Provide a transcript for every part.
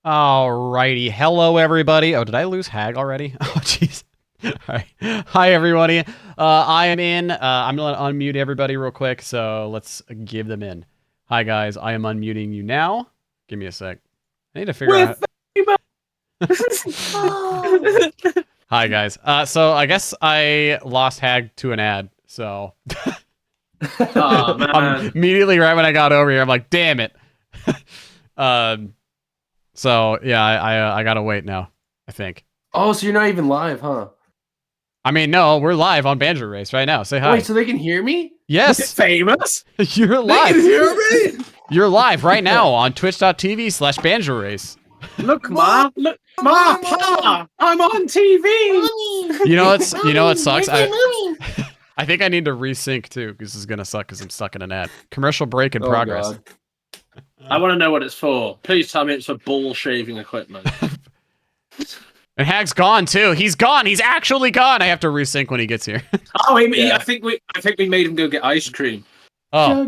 Alrighty, hello everybody. Oh, did I lose Hagg already? Oh, jeez. All right. Hi everybody. I am in. I'm gonna unmute everybody real quick. So let's give them in. Hi guys, I am unmuting you now. Give me a sec. I need to figure out. Hi guys. So I guess I lost Hagg to an ad. So. Oh man! Immediately right when I got over here, I'm like, damn it. So yeah, I gotta wait now, I think. Oh, so you're not even live, huh? I mean, no, we're live on Banjo Race right now. Say hi. Wait, so they can hear me? Yes. Famous? You're They live. can hear me? You're live right now on twitch.tv/Banjo Race. Look, Ma! Look, Ma! Pa! I'm on TV! You know what sucks? I think I need to resync too, because this is gonna suck because I'm stuck in an ad. Commercial break in progress. God. I want to know what it's for. Please tell me it's for ball shaving equipment. And Hagg's gone too. He's gone. He's actually gone. I have to resync when he gets here. Oh, I think we made him go get ice cream. Oh.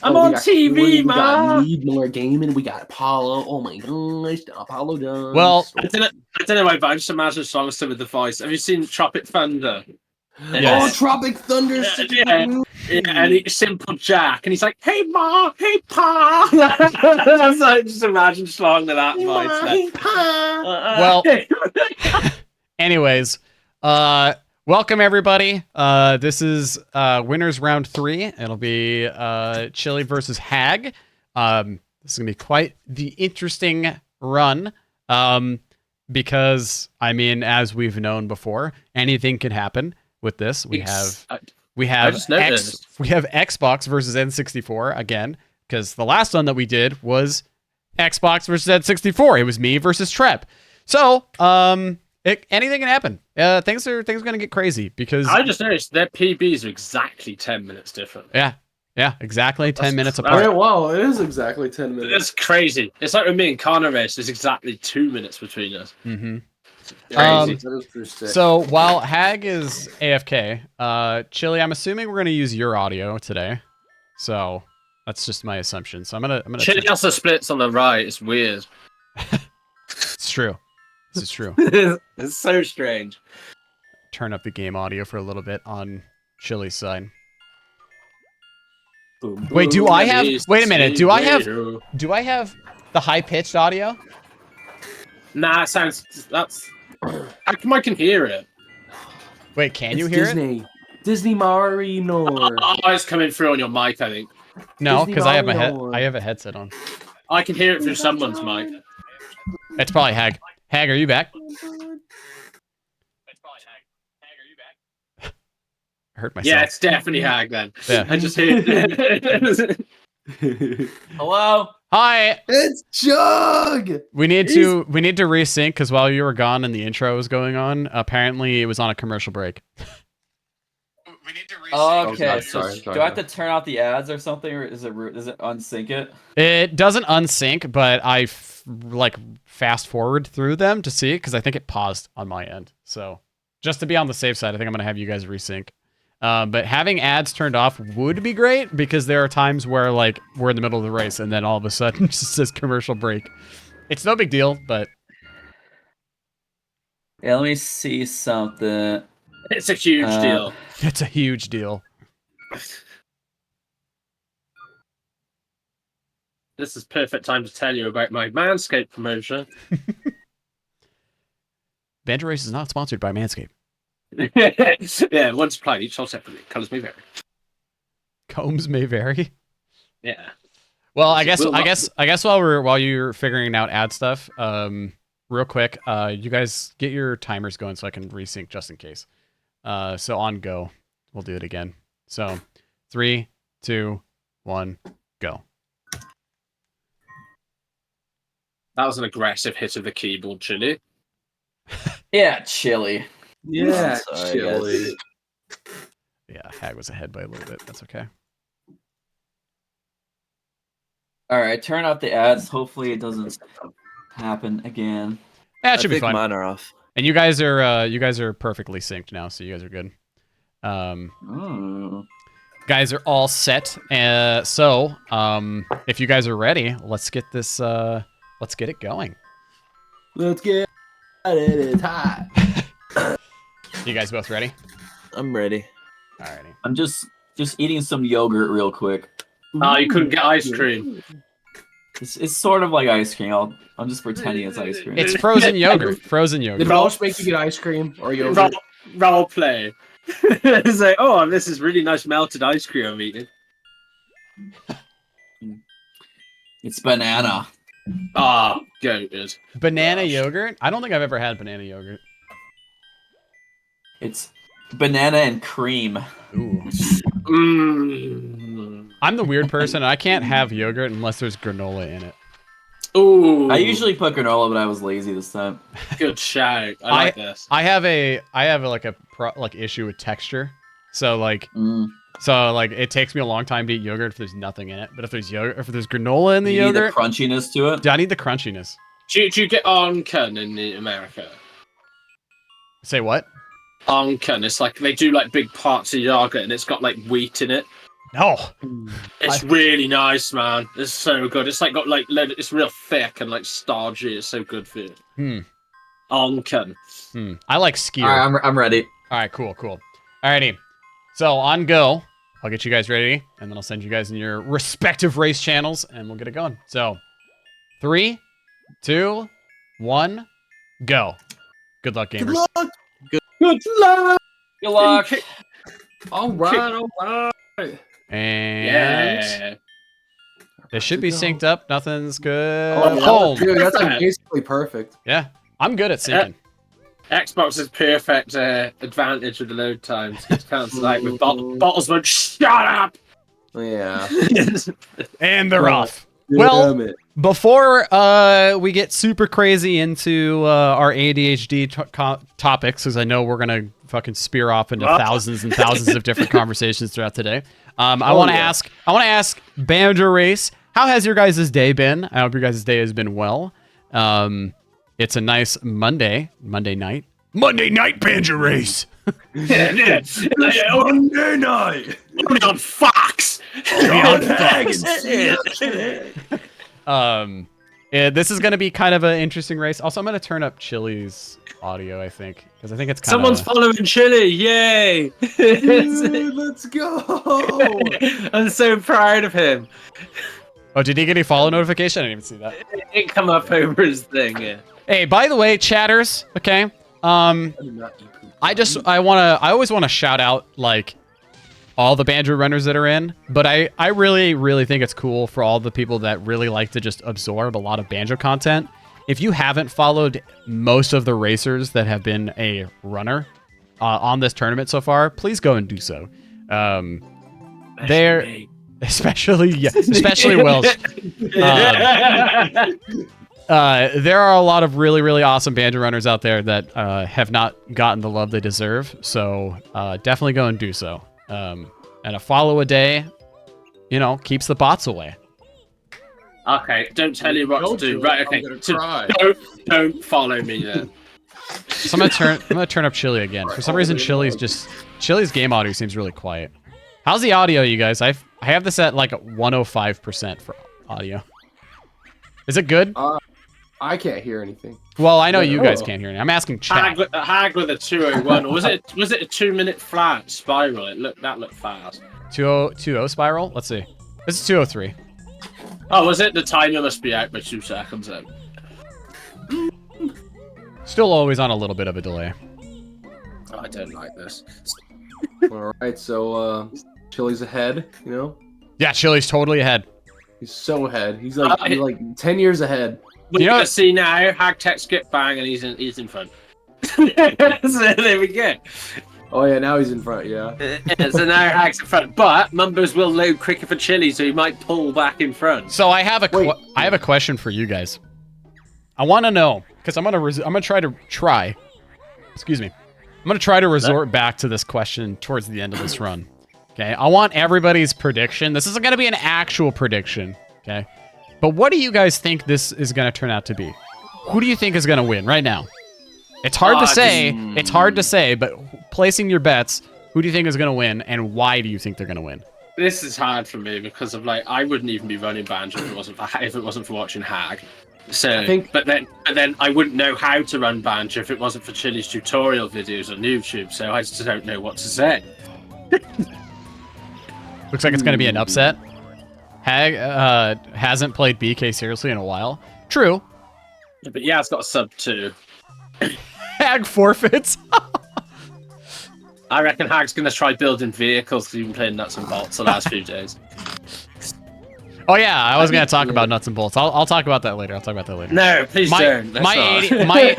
I'm on TV, we Ma. got more gaming. We got Apollo. Oh my gosh, Apollo done. Well, I don't know why, but I just imagine songs to with the voice. Have you seen Tropic Thunder? Oh, Tropic Thunder. Yeah, and it's Simple Jack, and he's like, "Hey Ma, hey Pa." That's like, just imagine just along to that voice. Hey, well. Anyways, welcome everybody. This is winners round 3. It'll be Chili versus Hagg. This is gonna be quite the interesting run. Because I mean, as we've known before, anything can happen with this. We have Xbox versus N64 again, because the last one that we did was Xbox versus N64. It was me versus Trep. So, anything can happen. Things are gonna get crazy because I just noticed their PBs are exactly 10 minutes different. Yeah, exactly 10 minutes apart. Oh, wow, it is exactly 10 minutes. That's crazy. It's like with me and Connor race. There's exactly 2 minutes between us. Mm-hmm. Crazy. So while Hagg is AFK, Chili, I'm assuming we're gonna use your audio today. So that's just my assumption. So I'm gonna. Chili also splits on the right. It's weird. It's true. This is true. It's so strange. Turn up the game audio for a little bit on Chili's side. Boom, Wait, do boom, I have? Wait a minute. Do I have the high pitched audio? Nah, it sounds. That's. How come I can hear it? Wait, can you hear it? Disney Mario. Oh, it's coming through on your mic, I think. No, Disney because I have Mario. I have a headset on. I can hear it through someone's mic. It's probably Hagg. Hagg, are you back? I hurt myself. Yeah, it's definitely Hagg then. Yeah. I just hear it. Hello. Hi. It's Jug. We need to resync because while you were gone and the intro was going on, apparently it was on a commercial break. We need to resync. Okay, sorry, do I have to turn out the ads or something, or does it unsync it? It doesn't unsync, but I fast forward through them to see it because I think it paused on my end. So just to be on the safe side, I think I'm gonna have you guys resync. But having ads turned off would be great because there are times where like we're in the middle of the race and then all of a sudden it just says commercial break. It's no big deal, but Yeah, let me see something. It's a huge deal. it's a huge deal. This is perfect time to tell you about my Manscaped promotion. Banjo Race is not sponsored by Manscaped. Yeah, one supplied, each sold separately. Colors may vary. Combs may vary. Yeah. Well, I guess while you're figuring out ad stuff, real quick, you guys get your timers going so I can resync just in case. So on go, we'll do it again. So 3, 2, 1, go. That was an aggressive hit of the keyboard, Chili. Yeah, Chili. Yeah, Sorry, Chili. Yeah, Hagg was ahead by a little bit. That's okay. All right, turn out the ads. Hopefully it doesn't happen again. Yeah, it should be fine. Mine are off. And you guys are perfectly synced now, so you guys are good. Guys are all set. So, if you guys are ready, let's get this. Let's get it going. Let's get it. It's hot. You guys both ready? I'm ready. Alrighty. I'm just eating some yogurt real quick. Oh, you couldn't get ice cream. It's sort of like ice cream. I'm just pretending it's ice cream. It's frozen yogurt. Frozen yogurt. Did Welsh make you get ice cream or yogurt? Role play. It's like, oh, this is really nice melted ice cream I'm eating. It's banana. Ah, goated. Banana yogurt? I don't think I've ever had banana yogurt. It's banana and cream. Ooh. Mmm. I'm the weird person, and I can't have yogurt unless there's granola in it. Ooh. I usually put granola, but I was lazy this time. Good shout. I like this. I have a issue with texture. So like it takes me a long time to eat yogurt if there's nothing in it. But if there's granola in the You need yogurt, the crunchiness to it. I need the crunchiness. Do you get onken in America? Say what? Onken. It's like they do like big parts of yogurt and it's got like wheat in it. No. It's really nice, man. It's so good. It's like got like it's real thick and like starchy. It's so good for you. Onken. I like skier. All right, I'm ready. All right, cool. Alrighty. So on go. I'll get you guys ready, and then I'll send you guys in your respective race channels, and we'll get it going. So, 3, 2, 1, go. Good luck, gamers. Good luck. Good luck. All right. And Yeah. it should be synced up. Nothing's good. Oh, dude, that's like basically perfect. Yeah, I'm good at syncing. Xbox is perfect advantage with the load times. It counts like with bottles went shut up. Yeah. And they're off. Damn Well, it. before we get super crazy into our ADHD topics, because I know we're gonna fucking spear off into thousands and thousands of different conversations throughout the day. I want to ask Banjo Race, how has your guys' day been? I hope your guys' day has been well. It's a nice Monday night. Monday night Banjo Race. Monday night. Only on Fox. This is going to be kind of an interesting race. Also, I'm going to turn up Chili's audio, I think, because I think it's kind of... Someone's following Chili. Yay. Dude, let's go. I'm so proud of him. Oh, did he get a follow notification? I didn't even see that. It didn't come up over his thing. Yeah. Hey, by the way, chatters, okay? I always want to shout out, like, all the Banjo runners that are in, but I really, really think it's cool for all the people that really like to just absorb a lot of Banjo content. If you haven't followed most of the racers that have been a runner on this tournament so far, please go and do so. They're especially Welsh. There are a lot of really, really awesome Banjo runners out there that have not gotten the love they deserve. So definitely go and do so. And a follow a day, keeps the bots away. Okay, don't tell you what to do. Right, okay. Don't follow me then. So I'm gonna turn up Chili again. For some reason, Chili's game audio seems really quiet. How's the audio, you guys? I have this at like 105% for audio. Is it good? I can't hear anything. Well, I know you guys can't hear me. I'm asking chat. Hagg with a 201. Was it a 2-minute flat spiral? That looked fast. 20 spiral? Let's see. This is 203. Oh, was it? The timer must be out by 2 seconds then. Still always on a little bit of a delay. Oh, I don't like this. All right, so Chili's ahead, Yeah, Chili's totally ahead. He's so ahead. He's like 10 years ahead. We're gonna see now. Hagg text get bang, and he's in front. So there we go. Oh yeah, now he's in front. Yeah. So now Hagg's in front, but Mumbos will load quicker for Chili, so he might pull back in front. So I have a question for you guys. I want to know because I'm gonna try. Excuse me. I'm gonna try to resort back to this question towards the end of this run. Okay. I want everybody's prediction. This isn't gonna be an actual prediction. Okay. But what do you guys think this is going to turn out to be? Who do you think is going to win right now? It's hard to say. It's hard to say, but placing your bets, who do you think is going to win, and why do you think they're going to win? This is hard for me because of like I wouldn't even be running Banjo if it wasn't for watching Hagg. So, but then I wouldn't know how to run Banjo if it wasn't for Chili's tutorial videos on YouTube. So I just don't know what to say. Looks like it's going to be an upset. Hagg hasn't played BK seriously in a while. True. Yeah, but yeah, it's got a sub 2. Hagg forfeits. I reckon Hagg's going to try building vehicles because he's been playing nuts and bolts the last few days. Oh yeah, I was going to talk about nuts and bolts. I'll talk about that later. No, please don't. My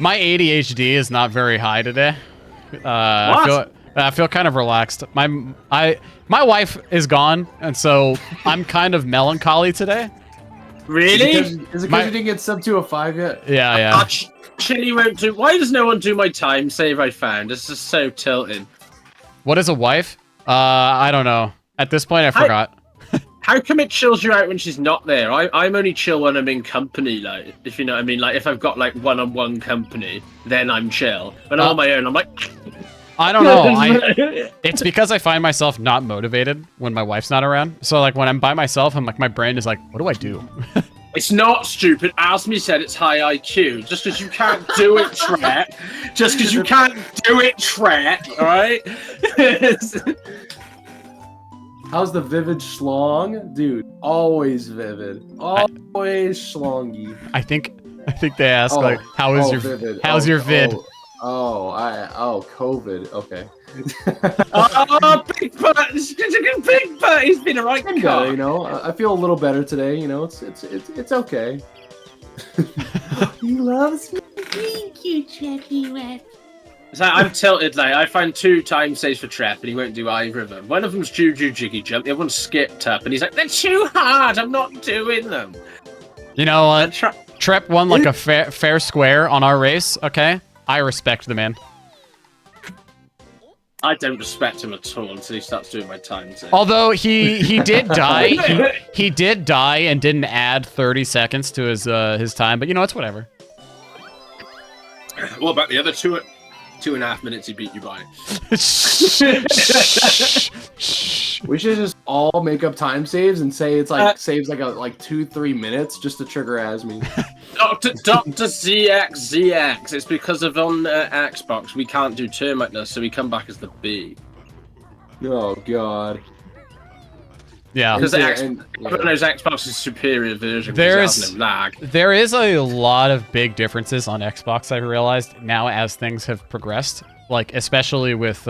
ADHD is not very high today. I feel kind of relaxed. My wife is gone, and so I'm kind of melancholy today. Really? Is it because you didn't get sub to a 5 yet? Yeah. Chili won't do. Why does no one do my time save I found? This is so tilting. What is a wife? I don't know. At this point, I forgot. How come it chills you out when she's not there? I'm only chill when I'm in company, like, if you know what I mean. Like, if I've got, like, one-on-one company, then I'm chill. When I'm on my own, I'm like... I don't know. It's because I find myself not motivated when my wife's not around. So, like, when I'm by myself, I'm like, my brain is like, what do I do? It's not stupid. Asmi said it's high IQ. Just because you can't do it, Tret. Just because you can't do it, Tret. All right? How's the vivid schlong? Dude, always vivid. Always schlongy. I think they ask, like, how's your vivid. vid? Oh, COVID. Okay. Oh, big butt! It's a big butt. He's been a right guy. You know, I feel a little better today. You know, it's okay. He loves me. Thank you, Treppy Web. So I'm tilted. Like I find 2 time saves for Trep, and he won't do either of them. One of them's Juju Jiggy Jump. The other one's Skipped Up, and he's like, "They're too hard. I'm not doing them." You know what? Trep won like a fair square on our race. Okay, I respect the man. I don't respect him at all until he starts doing my time save. Although he did die, he did die and didn't add 30 seconds to his time. But you know, it's whatever. What about the other 2.5 minutes he beat you by? We should just all make up time saves and say it's like saves like 2-3 minutes just to trigger Asmi. Dr. ZX. It's because of on Xbox we can't do termite, so we come back as the B. Oh God. Yeah. Because Xbox's superior version. There is a lot of big differences on Xbox, I've realized now as things have progressed. Like especially with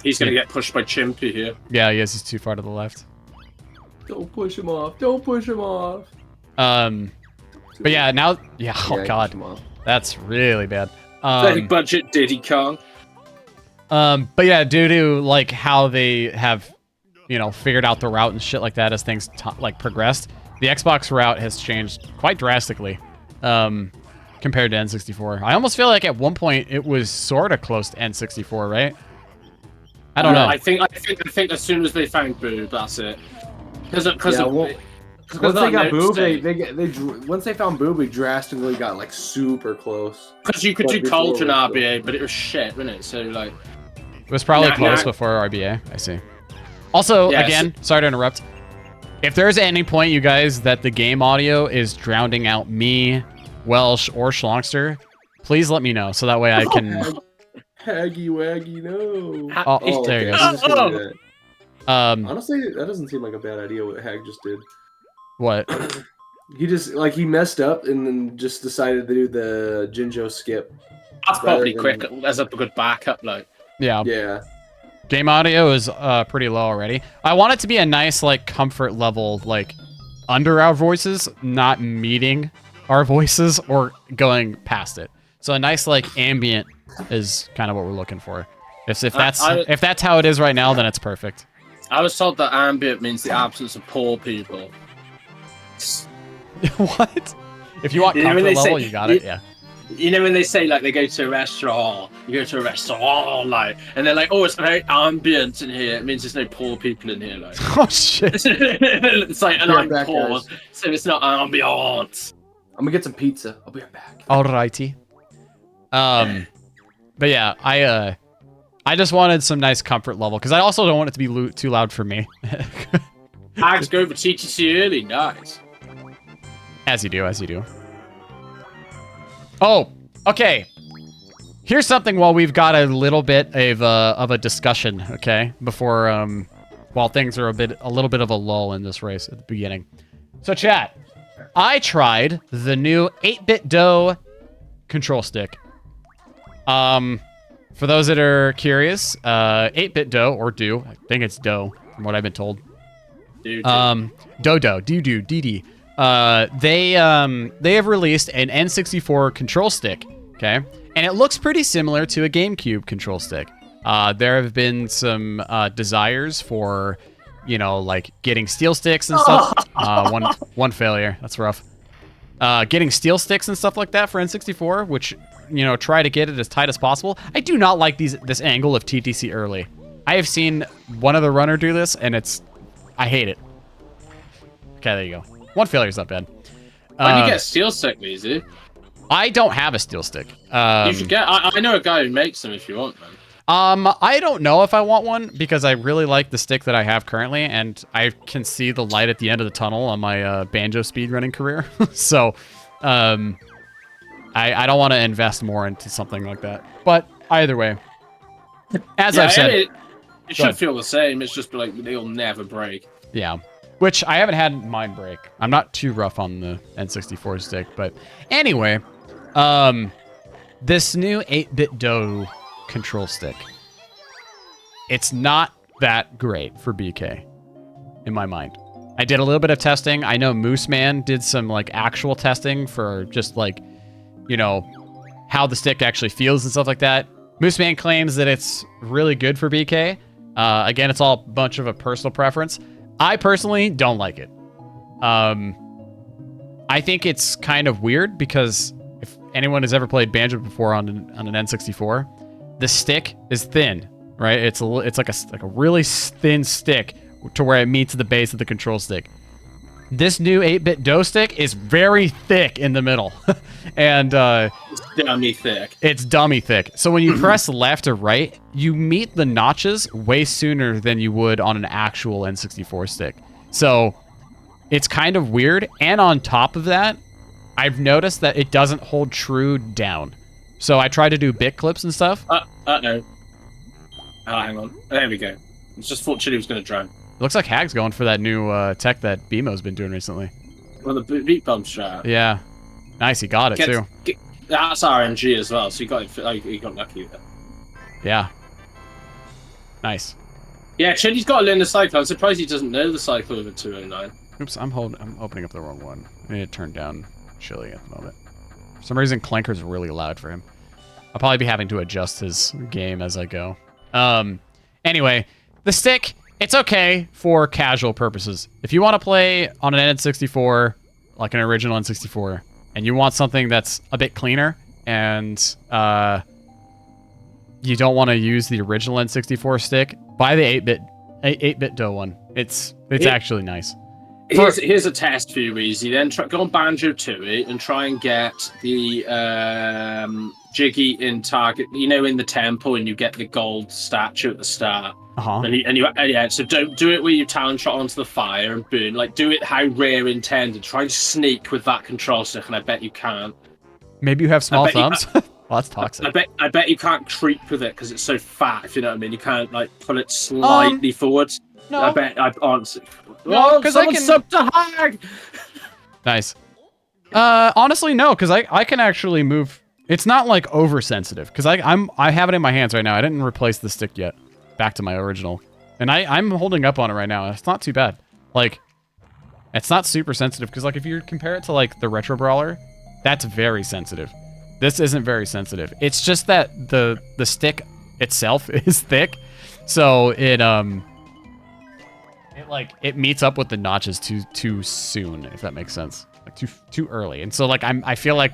he's gonna get pushed by Chimpy here. Yeah, he is. He's too far to the left. Don't push him off. Don't push him off. But yeah, now oh God, that's really bad. Big budget Diddy Kong. But yeah, due to like how they have, you know, figured out the route and shit like that as things like progressed, the Xbox route has changed quite drastically compared to N64. I almost feel like at one point it was sort of close to N64, right? I don't know. I think as soon as they found Boob, that's it. Because once they got Boob, once they found Boob, we drastically got like super close. Because you could do Cauldron RBA, but it was shit, wasn't it? So like, it was probably close before RBA. I see. Also, again, sorry to interrupt. If there's any point, you guys, that the game audio is drowning out me, Welsh, or Schlongster, please let me know so that way I can. Haggy waggy, no. Oh, there you go. Honestly, that doesn't seem like a bad idea what Hagg just did. What? He messed up and then just decided to do the Jinjo skip. That's probably quick as a good backup, like. Yeah. Yeah. Game audio is pretty low already. I want it to be a nice like comfort level, like under our voices, not meeting our voices or going past it. So a nice like ambient is kind of what we're looking for. If that's how it is right now, then it's perfect. I was told that ambient means the absence of poor people. What? If you want comfort level, you got it. Yeah. You know when they say like they go to a restaurant, like, and they're like, oh, it's very ambient in here. It means there's no poor people in here, like. Oh shit! It's like, and I'm poor, so it's not ambient. I'm gonna get some pizza. I'll be right back. Alrighty. But yeah, I I just wanted some nice comfort level because I also don't want it to be too loud for me. Hagg's go for TTC early. Nice. As you do, as you do. Oh, okay. Here's something while we've got a little bit of a discussion, okay? Before, while things are a little bit of a lull in this race at the beginning. So, chat, I tried the new 8-bit dough control stick. For those that are curious, 8-bit dough, or do, I think it's dough, from what I've been told. Dodo, doo-doo, dee-dee. They have released an N64 control stick, okay? And it looks pretty similar to a GameCube control stick. There have been some desires for, you know, like getting steel sticks and stuff. One failure. That's rough. Getting steel sticks and stuff like that for N64, which, you know, try to get it as tight as possible. I do not like this angle of TTC early. I have seen one other runner do this, and I hate it. Okay, there you go. One failure's not bad. Why do you get a steel stick, easy? I don't have a steel stick. You should get. I know a guy who makes them if you want them. I don't know if I want one because I really like the stick that I have currently, and I can see the light at the end of the tunnel on my banjo speedrunning career. So, I don't want to invest more into something like that. But either way, as I've said, it should feel the same. It's just like they'll never break. Yeah. Which I haven't had mine break. I'm not too rough on the N64 stick, but anyway, this new 8-bit dough control stick, it's not that great for BK, in my mind. I did a little bit of testing. I know Moose Man did some like actual testing for just like, you know, how the stick actually feels and stuff like that. Moose Man claims that it's really good for BK. Again, it's all a bunch of a personal preference. I personally don't like it. I think it's kind of weird because if anyone has ever played banjo before on an N64, the stick is thin, right? It's like a really thin stick to where it meets the base of the control stick. This new 8-bit dough stick is very thick in the middle, and it's dummy thick. It's dummy thick. So when you press left or right, you meet the notches way sooner than you would on an actual N64 stick. So it's kind of weird. And on top of that, I've noticed that it doesn't hold true down. So I tried to do bit clips and stuff. No. Oh, hang on. There we go. I just thought Chili was going to drown. It looks like Hagg's going for that new tech that BMO's been doing recently. Well, the beat bump strat. Yeah. Nice, he got it too. That's RNG as well, so you got lucky there. Yeah. Nice. Yeah, Chili's got to learn the cycle. I'm surprised he doesn't know the cycle of a 209. Oops, I'm opening up the wrong one. I need to turn down Chili at the moment. For some reason, Clanker's really loud for him. I'll probably be having to adjust his game as I go. Anyway, the stick, it's okay for casual purposes. If you want to play on an N64, like an original N64, and you want something that's a bit cleaner, and you don't want to use the original N64 stick, buy the 8-bit dough one. It's actually nice. Here's a test for you, Easy. Then go on Banjo Tooie and try and get the Jiggy in target. You know, in the temple, and you get the gold statue at the start. So don't do it where you talent shot onto the fire and burn. Like, do it how Rare intended. Try and sneak with that control stick, and I bet you can't. Maybe you have small thumbs. Well, that's toxic. I bet you can't creep with it because it's so fat. If you know what I mean, you can't like pull it slightly forwards. No. I honestly. No, because I can sub to Hagg. Nice. Honestly, no, because I can actually move. It's not like oversensitive because I have it in my hands right now. I didn't replace the stick yet. Back to my original, and I'm holding up on it right now. It's not too bad. Like, it's not super sensitive because like if you compare it to like the Retro Brawler, that's very sensitive. This isn't very sensitive. It's just that the stick itself is thick, so it meets up with the notches too soon, if that makes sense. Like too early, and so like I feel like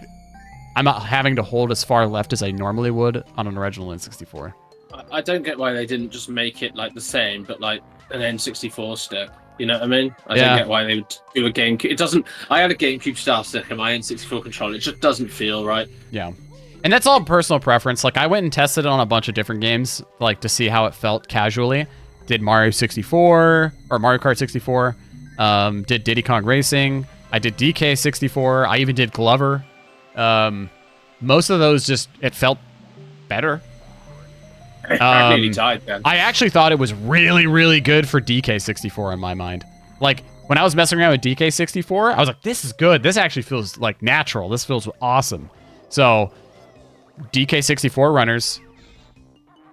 I'm not having to hold as far left as I normally would on an original N64. I don't get why they didn't just make it like the same, but like an N64 stick. You know what I mean? I don't get why they would do a GameCube. It doesn't. I had a GameCube style stick in my N64 controller. It just doesn't feel right. Yeah, And that's all personal preference. Like, I went and tested it on a bunch of different games, like, to see how it felt casually. Did Mario 64, or Mario Kart 64. Did Diddy Kong Racing. I did DK 64. I even did Glover. Most of those just, it felt better. I nearly died then. I actually thought it was really, really good for DK 64 in my mind. Like, when I was messing around with DK 64, I was like, this is good. This actually feels, like, natural. This feels awesome. So... DK64 runners,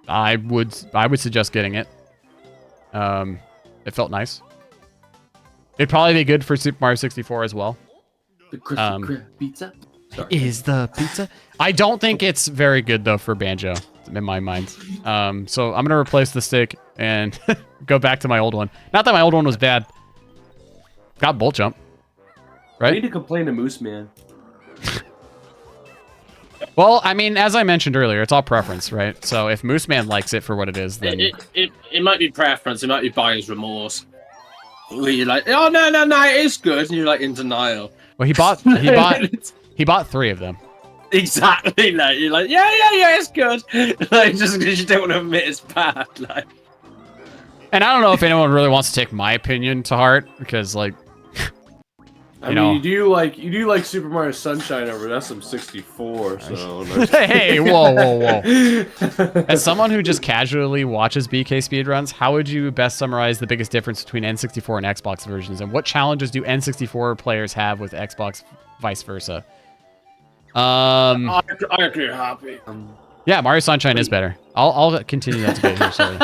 I would suggest getting it. It felt nice. It'd probably be good for Super Mario 64 as well. The Krispy Kreme pizza is the pizza. I don't think it's very good though for Banjo in my mind. So I'm gonna replace the stick and go back to my old one. Not that my old one was bad. Got bolt jump, right? I need to complain to Moose Man. Well, I mean, as I mentioned earlier, it's all preference, right? So if Moose Man likes it for what it is, then... It might be preference, it might be buyer's remorse. Where you're like, oh, no, it is good, and you're like in denial. Well, he bought 3 of them. Exactly, like, you're like, yeah, it's good. Like, just because you don't want to admit it's bad, like... And I don't know if anyone really wants to take my opinion to heart, because, like... you do like Super Mario Sunshine over SM64, so... Hey, whoa. As someone who just casually watches BK speedruns, how would you best summarize the biggest difference between N64 and Xbox versions, and what challenges do N64 players have with Xbox, vice versa? I agree, Happy. Yeah, Mario Sunshine is better. I'll continue that debate here. Sorry.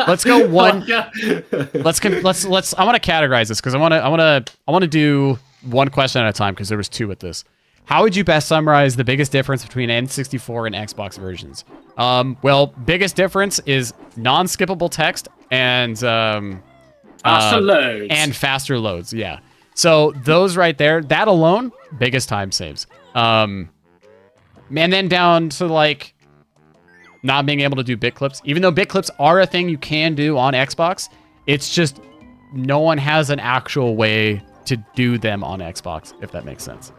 Let's go one. Let's. I want to categorize this because I want to do one question at a time because there was 2 with this. How would you best summarize the biggest difference between N64 and Xbox versions? Well, biggest difference is non-skippable text and faster loads. And faster loads. Yeah. So those right there, that alone, biggest time saves. And then down to like not being able to do bit clips, even though bit clips are a thing you can do on Xbox, it's just no one has an actual way to do them on Xbox, if that makes sense.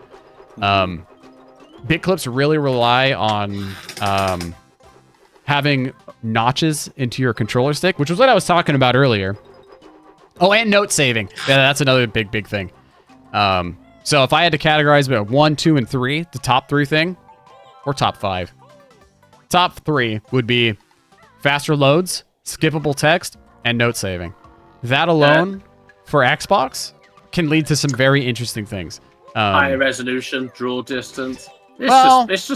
Bit clips really rely on having notches into your controller stick, which was what I was talking about earlier. Oh, and note saving. Yeah, that's another big thing. So if I had to categorize about 1, 2, and 3, the top 3 thing, or top 5. Top 3 would be faster loads, skippable text, and note saving. That alone, for Xbox, can lead to some very interesting things. Higher resolution, draw distance. It's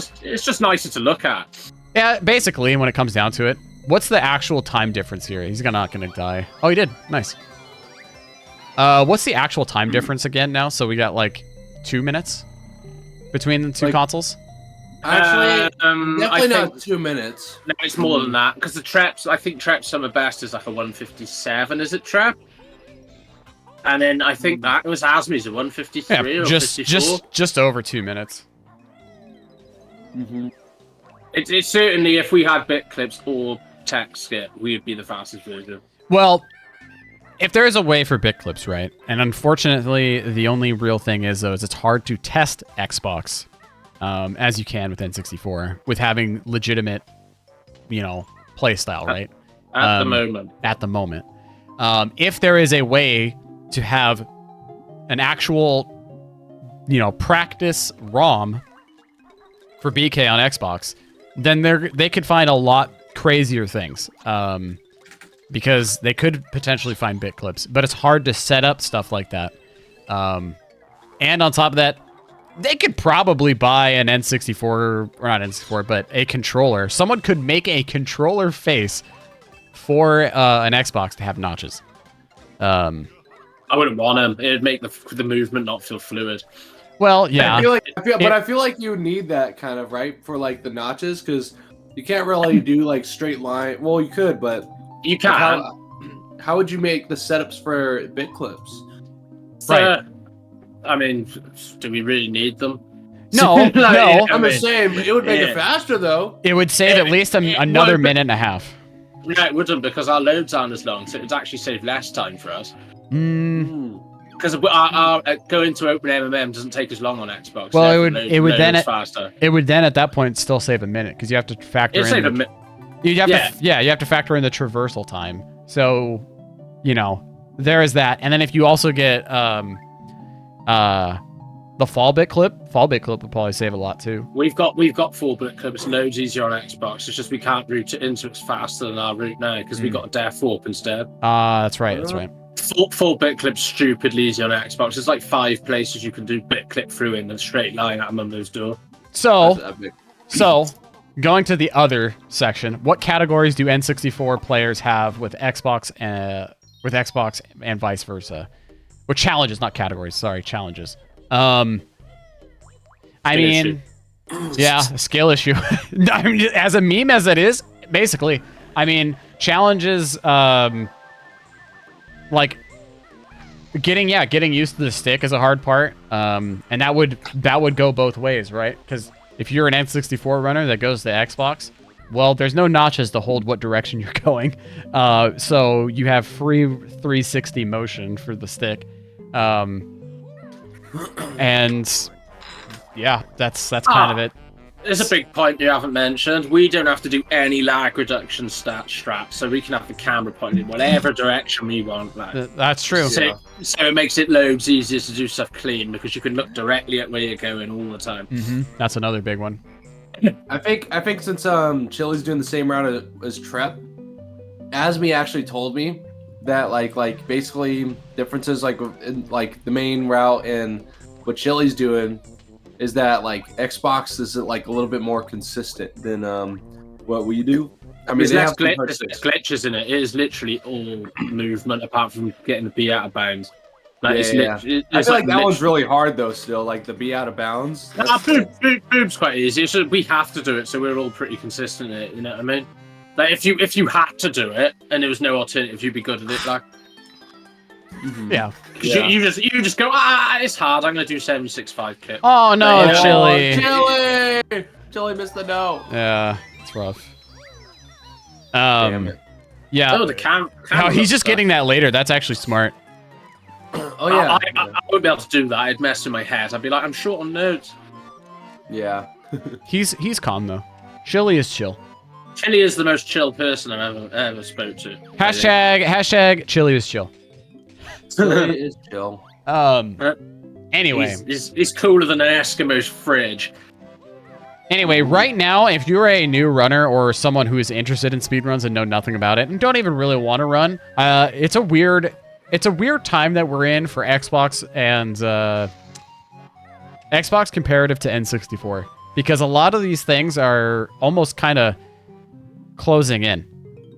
just nicer to look at. Yeah, basically, when it comes down to it. What's the actual time difference here? He's not going to die. Oh, he did. Nice. What's the actual time difference again now? So we got like 2 minutes between the two consoles? Actually, definitely not 2 minutes. No, it's more than that. Because the Treps, I think Trep Summer Best is like a 157, is it, Trep? And then I think that was Asmi's a 153 or 54. Just over 2 minutes. Mm-hmm. It's certainly, if we had bit clips or text skip, we would be the fastest version. Well, if there is a way for bit clips, right? And unfortunately, the only real thing is, though, is it's hard to test Xbox as you can with N64 with having legitimate, play style, right? At the moment. At the moment. If there is a way to have an actual, practice ROM for BK on Xbox, then they could find a lot crazier things. Because they could potentially find bit clips, but it's hard to set up stuff like that. And on top of that, they could probably buy an N64, or not N64, but a controller. Someone could make a controller face for an Xbox to have notches. I wouldn't want them. It'd make the movement not feel fluid. Well, yeah. I feel like you need that kind of, right, for like the notches, because you can't really do like straight line. Well, you could, but you can. How would you make the setups for bit clips? Right. I mean, do we really need them? No, no. I'm just saying, it would make it faster, though. It would save at least another minute and a half. No, it wouldn't, because our loads aren't as long, so it would actually save less time for us. because our going to open MMM doesn't take as long on Xbox. Well, it would then faster. It would then at that point still save a minute because you have to factor It'd save a in. minute. You have to you have to factor in the traversal time. So, there is that, and then if you also get the fall bit clip would probably save a lot too. We've got fall bit clips loads easier on Xbox. It's just we can't route it into it faster than our route now because we got a def warp instead. That's right. That's right. Full bit clip's stupidly easy on Xbox. There's like 5 places you can do bit clip through in a straight line at Mundo's door. So going to the other section, what categories do N64 players have with Xbox and vice versa? With challenges, not categories. Sorry, challenges. I mean, yeah, a skill issue. I mean, as a meme as it is, basically. I mean, challenges, like getting used to the stick is a hard part. And that would go both ways, right? Because if you're an N64 runner that goes to Xbox, well, there's no notches to hold what direction you're going. So you have free 360 motion for the stick. And yeah, that's kind of it. There's a big point you haven't mentioned. We don't have to do any lag reduction straps, so we can have the camera pointed in whatever direction we want. That's true. So it makes it loads easier to do stuff clean because you can look directly at where you're going all the time. That's another big one. I think since Chili's doing the same route as Trep, Asmi actually told me that like basically differences like in like the main route and what Chili's doing is that like Xbox is like a little bit more consistent than what we do. I mean, there's glitches in it. It is literally all movement apart from getting the B out of bounds. I feel like that one's really hard though. Still, like the be out of bounds. Boom's quite easy. So we have to do it, so we're all pretty consistent in it. You know what I mean? Like if you had to do it and there was no alternative, you'd be good at it. Like, yeah. You just go. It's hard. I'm gonna do 765 kit. Oh no, Chili! Chili missed the note. Yeah, it's rough. Damn it. Yeah. Oh, the camera. No, he's just getting that later. That's actually smart. Oh yeah. I wouldn't be able to do that. I'd mess with my head. I'd be like, I'm short on notes. Yeah. He's calm though. Chili is chill. Chili is the most chill person I've ever spoke to. Hashtag Chili is chill. Chili is chill. Anyway. He's cooler than an Eskimo's fridge. Anyway, right now, if you're a new runner or someone who is interested in speedruns and know nothing about it and don't even really want to run, it's a weird time that we're in for Xbox and Xbox comparative to N64 because a lot of these things are almost kind of closing in,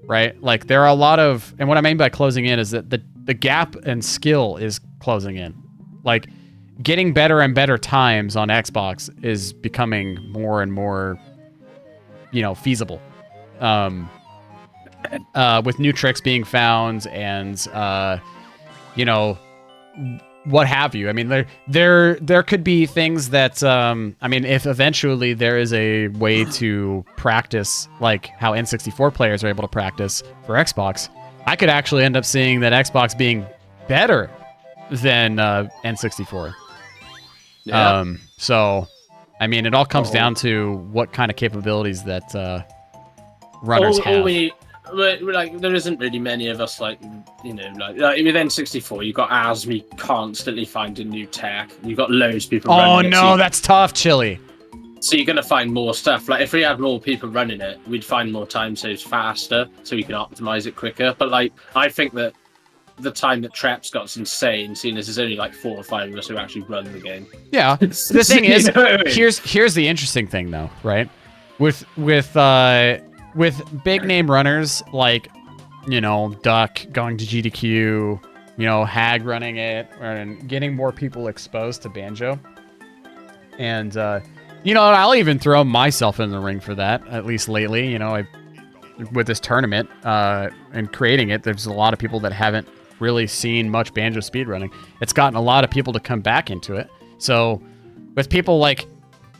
right? Like there are a lot of, and what I mean by closing in is that the gap and skill is closing in. Like getting better and better times on Xbox is becoming more and more, feasible. With new tricks being found and, what have you. I mean, there could be things that, if eventually there is a way to practice like how N64 players are able to practice for Xbox, I could actually end up seeing that Xbox being better than N64. Yeah. So, it all comes down to what kind of capabilities that runners have. There isn't really many of us like with N64 you've got Asmi constantly finding new tech. You've got loads of people running it, so that's tough, Chili. So you're gonna find more stuff. Like if we had more people running it, we'd find more time saves faster, so we can optimize it quicker. But I think that the time that Trap's got insane, seeing as there's only like 4 or 5 of us who actually run the game. Yeah. The thing is, here's the interesting thing though, right? With big name runners like, Duck going to GDQ, Hagg running it, and getting more people exposed to Banjo. And, I'll even throw myself in the ring for that, at least lately. With this tournament and creating it, there's a lot of people that haven't really seen much Banjo speedrunning. It's gotten a lot of people to come back into it. So with people like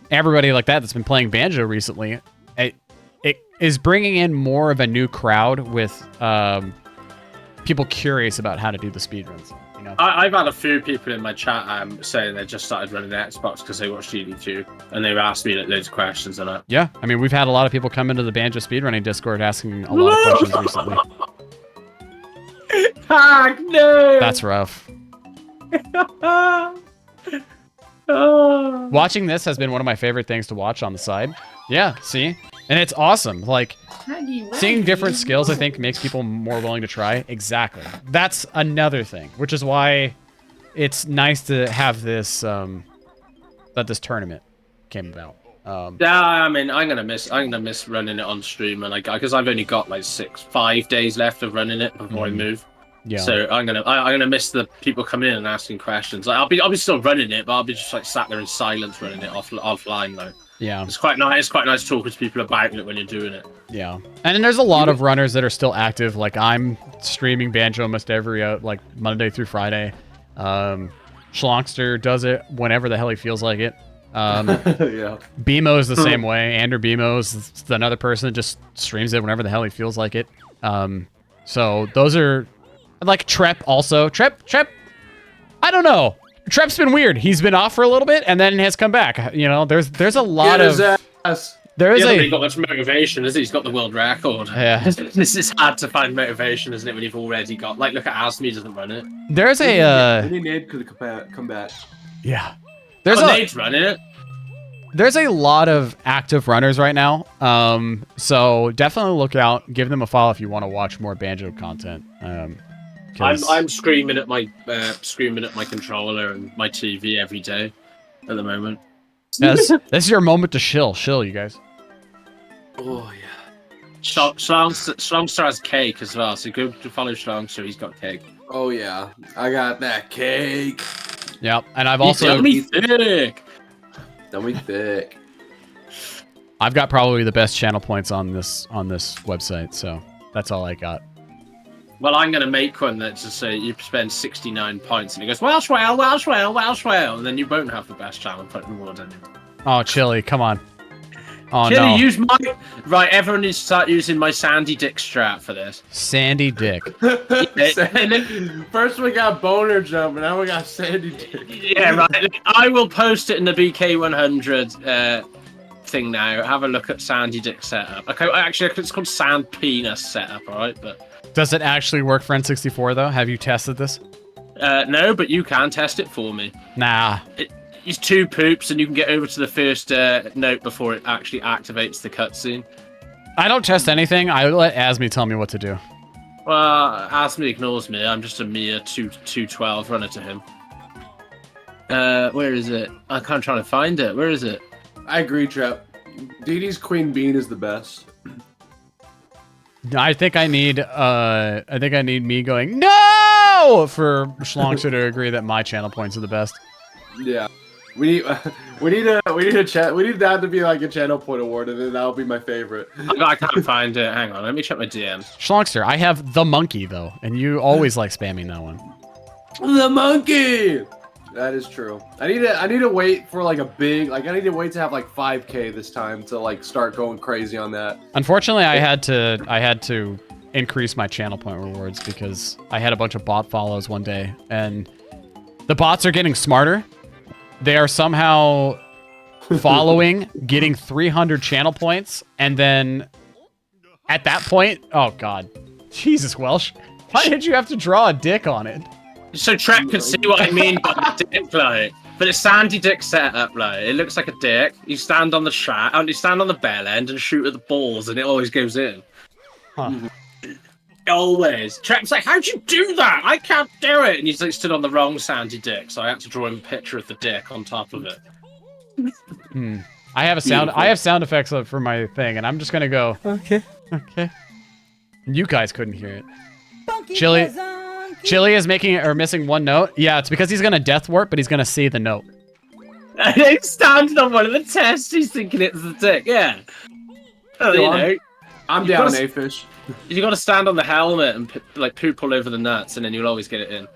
everybody like that's been playing Banjo recently, it is bringing in more of a new crowd with people curious about how to do the speedruns. know. I've had a few people in my chat saying they just started running the Xbox because they watched GD2, and they've asked me loads of questions on it. Yeah, I mean, we've had a lot of people come into the Banjo speedrunning Discord asking a lot of questions recently. Hagg, no! That's rough. Watching this has been one of my favorite things to watch on the side. Yeah, see? And it's awesome. Like, seeing different skills, I think, makes people more willing to try. Exactly. That's another thing, which is why it's nice to have this, that this tournament came about. Yeah, I mean, I'm gonna miss running it on stream, and because I've only got like 5 days left of running it before I move. Yeah. So I'm gonna miss the people coming in and asking questions. Like, I'll be still running it, but I'll be just like sat there in silence running it offline though. Yeah. It's quite nice. It's quite nice talking to people about it when you're doing it. Yeah. And then there's a lot of runners that are still active. Like, I'm streaming Banjo almost every like Monday through Friday. Schlongster does it whenever the hell he feels like it. Yeah. BMO is the same way. Andrew BMO is another person that just streams it whenever the hell he feels like it. So those are like Trep also. Trep. I don't know. Trep's been weird. He's been off for a little bit and then has come back. You know, there's a lot of there is He's got much motivation, is he? He's got the world record. Yeah. This is hard to find motivation, isn't it? When you've already got look at Asmi doesn't run it. There's a Nate could come back. Yeah. There's Nate's running it. There's a lot of active runners right now. So definitely look out. Give them a follow if you want to watch more Banjo content. I'm screaming at my controller and my TV every day at the moment. This is your moment to shill, you guys. Oh yeah. Schlongster has cake as well, so go to follow Schlongster. He's got cake. Oh yeah, I got that cake. Yep, and I've also Tell me thick. I've got probably the best channel points on this website, so that's all I got. Well, I'm going to make one that just say you spend 69 points, and he goes, Welsh whale, and then you won't have the best channel point reward anymore. Oh, Chili, come on. Oh, Chili, no. use my... Right, everyone needs to start using my Sandy Dick strap for this. Sandy Dick. First we got Boner Jump, and now we got Sandy Dick. Yeah, right. I will post it in the BK100 thing now. Have a look at Sandy Dick setup. Okay, actually, it's called Sand Penis setup, alright? But... Does it actually work for N64, though? Have you tested this? No, but you can test it for me. Nah. It's 2 poops, and you can get over to the first note before it actually activates the cutscene. I don't test anything. I let Asmi tell me what to do. Well, Asmi ignores me. I'm just a mere 212 runner to him. Where is it? I can't try to find it. Where is it? I agree, Trep. DD's Queen Bean is the best. I think I need me going no for Schlongster to agree that my channel points are the best. Yeah, we need a chat. We need that to be like a channel point award, and then that'll be my favorite. I can't find it. Hang on, let me check my DMs. Schlongster, I have the monkey though, and you always like spamming that one. The monkey. That is true. I need to wait for like a big I need to wait to have like 5K this time to like start going crazy on that. Unfortunately, I had to increase my channel point rewards because I had a bunch of bot follows one day, and the bots are getting smarter. They are somehow following, getting 300 channel points, and then at that point, oh god, Jesus Welsh, why did you have to draw a dick on it? So Trap can see what I mean by the dick, like. But it's Sandy Dick setup, like. It looks like a dick. You stand on the you stand on the bell end and shoot at the balls, and it always goes in. Huh. Always. Trap's like, how'd you do that? I can't do it. And he's like stood on the wrong Sandy Dick, so I had to draw him a picture of the dick on top of it. I have sound effects up for my thing, and I'm just gonna go. Okay. You guys couldn't hear it. Chili is missing one note. Yeah, it's because he's gonna death warp, but he's gonna see the note. He's standing on one of the tests. He's thinking it's the dick. Yeah. Oh, you know. I'm down, A-Fish. You got to stand on the helmet and like poop all over the nuts, and then you'll always get it in.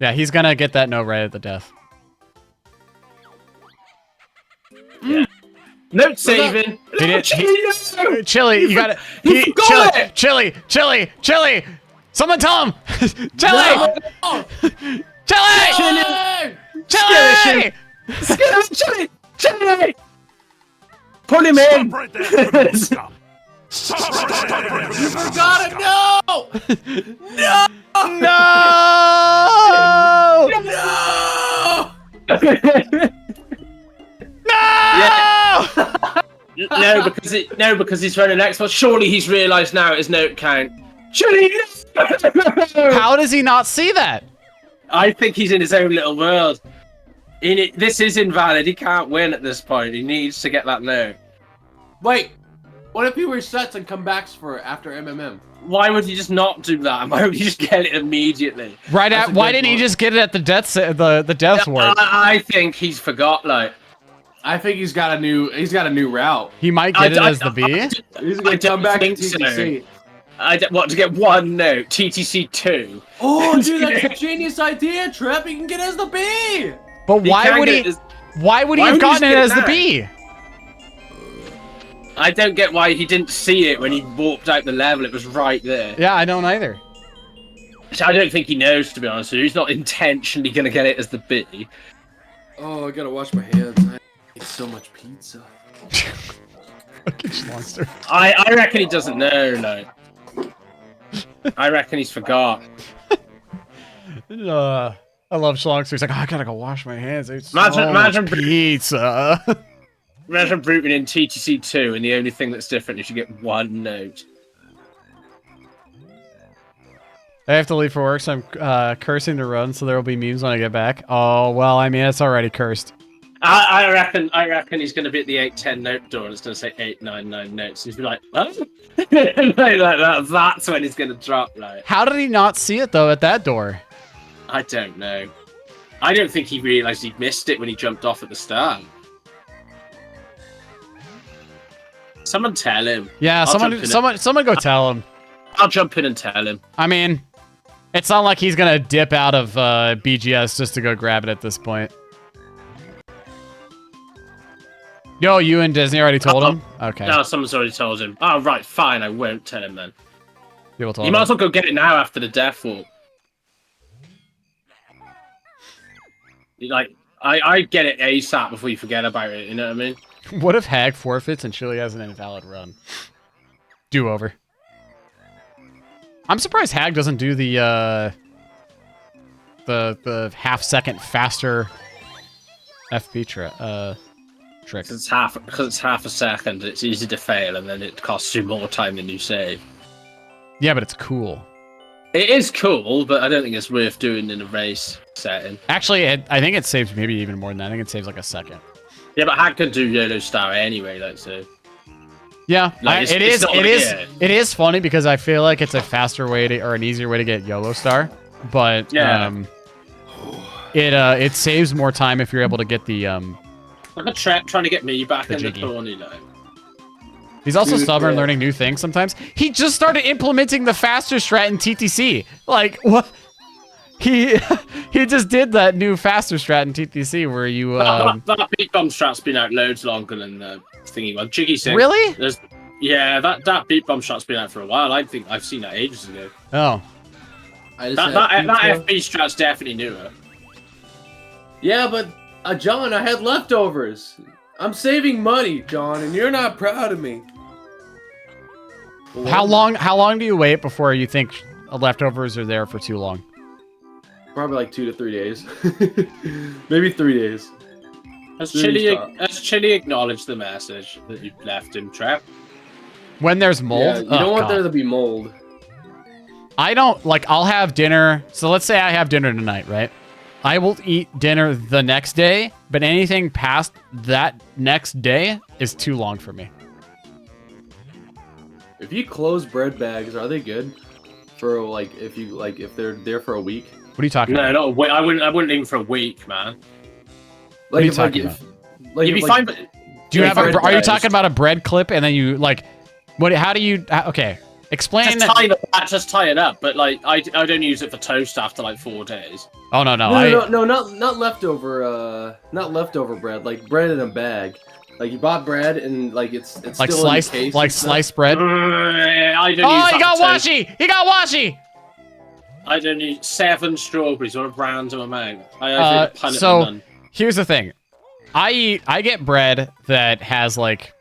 Yeah, he's gonna get that note right at the death. Yeah. Note saving. Chili, you got it. Chili. Someone tell him! Chili! Chili! Chili! Chili! Chili! Pull him in! Right there. Stop. You forgot it! No! No! No! No, because he's running Xbox. Surely he's realised now his note count. Chili! How does he not see that? I think he's in his own little world. This is invalid. He can't win at this point. He needs to get that note. Wait, what if he resets and comes back for after MMM? Why would you just not do that? Why would you just get it immediately? Why didn't he just get it at the death's word? I think he's forgot. Like, I think he's got a new route. He might get it as the B. He's gonna come back to TTC. What, to get one note? TTC 2. Oh, dude, that's a genius idea, Trip. He can get it as the B. But why would he? Why would he have gotten it as the B? I don't get why he didn't see it when he walked out the level. It was right there. Yeah, I don't either. So I don't think he knows, to be honest with you. He's not intentionally going to get it as the B. Oh, I gotta wash my hands. I ate so much pizza. Fucking monster. I reckon he doesn't know, no. I reckon he's forgot. I love Schlongster. He's like, oh, I gotta go wash my hands. Imagine pizza. Imagine Bruton in TTC 2, and the only thing that's different is you get one note. I have to leave for work, so I'm cursing to run, so there will be memes when I get back. Oh, well, I mean, it's already cursed. I reckon he's going to be at the 810 note door, and it's going to say 899 notes. He's be like, oh? That's when he's going to drop, like. How did he not see it, though, at that door? I don't know. I don't think he realised he missed it when he jumped off at the start. Someone tell him. Yeah, someone go tell him. I'll jump in and tell him. I mean, it's not like he's gonna dip out of BGS just to go grab it at this point. Yo, you and Disney already told him? Okay. No, someone's already told him. Oh, right, fine, I won't tell him then. You might as well go get it now after the death walk. Like, I get it ASAP before you forget about it, you know what I mean? What if Hagg forfeits and Chili has an invalid run? Do-over. I'm surprised Hagg doesn't do the half-second faster FP trick. Because it's half a second, it's easy to fail, and then it costs you more time than you save. Yeah, but it's cool. It is cool, but I don't think it's worth doing in a race setting. Actually, I think it saves maybe even more than that. I think it saves like a second. Yeah, but Hagg can do Yellow Star anyway, like so. Yeah, like, it is funny because I feel like it's a faster way to, or an easier way to get YOLO Star, but yeah. It saves more time if you're able to get the Like a trap trying to get me back in the jiggy. corner, like. He's also stubborn, learning new things sometimes. He just started implementing the faster strat in TTC. Like, what? He just did that new faster strat in TTC where you... That beat bomb strat's been out loads longer than the thingy one. Jiggy Sync. Really? Yeah, that beat bomb strat's been out for a while. I think I've seen that ages ago. Oh. That FB strat's definitely newer. Yeah, but John, I had leftovers. I'm saving money, John, and you're not proud of me. How long do you wait before you think leftovers are there for too long? Probably like 2 to 3 days. Maybe 3 days. Has Chili acknowledged the message that you left him, Trap? When there's mold? Yeah, you don't want there to be mold. I don't, like, I'll have dinner. So let's say I have dinner tonight, right? I will eat dinner the next day, but anything past that next day is too long for me. If you close bread bags, are they good? For, like, if they're there for a week? What are you talking about? No, not a week. I wouldn't even for a week, man. What are you talking about? You'd be fine, but... Do you have are you talking about a bread clip and then you, like... How do you... Okay. Explain that. Just tie it up, but, like, I don't use it for toast after, like, 4 days. Oh, no. No, not leftover bread. Like, bread in a bag. Like, you bought bread and, like, it's like still sliced, in the case. Like sliced bread? I don't use he that got for toast. washi! He got washi! I don't need 7 strawberries or a random amount. I think so none. here's the thing. I get bread that has like,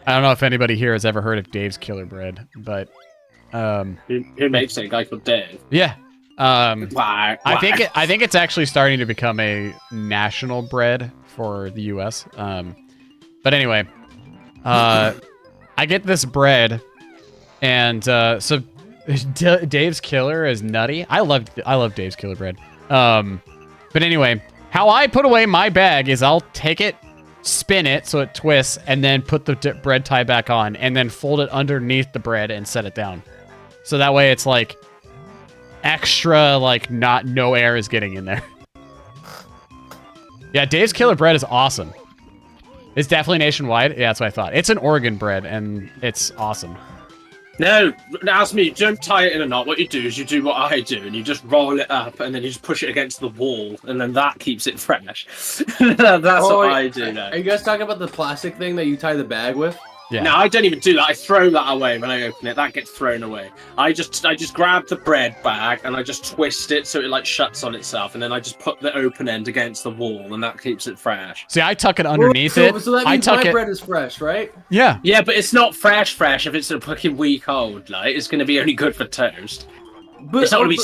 I don't know if anybody here has ever heard of Dave's Killer Bread, but Who makes it? A guy called Dave. yeah. Why? I think it's actually starting to become a national bread for the U.S. But anyway, I get this bread, and so Dave's Killer is nutty. I love Dave's Killer Bread. But anyway, how I put away my bag is I'll take it, spin it so it twists, and then put the bread tie back on, and then fold it underneath the bread and set it down. So that way it's like extra, like no air is getting in there. Yeah, Dave's Killer Bread is awesome. It's definitely nationwide. Yeah, that's what I thought. It's an Oregon bread, and it's awesome. No, ask me. Don't tie it in a knot. What you do is you do what I do, and you just roll it up, and then you just push it against the wall, and then that keeps it fresh. That's what I do now. Are you guys talking about the plastic thing that you tie the bag with? Yeah. No, I don't even do that. I throw that away when I open it. That gets thrown away. I just grab the bread bag and I just twist it so it like shuts on itself, and then I just put the open end against the wall, and that keeps it fresh. See, I tuck it underneath it. So that means my bread is fresh, right? Yeah. Yeah, but it's not fresh if it's a fucking week old. Like, it's gonna be only good for toast. But It's not gonna be.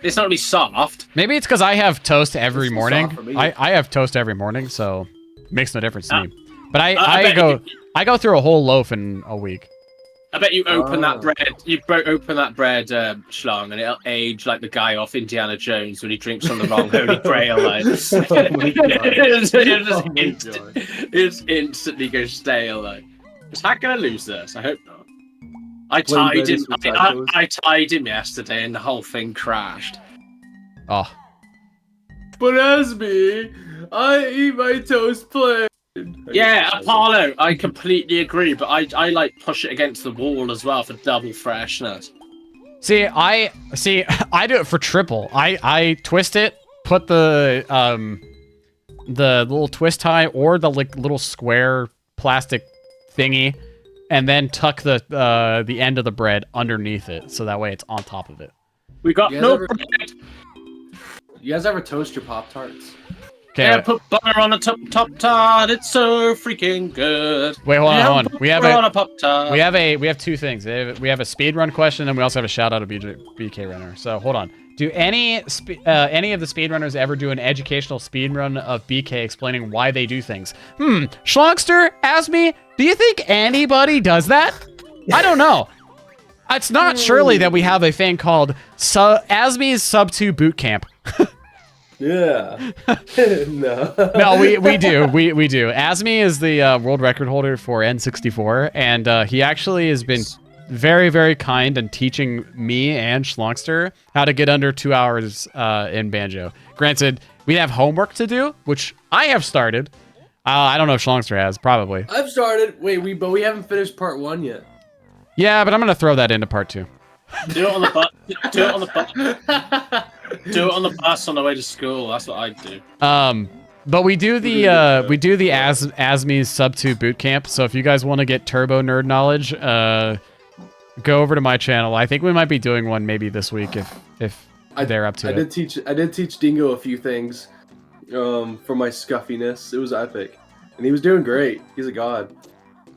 It's not gonna be soft. Maybe it's because I have toast every It's morning. soft for me. I have toast every morning, so it makes no difference to me. But I I go through a whole loaf in a week. I bet you open that bread. You open that bread schlong, and it'll age like the guy off Indiana Jones when he drinks from the wrong Holy Grail. Like, it instantly goes stale. Like, is Hagg gonna lose this? I hope not. I tied him. I tied him yesterday, and the whole thing crashed. Oh. But as me, I eat my toast plain. Yeah, Apollo, I completely agree, but I like push it against the wall as well for double freshness. See, I do it for triple. I twist it, put the little twist tie or the like little square plastic thingy, and then tuck the end of the bread underneath it, so that way it's on top of it. We got no bread. You guys ever toast your Pop-Tarts? Okay. Yeah, put butter on a top tart. It's so freaking good. Wait, hold on. We have on a Pop-Tart. we have two things. We have a speed run question, and we also have a shout out to BK Runner. So hold on. Do any of the speedrunners ever do an educational speed run of BK explaining why they do things? Schlongster asked me, do you think anybody does that? I don't know. It's not surely that we have a thing called Asmi's Sub 2 Boot Camp. Yeah. No. No, we do. We do. Asmi is the world record holder for N64, and he actually has been very, very kind in teaching me and Schlongster how to get under 2 hours in Banjo. Granted, we have homework to do, which I have started. I don't know if Schlongster has, probably. I've started. Wait, but we haven't finished part 1 yet. Yeah, but I'm gonna throw that into part 2. Do it on the bus. Do it on the bus. Do it on the bus on the way to school. That's what I'd do. But we do the Asmi's Sub 2 boot camp. So if you guys want to get turbo nerd knowledge, go over to my channel. I think we might be doing one maybe this week if they're up to it. I did teach Dingo a few things for my scuffiness. It was epic, and he was doing great. He's a god.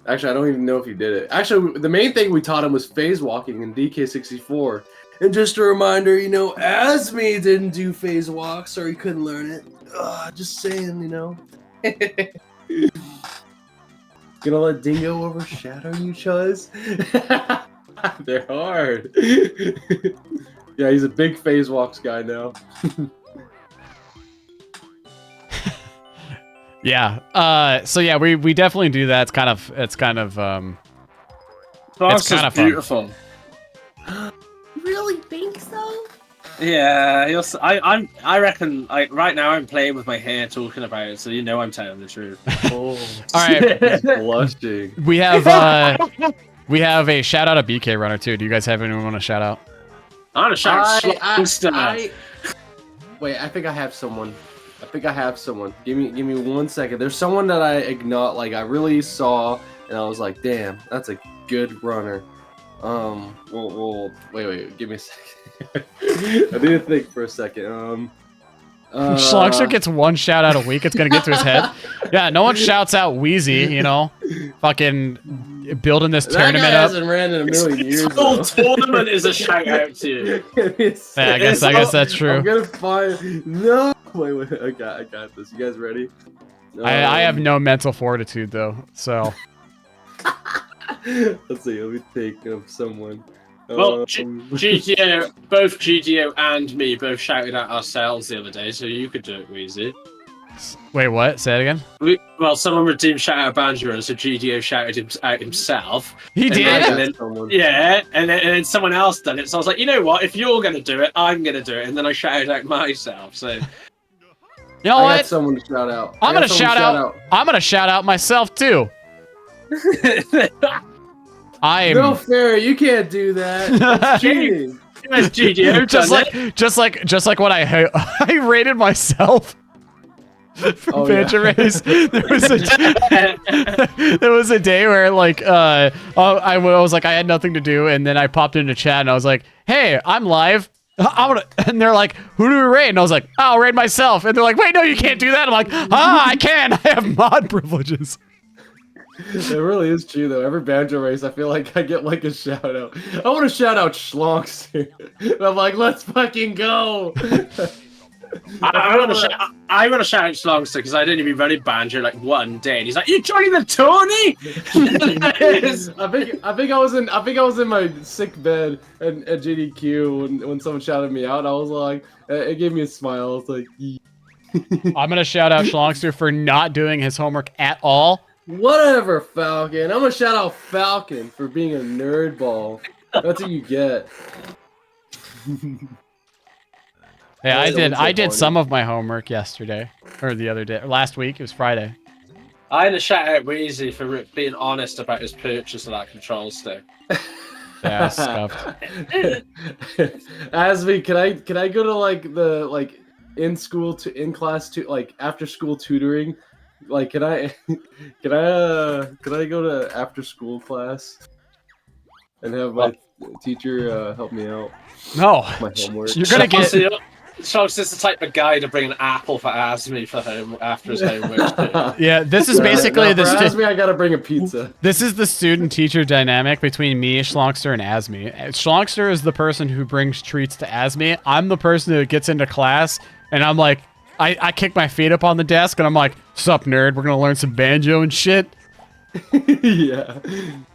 Actually, I don't even know if he did it. Actually, the main thing we taught him was phase walking in DK64. And just a reminder, you know, Asmi didn't do phase walks, or he couldn't learn it. Just saying, you know. Gonna let Dingo overshadow you, Chuz? They're hard. Yeah, he's a big phase walks guy now. Yeah. So yeah, we definitely do that. It's kind of it's kind of beautiful. You really think so? Yeah, I reckon. Right now, I'm playing with my hair, talking about it, so you know I'm telling the truth. Oh. All right. Blushing. We have a shout out of BK Runner too. Do you guys have anyone want to shout out? I want to shout Wait, I think I have someone. Give me 1 second. There's someone that I really saw, and I was like, damn, that's a good runner. Wait, give me a second. I need to think for a second. Schlongster gets one shout out a week. It's gonna get to his head. Yeah, no one shouts out Wheezy. You know, fucking building this tournament that guy up. hasn't ran in a million years. The whole tournament is a shout out to you. Yeah, I guess that's true. I'm gonna find no. Wait, I got this. You guys ready? I have no mental fortitude though, so. Let's see. Let me think of someone. Well, GTO, both GTO and me both shouted at ourselves the other day, so you could do it, Wheezy. Wait, what? Say it again. Well, someone redeemed shout out Banjo, so GTO shouted out himself. He did? And then someone else done it, so I was like, you know what? If you're going to do it, I'm going to do it. And then I shouted out myself, so... You know I what? got someone to shout out. I'm gonna shout out. I'm gonna shout out myself too. I'm no fair. You can't do that. That's cheating. just like when I rated myself for Banjo Race. There was a day where like I was like I had nothing to do, and then I popped into chat and I was like, hey, I'm live. And they're like, who do we raid? And I was like, I'll raid myself. And they're like, wait, no, you can't do that. I'm like, I can. I have mod privileges. It really is true, though. Every Banjo Race, I feel like I get like a shout out. I want to shout out Schlongster. And I'm like, let's fucking go. I want to shout out Schlongster because I'd only been running Banjo like one day, and he's like, "You joining the tourney?" I think I was in my sick bed at GDQ when someone shouted me out. I was like, it gave me a smile. I was like, I'm gonna shout out Schlongster for not doing his homework at all. Whatever, Falcon. I'm gonna shout out Falcon for being a nerd ball. That's what you get. Yeah, I did some of my homework yesterday, or the other day, or last week. It was Friday. I had to shout out Weezy for being honest about his purchase of that control stick. Yeah, scuffed. Asmi, can I go to like the in class after school tutoring? Like, can I go to after school class and have my teacher help me out? No, my homework. You're gonna get. Sharks is the type of guy to bring an apple for Asmi for home after his homework. Yeah, this is basically for Asmi, I gotta bring a pizza. This is the student-teacher dynamic between me, Schlongster, and Asmi. Schlongster is the person who brings treats to Asmi. I'm the person who gets into class, and I'm like, I kick my feet up on the desk, and I'm like, "Sup, nerd? We're gonna learn some banjo and shit." Yeah,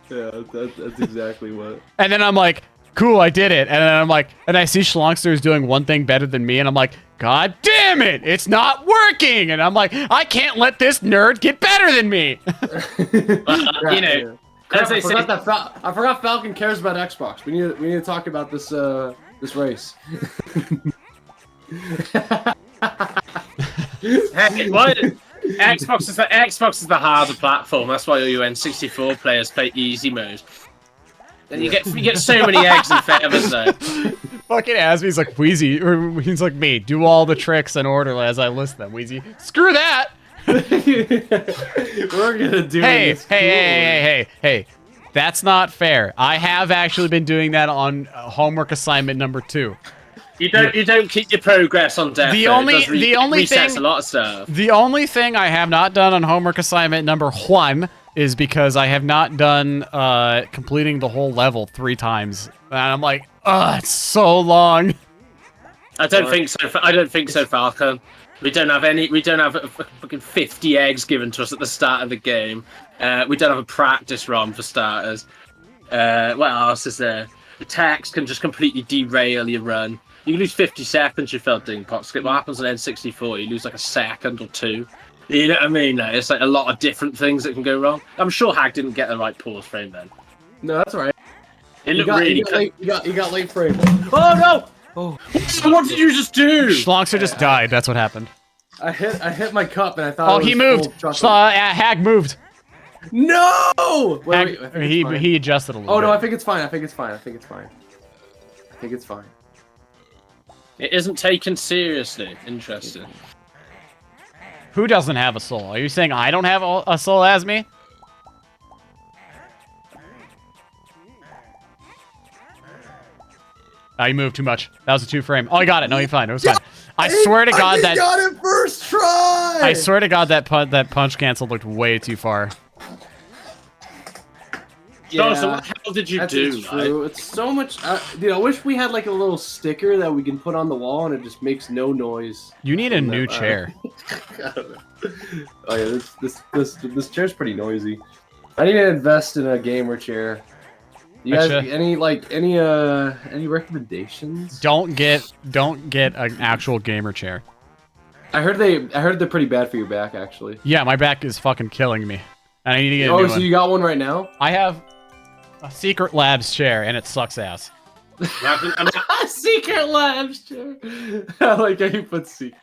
that's exactly what. And then I'm like, cool, I did it. And then I'm like, and I see Schlongster is doing one thing better than me, and I'm like, God damn it, it's not working. And I'm like, I can't let this nerd get better than me. You know, as I forgot Falcon cares about Xbox. We need to talk about this this race. Hey, what? Xbox is the harder platform. That's why all you N64 players play easy mode. And you get so many eggs and feathers though. Fucking Asmi's like, Wheezy, or he's like, me, do all the tricks in order as I list them. Wheezy, screw that. We're gonna do this. Hey. That's not fair. I have actually been doing that on homework assignment number 2. You don't keep your progress on death. The only thing, a lot of stuff. The only thing I have not done on homework assignment number 1 is because I have not done completing the whole level 3 times, and I'm like, it's so long. I don't think so, Falcon. We don't have fucking 50 eggs given to us at the start of the game. We don't have a practice ROM for starters. What else is there? The text can just completely derail your run. You can lose 50 seconds, you felt ding pot skip. What happens on N64? You lose like a second or 2. You know what I mean? It's like a lot of different things that can go wrong. I'm sure Hagg didn't get the right pause frame then. No, that's all right. It looked really late. You got late frame. Oh no! Oh. What did you just do? Schlongster just died. That's what happened. I hit my cup and I thought. Oh, he moved. Hagg moved. No! Wait, he adjusted a little. Oh bit. no, I think it's fine. I think it's fine. It isn't taken seriously. Interesting. Who doesn't have a soul? Are you saying I don't have a soul as me? I moved too much. That was a 2-frame. Oh, I got it. No, you're fine. It was fine. I swear to God that. got it first try. I swear to God that punch cancel looked way too far. Yeah, so what the hell did you do? It's true. It's so much. Dude, I wish we had like a little sticker that we can put on the wall and it just makes no noise. You need a new chair. I don't know. Oh yeah, this chair's pretty noisy. I need to invest in a gamer chair. You guys, any recommendations? Don't get an actual gamer chair. I heard they're pretty bad for your back, actually. Yeah, my back is fucking killing me. And I need to get a new one. Oh, so you got one right now? I have a Secret Labs chair, and it sucks ass. Secret Labs chair. I like how you put secret.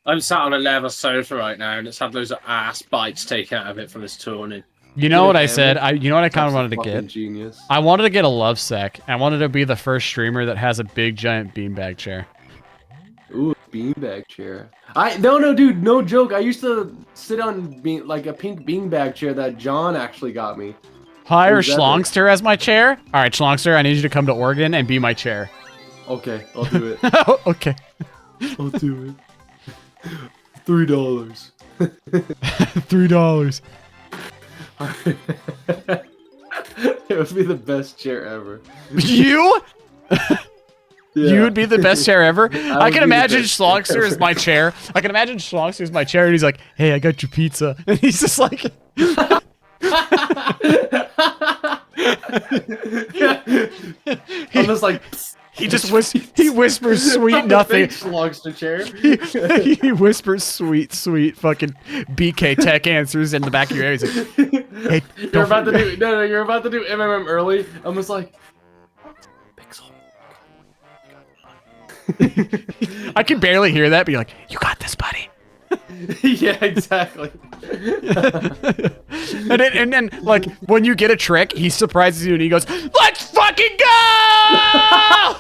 I'm sat on a leather sofa right now, and it's had loads of ass bites taken out of it from this tourney. You know what I said? You know what I kind of wanted to get? Genius. I wanted to get a love sack. I wanted to be the first streamer that has a big giant beanbag chair. Ooh, beanbag chair. No, dude, no joke. I used to sit on like a pink beanbag chair that John actually got me. Hire Schlongster as my chair? All right, Schlongster, I need you to come to Oregon and be my chair. Okay, I'll do it. Okay. I'll do it. $3. $3. It would be the best chair ever. You? Yeah. You would be the best chair ever? I can imagine Schlongster ever. as my chair. I can imagine Schlongster as my chair, and he's like, hey, I got your pizza. And he's just like... I'm just like... He just whispers sweet nothing. Schlongster chair. He whispers sweet fucking BK Tech answers in the back of your ear. He's like, hey, you're about to do MMM early. I'm just like, Pixel. I can barely hear that, but you're like, you got this, buddy. Yeah, exactly. and then like when you get a trick, he surprises you and he goes, "Let's fucking go!"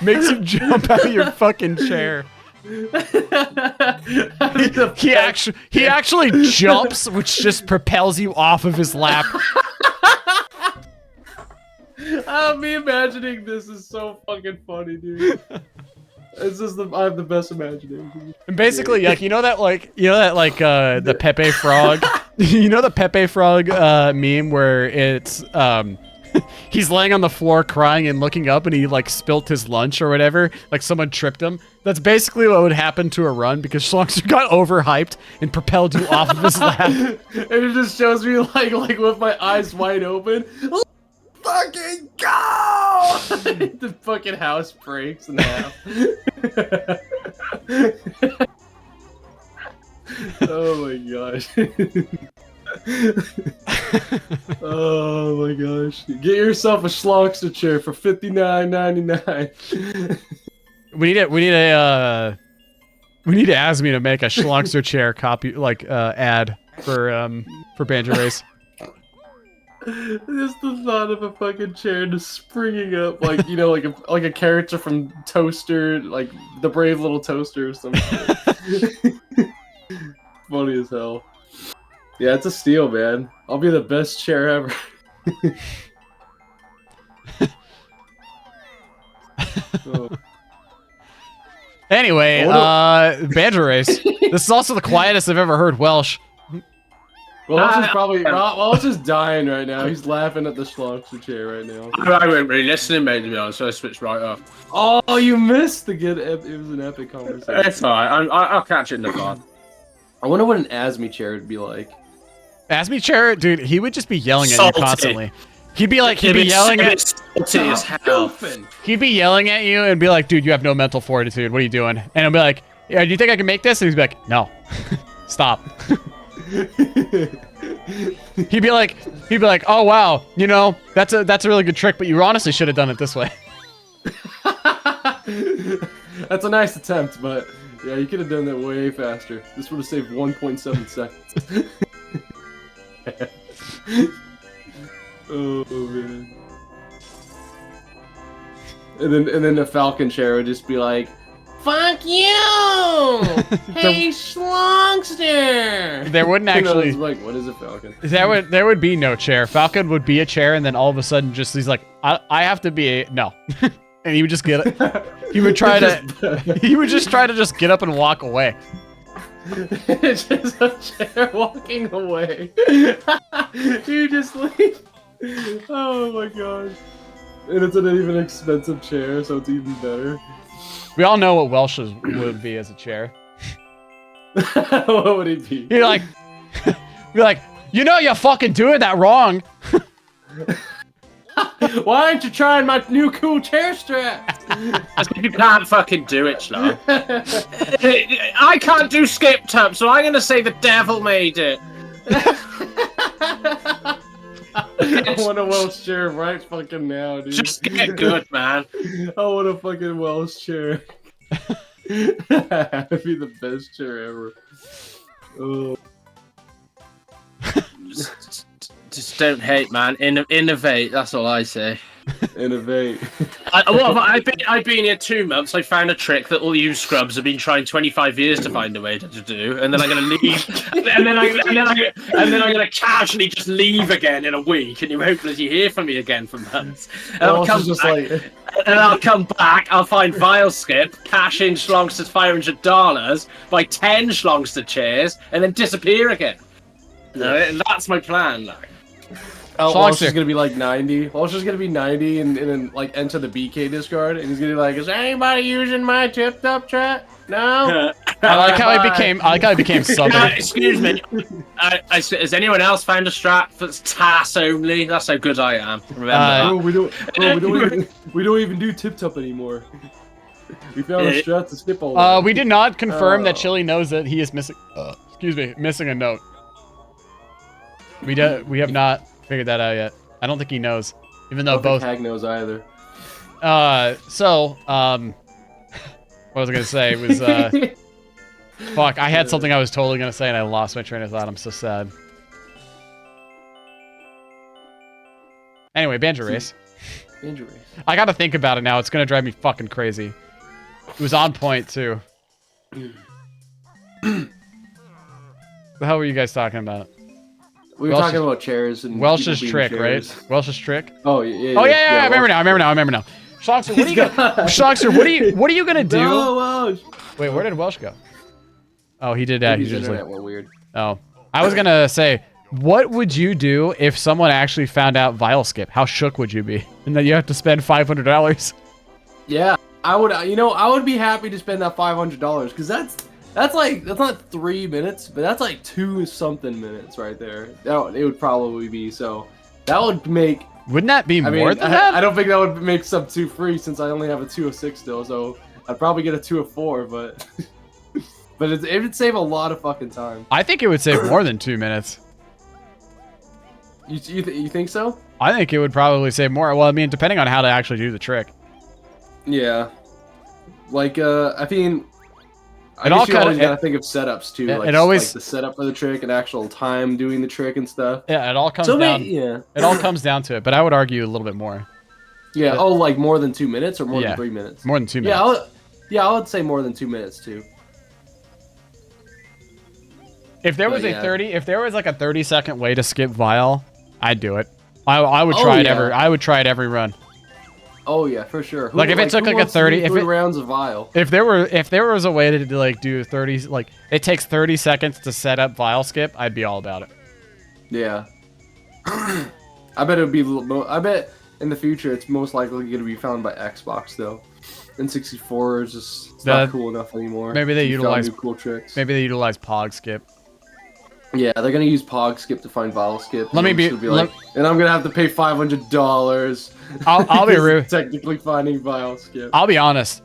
Makes you jump out of your fucking chair. He actually jumps, which just propels you off of his lap. Me imagining this is so fucking funny, dude. It's just I have the best imagination. And basically, like, you know that the Pepe Frog, you know the Pepe Frog meme where it's he's laying on the floor crying and looking up and he like spilt his lunch or whatever, like someone tripped him. That's basically what would happen to a run because Schlongster got overhyped and propelled you off of his lap. And it just shows me like with my eyes wide open. Fucking go! The fucking house breaks in half. Oh my gosh. Oh my gosh. Get yourself a Schlongster chair for $59.99. We need to ask me to make a Schlongster chair copy ad for Banjo Race. Just the thought of a fucking chair just springing up, like, you know, like a character from Toaster, like the Brave Little Toaster or something. Funny as hell. Yeah, it's a steal, man. I'll be the best chair ever. Oh. Anyway, Banjo Race. This is also the quietest I've ever heard Welsh. Welch is dying right now. He's laughing at the Schlongster chair right now. I wasn't really listening, mate, to be honest, so I switched right off. Oh, you missed the good. It was an epic conversation. It's alright. I'll catch it in the pod. I wonder what an Asmi chair would be like. Asmi chair, dude, he would just be yelling at you constantly. He'd be yelling at He'd be yelling at you and be like, dude, you have no mental fortitude. What are you doing? And I'll be like, yeah, do you think I can make this? And he's like, no. Stop. He'd be like, oh wow, you know, that's a really good trick, but you honestly should have done it this way. That's a nice attempt, but yeah, you could have done that way faster. This would have saved 1.7 seconds. Oh man. And then the Falcon chair would just be like, Fuck you! Hey, Schlongster! There wouldn't You know, actually. it's like, what is a Falcon? There would be no chair. Falcon would be a chair, and then all of a sudden, just he's like, I have to be a no, and he would just get it. He would try to. He would just try to just get up and walk away. It's just a chair walking away. You just leave. Oh my god. And it's an even expensive chair, so it's even better. We all know what Welsh would be as a chair. What would he be? You're like, you know you're fucking doing that wrong. Why aren't you trying my new cool chair strap? You can't fucking do it, Schlo. I can't do skip tub, so I'm gonna say the devil made it. I want a Welsh chair right fucking now, dude. Just get good, man. I want a fucking Welsh chair. That'd be the best chair ever. Oh. Just don't hate, man. Innovate. That's all I say. Innovate. I've been here 2 months. I found a trick that all you scrubs have been trying 25 years to find a way to do, and then I'm gonna leave, and then I'm gonna casually just leave again in a week, and you won't bloody hear from me again for months. And I'll come back. I'll find Vile Skip, cash in Schlongster's $500, buy 10 Schlongster chairs, and then disappear again. And that's my plan, like. Oh, Walsh is gonna be like 90. Walsh is gonna be 90 and then like enter the BK Discord, and he's gonna be like, "Is anybody using my tipped up chat? No." I like how he became southern. Excuse me. Has anyone else found a strat that's TAS only? That's how good I am. Remember that. We don't even do tip top anymore. We found a strat to skip all. We did not confirm that Chili knows that he is missing. Missing a note. We have not figured that out yet. I don't think he knows, even though both Hagg knows either. What was I gonna say was fuck. I had something I was totally gonna say and I lost my train of thought. I'm so sad. Anyway, Banjo Race. Banjo Race. I gotta think about it now. It's gonna drive me fucking crazy. It was on point too. The hell were you guys talking about? We were talking about chairs and Welsh's trick, right? Welsh's trick. Oh yeah. Oh yeah. I remember now. Schlongster, what are you gonna do? No, Welsh. Wait, where did Welsh go? Oh, he did. His internet went weird. Oh, I was gonna say, what would you do if someone actually found out Vile Skip? How shook would you be? And then you have to spend $500. Yeah, I would. I would be happy to spend that $500 because that's not 3 minutes, but that's like 2-something minutes right there. It would probably be so. That would make. Wouldn't that be more than that? I don't think that would make sub 2 free since I only have a 206 still. So I'd probably get a 204, but but it would save a lot of fucking time. I think it would save more than 2 minutes. You think so? I think it would probably save more. Well, I mean, depending on how to actually do the trick. Yeah. Like I mean. I guess you always gotta think of setups too, like the setup for the trick and actual time doing the trick and stuff. Yeah, it all comes down. It all comes down to it, but I would argue a little bit more. Yeah. Oh, like more than 2 minutes or more than 3 minutes? More than 2 minutes. Yeah, I would say more than 2 minutes too. If there was if there was like a 30-second way to skip Vile, I'd do it. I would try it I would try it every run. Oh yeah, for sure. Like if it took like a 30, if it rounds of Vile. If there was a way to like do 30, like it takes 30 seconds to set up Vile Skip, I'd be all about it. Yeah. I bet it would be. I bet in the future it's most likely going to be found by Xbox though. N64 is just not cool enough anymore. Maybe they utilize cool tricks. Maybe they utilize Pog Skip. Yeah, they're gonna use Pog Skip to find Vile Skip. Let me be like, and I'm gonna have to pay $500. I'll be rude. Technically finding Vile Skip. I'll be honest.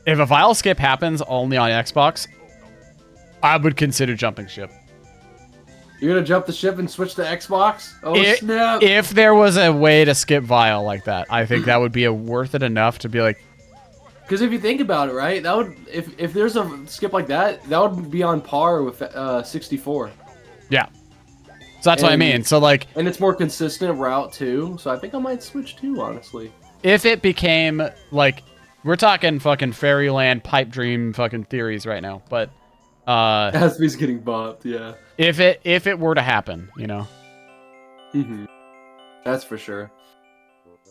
If a Vile Skip happens only on Xbox, I would consider jumping ship. You're gonna jump the ship and switch to Xbox? Oh snap! If there was a way to skip Vile like that, I think that would be worth it enough to be like. Because if you think about it, right, that would if there's a skip like that, that would be on par with 64. Yeah. So that's what I mean. So like, and it's more consistent route too. So I think I might switch too, honestly. If it became like, We're talking fucking fairyland pipe dream fucking theories right now. But Asby's getting bopped. Yeah. if it were to happen, you know. Mm-hmm. That's for sure.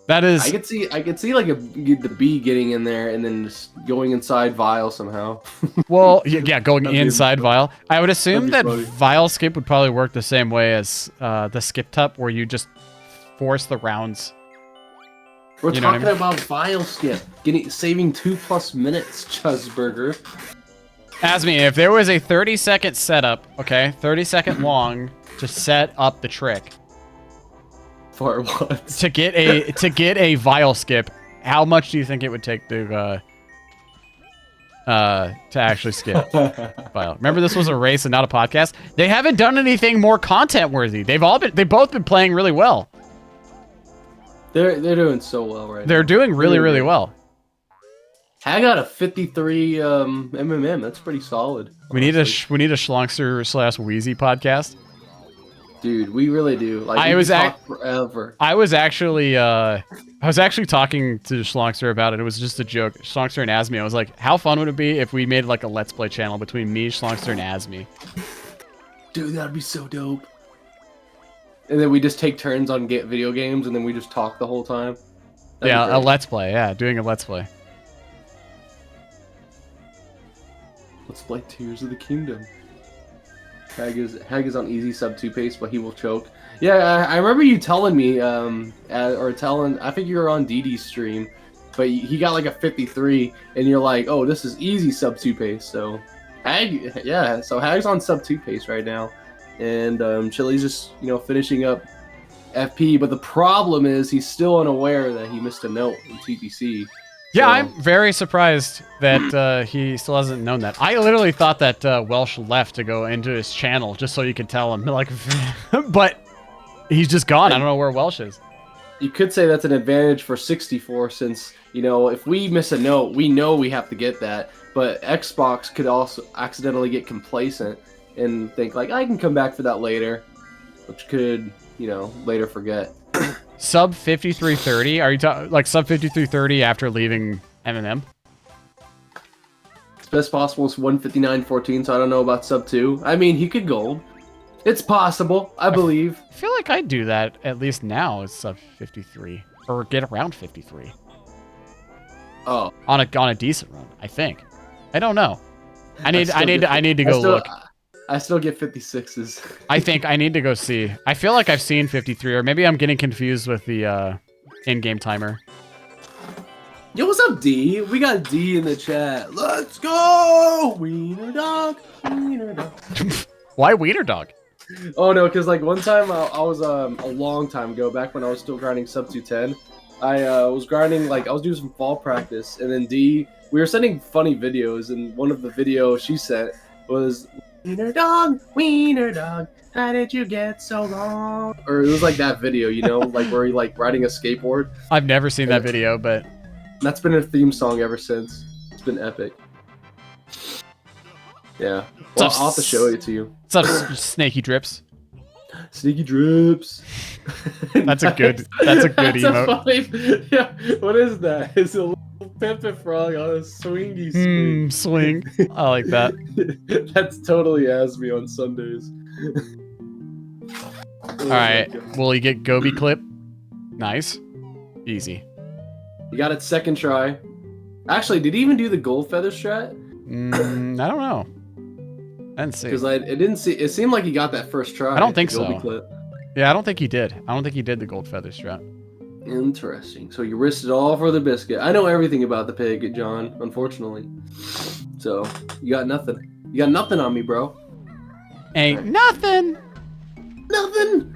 That is. I could see like the bee getting in there and then just going inside Vile somehow. Well, yeah, going That'd be inside funny. Vile. I would assume that That'd be funny. Vile skip would probably work the same way as the skip tup, where you just force the rounds. We're You know what I talking mean? about Vile skip, saving 2+ minutes, Chuzzburger. Ask me if there was a 30-second setup, okay, 30-second long to set up the trick For what? to get a Vile skip. How much do you think it would take to actually skip Vile? Remember, this was a race and not a podcast. They haven't done anything more content worthy. They've both been playing really well. They're doing so well right now. They're doing really, Really really good. well. I got a 53 MMM. That's pretty solid. We need a honestly. Schlongster / Wheezy podcast. Dude, we really do. Like, I we was could talk forever. I was actually talking to Schlongster about it. It was just a joke. Schlongster and Asmi. I was like, how fun would it be if we made like a Let's Play channel between me, Schlongster, and Asmi? Dude, that'd be so dope. And then we just take turns on video games, and then we just talk the whole time. That'd be Yeah, a great. Let's Play. Yeah, doing a Let's Play. Let's play Tears of the Kingdom. Hagg is on easy sub 2 pace, but he will choke. Yeah, I remember you telling me, I think you were on DD's stream, but he got like a 53, and you're like, oh, this is easy sub 2 pace. So Hagg's on sub 2 pace right now, and Chili's just finishing up FP. But the problem is he's still unaware that he missed a note in TPC. Yeah, So- I'm very surprised that he still hasn't known that. I literally thought that Welsh left to go into his channel just so you could tell him, like, but he's just gone. I don't know where Welsh is. You could say that's an advantage for 64, since if we miss a note, we know we have to get that. But Xbox could also accidentally get complacent and think like, I can come back for that later, which could later forget. Sub 5330. Are you talking like sub 5330 after leaving M&M? It's best possible is 159.14, so I don't know about sub 2. I mean, he could gold. It's possible, I believe. I feel like I do that at least now. It's sub 53 or get around 53 Oh, on a decent run. I think. I don't know. I need to go look. I still get 56s. I think I need to go see. I feel like I've seen 53, or maybe I'm getting confused with the in-game timer. Yo, what's up, D? We got D in the chat. Let's go! Wiener dog, wiener dog. Why Wiener Dog? Oh no, because like one time I was a long time ago, back when I was still grinding sub 210, I was grinding, like I was doing some fall practice, and then D, we were sending funny videos, and one of the videos she sent was wiener dog, how did you get so long? Or it was like that video, like where he like riding a skateboard. I've never seen that video, but That's been a theme song ever since. It's been epic. Yeah. Well, up, I'll have to show it to you. what's up, Snaky Drips? Sneaky drips. That's a good emote. Funny, yeah. What is that? It's a little Pepe frog on a swingy swing. Swing. I like that. That's totally Asmi on Sundays. All right. Will you get Gobi clip? Nice. Easy. You got it second try. Actually, did he even do the gold feather strat? I don't know. I didn't see. Because it didn't see. It seemed like he got that first try. I don't think the Gobi so. clip. Yeah, I don't think he did. I don't think he did the gold feather strat. Interesting. So you risked it all for the biscuit. I know everything about the pig, John, unfortunately. So you got nothing. You got nothing on me, bro. Ain't nothing. Nothing.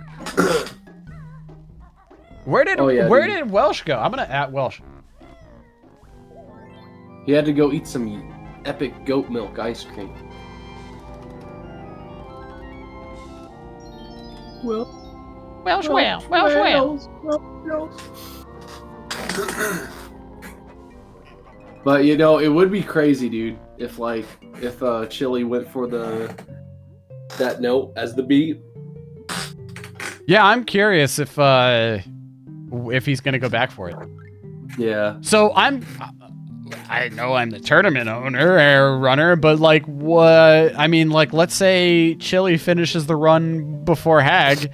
Where did Oh, yeah, where dude. did Welsh go? I'm gonna at Welsh. He had to go eat some epic goat milk ice cream. Well, Welsh, But it would be crazy, dude, if Chili went for that note as the beat. Yeah, I'm curious if he's gonna go back for it. Yeah. So I know I'm the tournament owner or runner, but like what? I mean, like let's say Chili finishes the run before Hagg,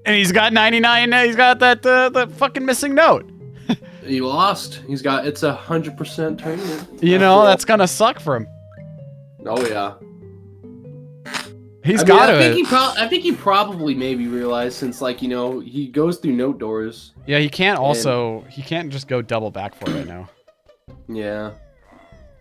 and he's got 99. He's got that the fucking missing note. He lost. It's 100% tournament. You know that's gonna suck for him. Oh yeah. He's got to. I think he probably maybe realized since like he goes through note doors. Yeah, he can't just go double back for it right now. Yeah,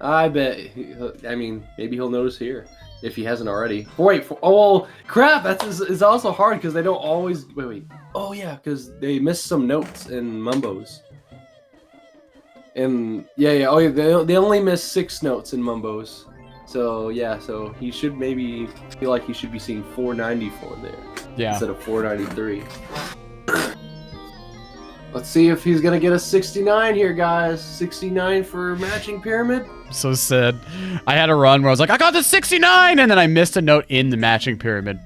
I bet. Maybe he'll notice here if he hasn't already. Oh crap! It's also hard because they don't always wait. Oh yeah, because they miss some notes in Mumbos. And yeah. Oh yeah, they only miss 6 notes in Mumbos. So yeah, so he should maybe feel like he should be seeing 494 there. Yeah. Instead of 493. Let's see if he's gonna get a 69 here, guys. 69 for matching pyramid. So sad. I had a run where I was like, I got the 69, and then I missed a note in the matching pyramid.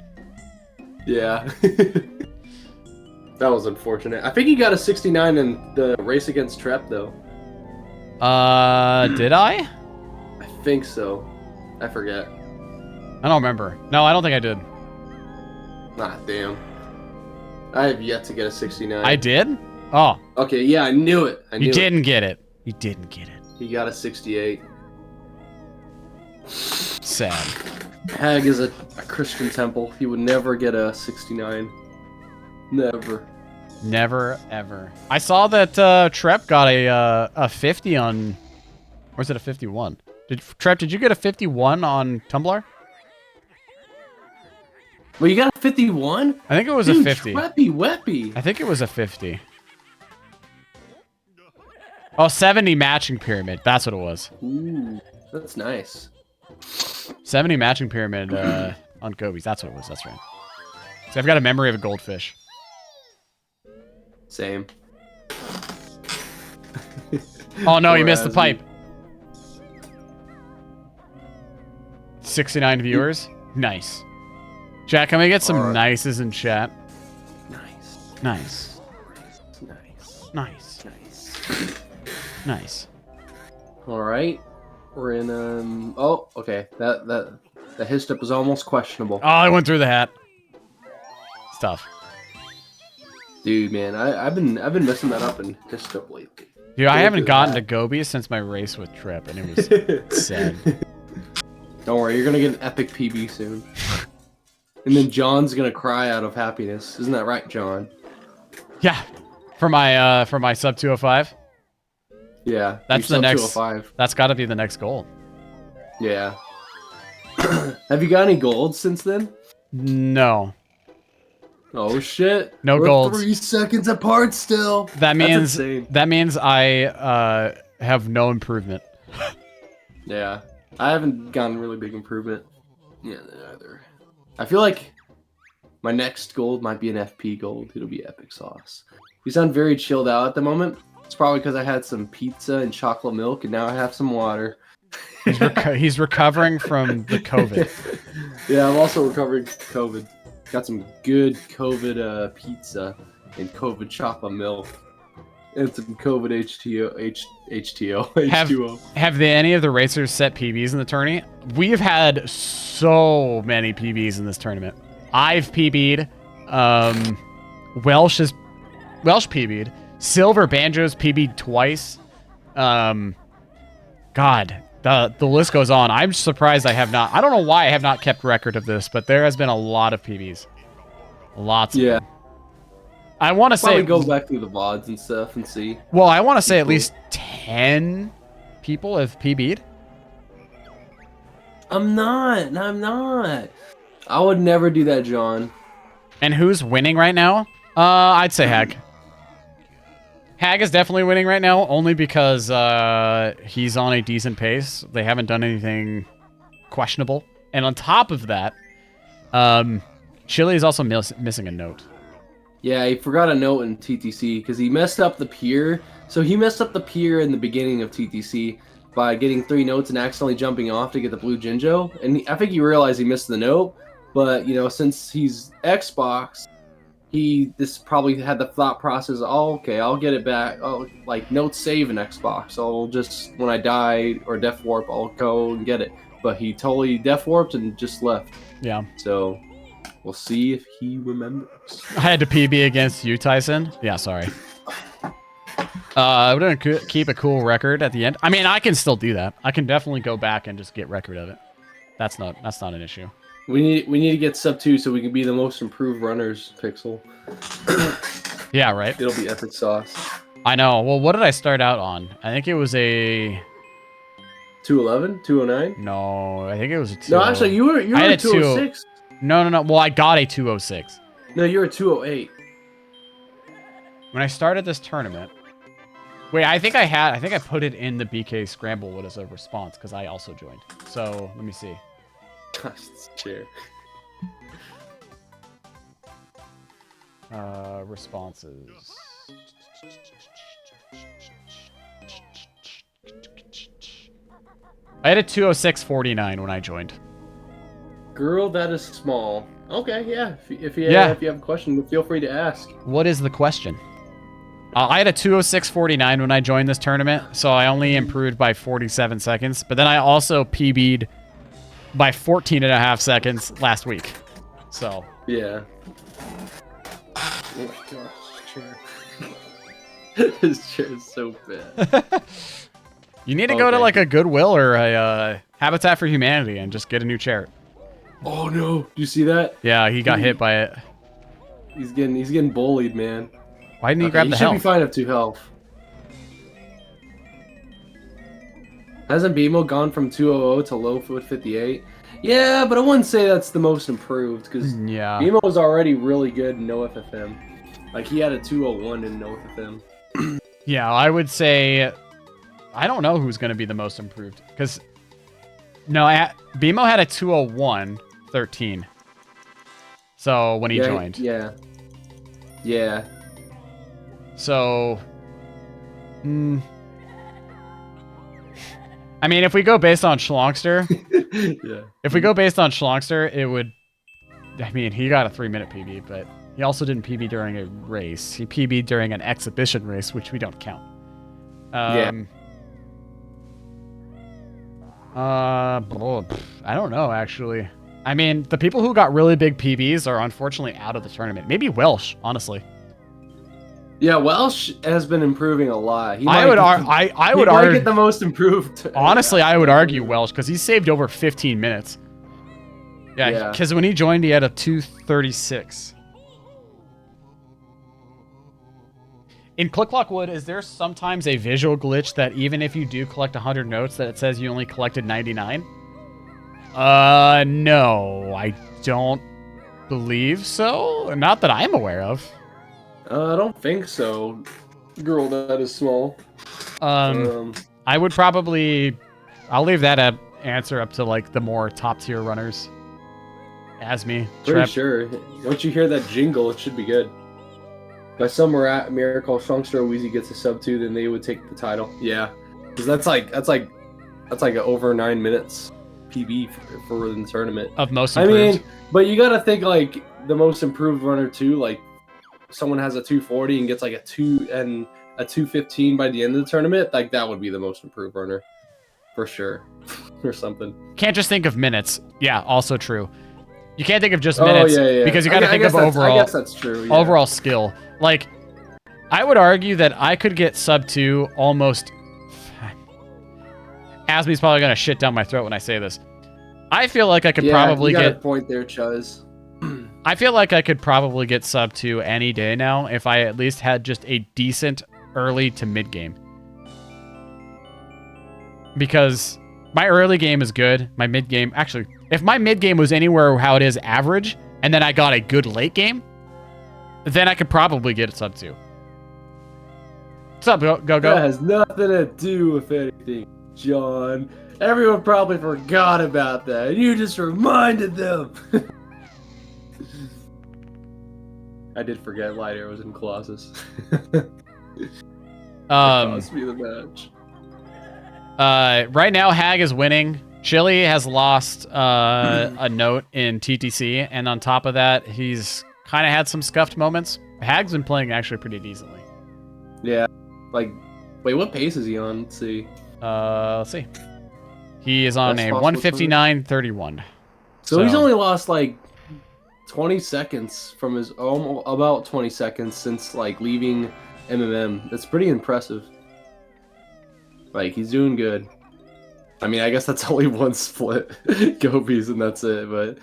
Yeah. That was unfortunate. I think he got a 69 in the race against Trep, though. Did I? I think so. I forget. I don't remember. No, I don't think I did. Ah, damn. I have yet to get a 69. I did? Oh. Okay, yeah, I knew it. You didn't get it. You didn't get it. He got a 68. Sad. Hagg is a Christian temple. He would never get a 69. Never. Never, ever. I saw that Trep got a 50 on... Or is it a 51? Trep, did you get a 51 on Tumblr? Well, you got a 51? I think it was Dude, a 50. Treppy weppy. I think it was a 50. Oh, 70 matching pyramid. That's what it was. Ooh, that's nice. 70 matching pyramid on Gobies. That's what it was. That's right. So I've got a memory of a goldfish. Same. Oh no, you missed the pipe. 69 viewers. Nice. Jack, can we get some nices in chat? Nice. Nice. Nice. Nice. Nice. Nice. All right. We're in oh, okay. That hit step was almost questionable. Oh, I went through the hat. It's tough. Dude, man, I've been messing that up in hit step lately. Dude, I haven't gotten to Gobi since my race with Trip, and it was sad. Don't worry, you're gonna get an epic PB soon. And then John's gonna cry out of happiness. Isn't that right, John? Yeah. For my sub 205. Yeah. That's the next 205. That's gotta be the next goal. Yeah. Have you got any gold since then? No. Oh shit. No We're golds. 3 seconds apart still. That means That's insane. that means I have no improvement. Yeah. I haven't gotten really big improvement. Yeah, neither. I feel like my next gold might be an FP gold. It'll be epic sauce. You sound very chilled out at the moment. It's probably because I had some pizza and chocolate milk, and now I have some water. He's recovering from the COVID. Yeah, I'm also recovering from COVID. Got some good COVID pizza and COVID chocolate milk. And some COVID H2O. Have any of the racers set PBs in the tourney? We've had so many PBs in this tournament. I've PB'd. Welsh PB'd. Silver Banjo's PB'd twice. God, the list goes on. I'm surprised I have not. I don't know why I have not kept record of this, but there has been a lot of PBs. Lots of them. I want to say go back through the VODs and stuff and see. Well, I want to say at least 10 people have PB'd. I'm not. I would never do that, John. And who's winning right now? I'd say Hagg. Hagg is definitely winning right now, only because he's on a decent pace. They haven't done anything questionable. And on top of that, Chili is also missing a note. Yeah, he forgot a note in TTC because he messed up the pier. So he messed up the pier in the beginning of TTC by getting 3 notes and accidentally jumping off to get the blue Jinjo. And I think he realized he missed the note. But, since he's Xbox, this probably had the thought process. Oh, okay, I'll get it back. Oh, like notes save in Xbox. I'll just when I die or death warp, I'll go and get it. But he totally death warped and just left. Yeah. So we'll see if he remembers. I had to PB against you, Tyson. Yeah, sorry. We're gonna keep a cool record at the end. I mean, I can still do that. I can definitely go back and just get record of it. That's not an issue. We need to get sub 2 so we can be the most improved runners, Pixel. Yeah, right. It'll be epic sauce. I know. Well, what did I start out on? I think it was a 211, 209. No, I think it was a 2. No, actually, you were I a 206. No. Well, I got a 206. No, you were a 208. When I started this tournament. Wait, I think I put it in the BK Scramble as a response because I also joined. So let me see. Gosh, this chair. Responses. I had a 206.49 when I joined. Girl, that is small. Okay, yeah. If you have a question, feel free to ask. What is the question? I had a 206.49 when I joined this tournament, so I only improved by 47 seconds. But then I also PB'd by 14.5 seconds last week. So. Yeah. Oh my gosh, chair. This chair is so bad. You need to go to like a Goodwill or a Habitat for Humanity and just get a new chair. Oh no! Do you see that? Yeah, he got hit by it. He's getting bullied, man. Why didn't he grab the health? He should be fine up to health. Hasn't BMO gone from 200 to low foot 58? Yeah, but I wouldn't say that's the most improved because BMO was already really good in no FFM. Like he had a 201 in no FFM. Yeah, I would say I don't know who's going to be the most improved because BMO had a 201.13. So when he joined. Yeah. So, I mean, if we go based on Schlongster, if we go based on Schlongster, it would. I mean, he got a 3-minute PB, but he also didn't PB during a race. He PB'd during an exhibition race, which we don't count. I don't know, actually. I mean, the people who got really big PBs are unfortunately out of the tournament. Maybe Welsh, honestly. Yeah, Welsh has been improving a lot. I would argue get the most improved. Honestly, I would argue Welsh because he saved over 15 minutes. Yeah, because when he joined, he had a 2:36. In Click Lockwood, is there sometimes a visual glitch that even if you do collect 100 notes, that it says you only collected 99? No, I don't believe so. Not that I'm aware of. I don't think so. Girl, that is small. I would probably. I'll leave that answer up to like the more top tier runners. Asme. Pretty sure. Once you hear that jingle, it should be good. By some miracle, Schlongster or Wheezy gets a sub 2, then they would take the title. Yeah, because that's like over 9 minutes PB for the tournament of most improved. I mean, but you gotta think like the most improved runner too. Like someone has a 240 and gets like a 215 by the end of the tournament. Like that would be the most improved runner for sure, or something. Can't just think of minutes. Yeah, also true. You can't think of just minutes because you got to think of overall. I guess that's true. Yeah. Overall skill. Like, I would argue that I could get sub 2 almost. Asme's probably gonna shit down my throat when I say this. I feel like I could probably get a point there, Chuz. I feel like I could probably get sub 2 any day now if I at least had just a decent early to mid game. Because my early game is good. My mid game, actually, if my mid game was anywhere how it is average, and then I got a good late game, then I could probably get it sub 2. What's up, go? That has nothing to do with anything, John. Everyone probably forgot about that, and you just reminded them. I did forget Light Arrow was in Colossus. Cost me the match. Right now, Hagg is winning. Chili has lost a note in TTC, and on top of that, he's kind of had some scuffed moments. Hagg's been playing actually pretty decently. Yeah. Like, wait, what pace is he on? Let's see. Let's see. He is on Best a possible 159.31. So he's only lost like 20 seconds from his about 20 seconds since like leaving MMM. That's pretty impressive. Like, he's doing good. I mean, I guess that's only one split Gobies and that's it, but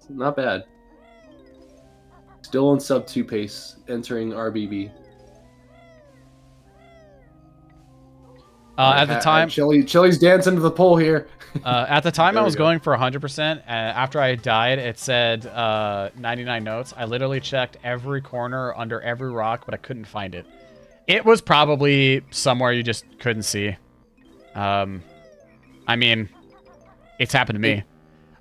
not bad. Still on sub 2 pace, entering RBB. At the time, Chili's dancing to the pole here. at the time, I was go. going for 100%. After I died, it said 99 notes. I literally checked every corner under every rock, but I couldn't find it. It was probably somewhere you just couldn't see. I mean, it's happened to me.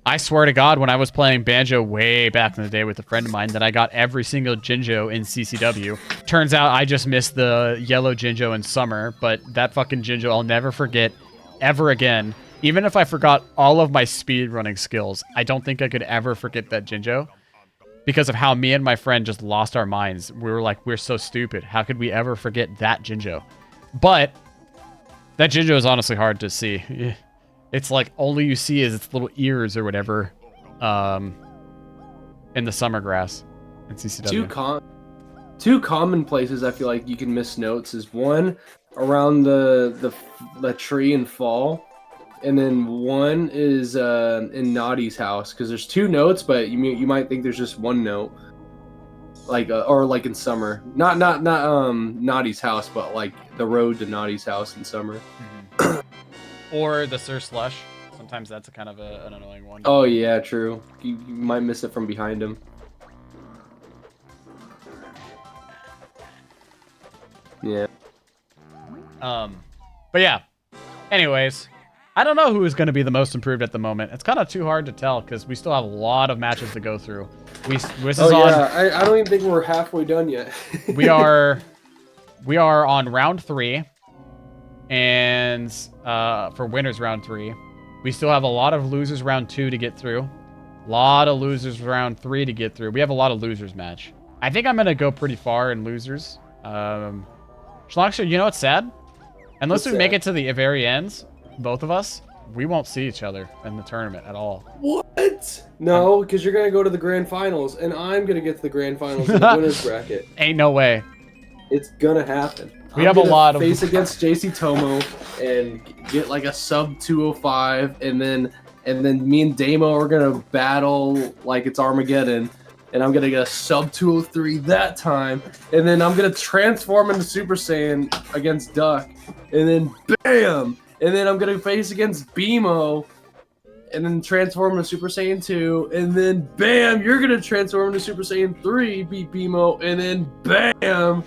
I swear to God, when I was playing Banjo way back in the day with a friend of mine, that I got every single Jinjo in CCW. Turns out I just missed the yellow Jinjo in summer, but that fucking Jinjo I'll never forget ever again. Even if I forgot all of my speedrunning skills, I don't think I could ever forget that Jinjo. Because of how me and my friend just lost our minds. We were like, we're so stupid. How could we ever forget that Jinjo? But that Jinjo is honestly hard to see. It's like only you see is its little ears or whatever in the summer grass in CCW. Two common places I feel like you can miss notes is one around the tree and fall, and then one is in Naughty's house because there's two notes, but you might think there's just one note, like or like in summer, not Naughty's house, but like the road to Naughty's house in summer. Mm-hmm. Or the Sir Slush. Sometimes that's a kind of an annoying one. Oh yeah, true. You might miss it from behind him. Yeah. But yeah. Anyways, I don't know who is going to be the most improved at the moment. It's kind of too hard to tell because we still have a lot of matches to go through. I don't even think we're halfway done yet. we are on round 3. And for winners round 3, we still have a lot of losers round 2 to get through. A lot of losers round 3 to get through. We have a lot of losers match. I think I'm gonna go pretty far in losers. Schlocksher, you know what's sad? Unless we make it to the very ends, both of us, we won't see each other in the tournament at all. What? No, because you're gonna go to the grand finals, and I'm gonna get to the grand finals in the winners bracket. Ain't no way. It's gonna happen. We have a lot of face against JC Tomo and get like a sub 205, and then me and Damo are gonna battle like it's Armageddon, and I'm gonna get a sub 203 that time, and then I'm gonna transform into Super Saiyan against Duck, and then bam, and then I'm gonna face against BMO, and then transform into Super Saiyan 2, and then bam, you're gonna transform into Super Saiyan 3, beat BMO, and then bam.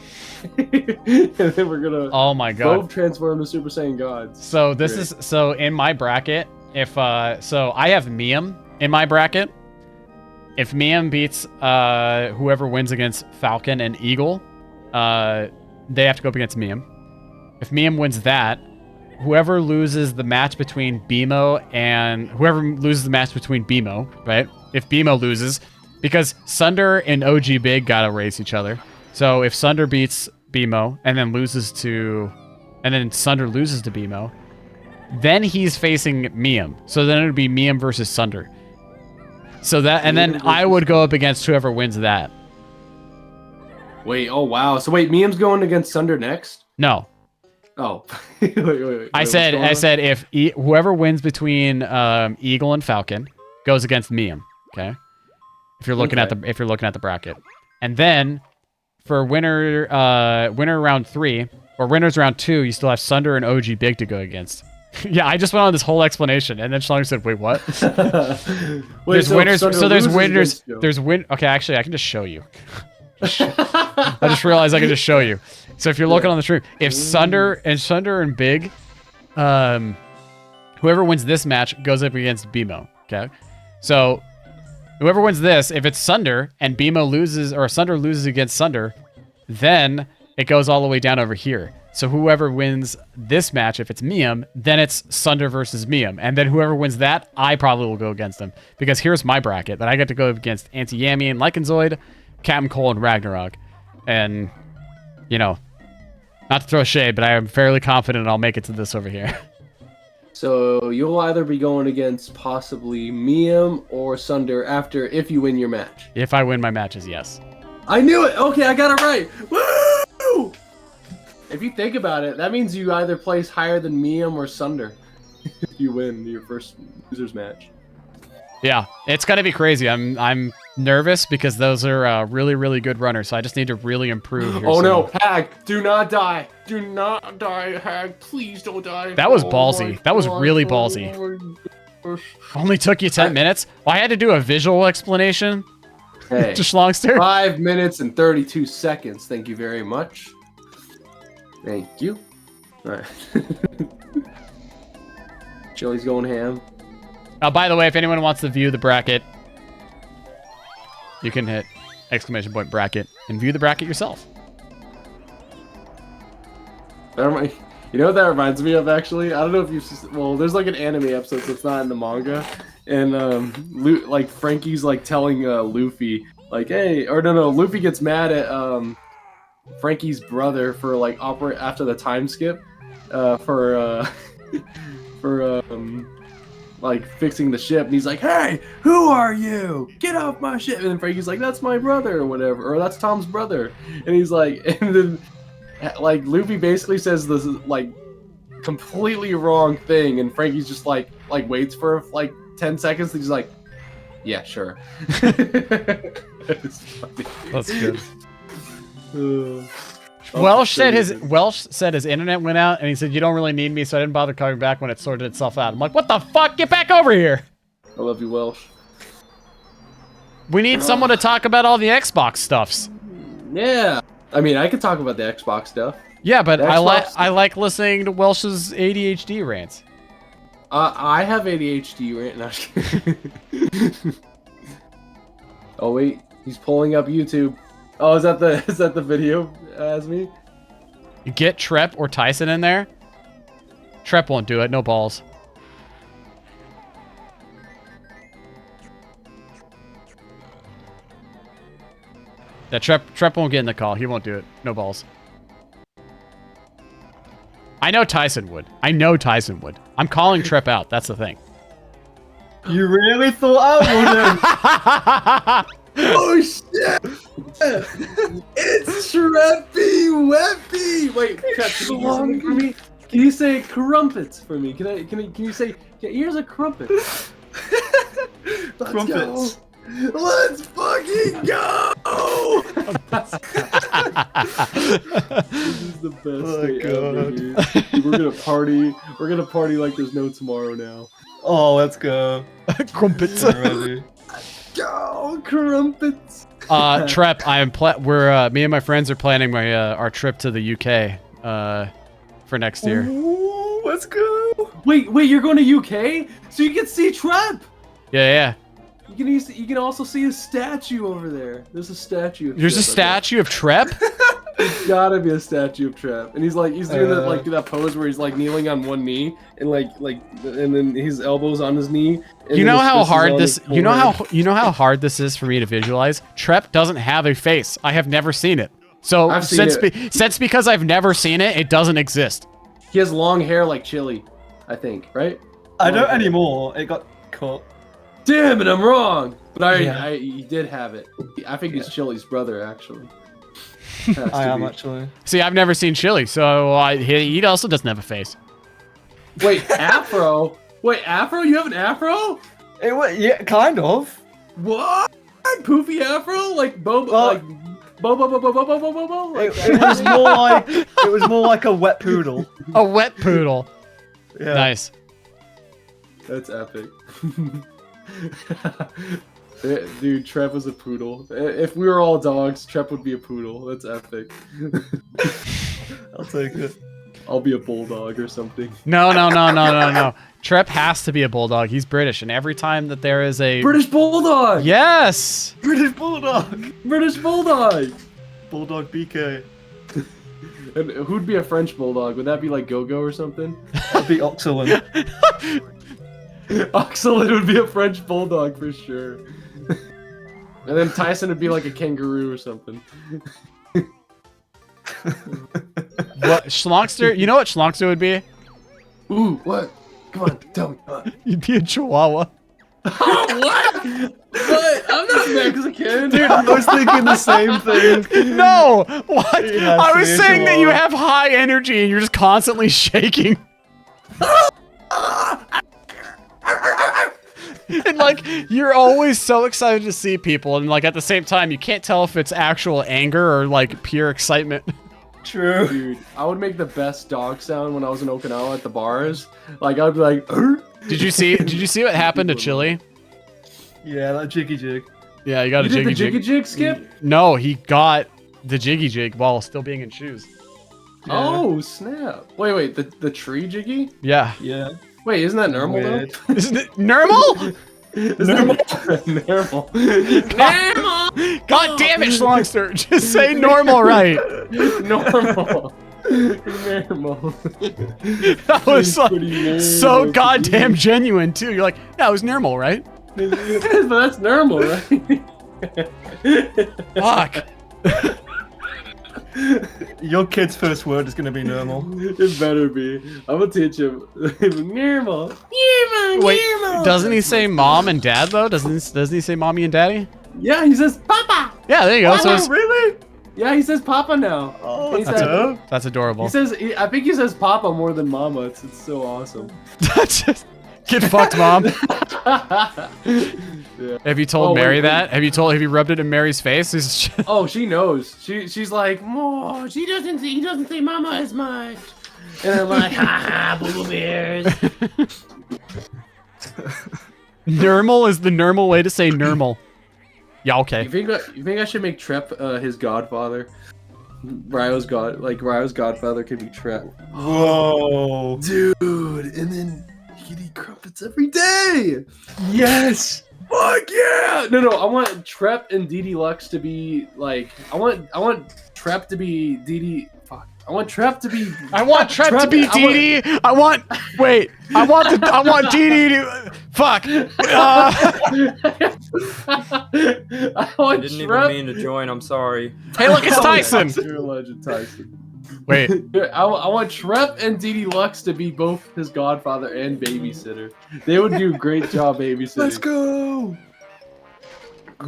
And then we're gonna both transform to Super Saiyan gods. So so in my bracket, if so I have Miam in my bracket. If Miam beats whoever wins against Falcon and Eagle, they have to go up against Miam. If Miam wins that, whoever loses the match between BMO, right? If BMO loses, because Sunder and OG Big gotta race each other. So if Sunder beats BMO and then Sunder loses to BMO, then he's facing Miam. So then it would be Miam versus Sunder. So that, and then I would go up against whoever wins that. Wait, oh wow. So wait, Miam's going against Sunder next? No. Oh. wait, I said if whoever wins between Eagle and Falcon goes against Miam, okay? If you're looking at the bracket. And then for winner round 3 or winners round 2, you still have Sunder and OG Big to go against. Yeah, I just went on this whole explanation, and then Schlong said, "Wait, what?" There's winners. So there's winners. Okay, actually, I can just show you. I just realized I can just show you. So if you're looking on the stream, if Sunder and Big, whoever wins this match goes up against BMO. Okay, so whoever wins this, if it's Sunder and BMO loses, or Sunder loses against Sunder, then it goes all the way down over here. So whoever wins this match, if it's Miam, then it's Sunder versus Miam. And then whoever wins that, I probably will go against them. Because here's my bracket that I get to go against Anti-Yami and Lycanzoid, Captain Cole, and Ragnarok. And, you know, not to throw shade, but I am fairly confident I'll make it to this over here. So you'll either be going against possibly Miam or Sunder if you win your match. If I win my matches, yes. I knew it! Okay, I got it right! Woo! If you think about it, that means you either place higher than Miam or Sunder if you win your first losers match. Yeah, it's gonna be crazy. I'm nervous because those are really, really good runners, so I just need to really improve here. Oh no, Hagg, do not die. Do not die, Hagg. Please don't die. That was ballsy. That was really ballsy. Only took you 10 minutes? Well, I had to do a visual explanation. Hey, Just Longster. 5 minutes and 32 seconds. Thank you very much. Thank you. All right. Chili's going ham. By the way, if anyone wants to view the bracket, you can hit ! bracket and view the bracket yourself. You know what that reminds me of, actually? I don't know if you've... Well, there's like an anime episode that's not in the manga. And, like, Frankie's, like, telling Luffy, like, hey... Or, no, Luffy gets mad at, Frankie's brother for, like, after the time skip. Like, fixing the ship, and he's like, hey, who are you? Get off my ship! And then Frankie's like, that's my brother, or whatever, or that's Tom's brother. And he's like, and then, like, Luffy basically says this, like, completely wrong thing, and Frankie's just, like waits for, like, 10 seconds, and he's like, yeah, sure. It's funny. That's good. Welsh said his internet went out, and he said, you don't really need me, so I didn't bother coming back when it sorted itself out. I'm like, what the fuck? Get back over here! I love you, Welsh. We need someone to talk about all the Xbox stuffs. Yeah. I mean, I could talk about the Xbox stuff. Yeah, but I like listening to Welsh's ADHD rants. I have ADHD rant. No. Oh, wait. He's pulling up YouTube. Oh, is that the video, Asmi? You get Trep or Tyson in there. Trep won't do it. No balls. Yeah, Trep won't get in the call. He won't do it. No balls. I know Tyson would. I'm calling Trep out. That's the thing. You really thought I wouldn't? Oh shit! It's Shreppy Weppy! Wait, Trep, can you do something for me? Can you say crumpets for me? Can you say, here's a crumpet? Crumpets. Go. Let's fucking go! This is the best day ever, dude. We're gonna party. We're gonna party like there's no tomorrow now. Oh, let's go. Crumpets. Ready. Go, crumpets. Trep, me and my friends are planning our trip to the UK for next year. Ooh, let's go. Wait, you're going to UK? So you can see Trep? Yeah. You can also see a statue over there. There's a statue. There's a statue of Trep? There's gotta be a statue of Trep. And he's doing that pose where he's like kneeling on one knee and and then his elbows on his knee. You know how hard this is for me to visualize? Trep doesn't have a face. I have never seen it. So since because I've never seen it, it doesn't exist. He has long hair like Chili, I think, right? I don't anymore. It got cut. Damn it, I'm wrong. But he did have it. I think he's Chili's brother, actually. I am actually. See, I've never seen Chili, so he also doesn't have a face. Wait, Afro? You have an Afro? Yeah, kind of. What? Poofy Afro? Like Bobo? Like Bobo? It was more like a wet poodle. A wet poodle. Yeah. Nice. That's epic. Dude, Trep was a poodle. If we were all dogs, Trep would be a poodle. That's epic. I'll take it. I'll be a bulldog or something. No. Trep has to be a bulldog. He's British, and every time that there is a British bulldog. Yes. British bulldog. British bulldog. Bulldog BK. And who'd be a French bulldog? Would that be like Go-Go or something? That'd be Oxalin. Oxalin would be a French bulldog for sure. And then Tyson would be like a kangaroo or something. What Schlongster? You know what Schlongster would be? Ooh, what? Come on, tell me. You'd be a Chihuahua. What? What? I'm not Mexican. Dude, I was thinking the same thing. No! What? It has I to was be a saying that you Chihuahua. have high energy and you're just constantly shaking. And like you're always so excited to see people, and like at the same time you can't tell if it's actual anger or like pure excitement. True. Dude, I would make the best dog sound when I was in Okinawa at the bars. Like I'd be like, "Arr!" Did you see what happened to Chili? Yeah, that jiggy jig. Yeah, he got You a did the jiggy jiggy jig skip? No, he got the jiggy jig while still being in shoes. Oh snap! Wait, the tree jiggy? Yeah. Yeah. Wait, isn't that normal Weird. Isn't it normal? Normal. Normal. God damn it, Schlongster. Just say normal right. Normal. Normal. That was like, so goddamn genuine too. You're like, that was normal, right? But that's normal, right? Fuck. Your kid's first word is gonna be normal. It better be. I'm gonna teach him. Normal. Wait, doesn't he say mom and dad though? Doesn't he say mommy and daddy? Yeah, he says Papa. Yeah, there you go. So it's, Really? Yeah, he says Papa now. Oh, He that's said- dope. that's adorable. He says, I think he says Papa more than Mama. It's so awesome. That's just, get fucked, mom. Yeah. Have you told Oh, Mary wait. that? Have you rubbed it in Mary's face? It's just- Oh, she knows. She's like, oh, he doesn't say Mama as much. And I'm like, ha ha, boo bears. normal is the normal way to say normal. Yeah, okay. You think I should make Trep his godfather? Ryo's godfather could be Trep. Whoa. Dude, and then he'd eat crumpets every day. Yes. Fuck yeah! No, I want Trep and DD Lux to be like. I want Trep to be DD. Fuck. I want Trep to be. I want Trep to be Dee Dee. I want Dee Dee to fuck. I want I didn't even Trep. mean to join. I'm sorry. Hey, look, it's Tyson. You're a legend, Tyson. Wait, I want Trep and DD Lux to be both his godfather and babysitter. They would do a great job babysitting. Let's go.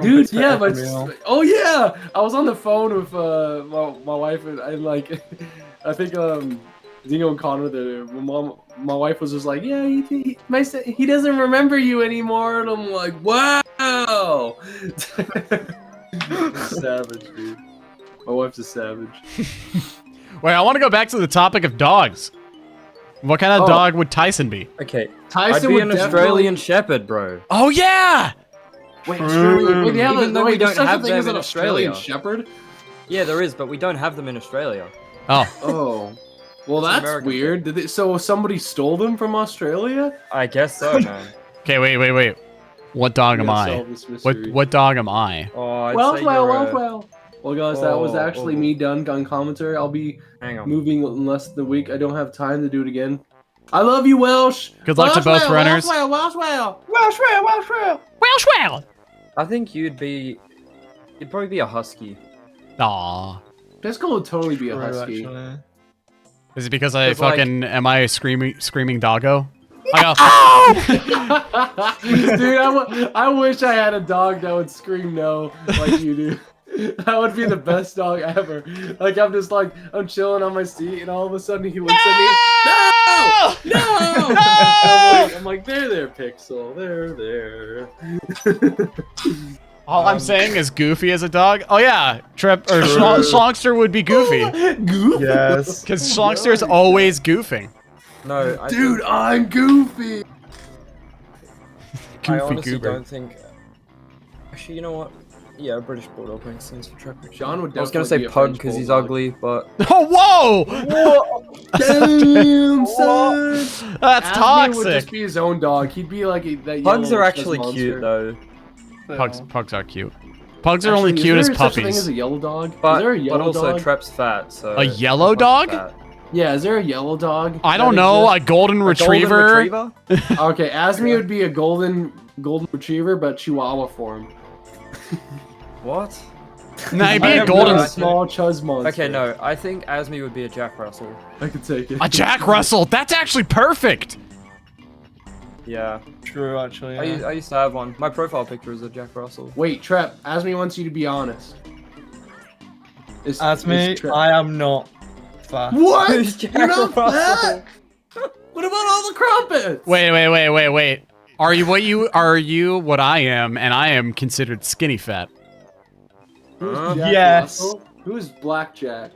Dude, yeah, but Crumpets for every meal. oh yeah, I was on the phone with my wife and I like, I think Dingo and Connor there. My wife was just like, yeah, he doesn't remember you anymore, and I'm like, wow, savage, dude. My wife's a savage. wait. I want to go back to the topic of dogs. What kind of Oh. dog would Tyson be? Okay, Tyson I'd be would an definitely- Australian Shepherd, bro. Oh yeah. Wait, Australian. Wait, yeah, Even though we there's don't such a have thing them as an in Australian Australia. Shepherd. Yeah, there is, but we don't have them in Australia. Oh, Oh, well, It's an that's American weird. So somebody stole them from Australia? I guess so, man. okay. Wait. What dog am We gotta I? solve this mystery. What dog am I? Oh, I'd Well, say well, you're, well, well. Well, guys, that was Oh, actually oh. me done on commentary. I'll be Hang on. moving in less than a week. I don't have time to do it again. I love you, Welsh. Good luck to both runners. Welsh. Welsh well. I think you'd probably be a husky. Aw. Pisco would totally be a True, husky. actually. Is it because I 'Cause, like- fucking am I a screaming doggo? I go, Dude, I wish I had a dog that would scream no like you do. That would be the best dog ever. Like I'm chilling on my seat, and all of a sudden he looks at me. No! I'm like, there, Pixel. There. all I'm saying is Goofy as a dog. Oh yeah, Schlongster would be Goofy Goof? Yes. because Schlongster is always goofing. No, Dude, I'm Goofy. I Goofy honestly goober. don't think. Actually, you know what? Yeah, a British Bulldog makes sense for Trevor. Sean would I was gonna definitely be say a Pug French because he's bulldog. ugly, but Oh whoa! Damn, son. That's Asmir would toxic. just be his own dog. He'd be like that. Pugs yellow are actually monster. cute though. Pugs are cute. Pugs are only cute as Is there such a thing puppies. as a yellow dog? But, Is there a yellow also dog? Trep's fat, so... A yellow Pug's dog? fat. Yeah, is there a yellow dog? I don't know. A golden retriever. Golden retriever? Okay, Asmi would be a golden retriever, but Chihuahua form. What? Nah, he'd be I a have golden. no- Small Chuz monster. Okay, no, I think Asmi would be a Jack Russell. I could take it. A Jack Russell. That's actually perfect. Yeah. True, actually. I used to have one. My profile picture is a Jack Russell. Wait, Trep, Asmi wants you to be honest. As me, Trep- I am not fat. What? Who's Jack You're not Russell? fat? What about all the crumpets? Wait. Are you what I am, and I am considered skinny fat? Who's Jack Yes. Russell? Who's Black Jack?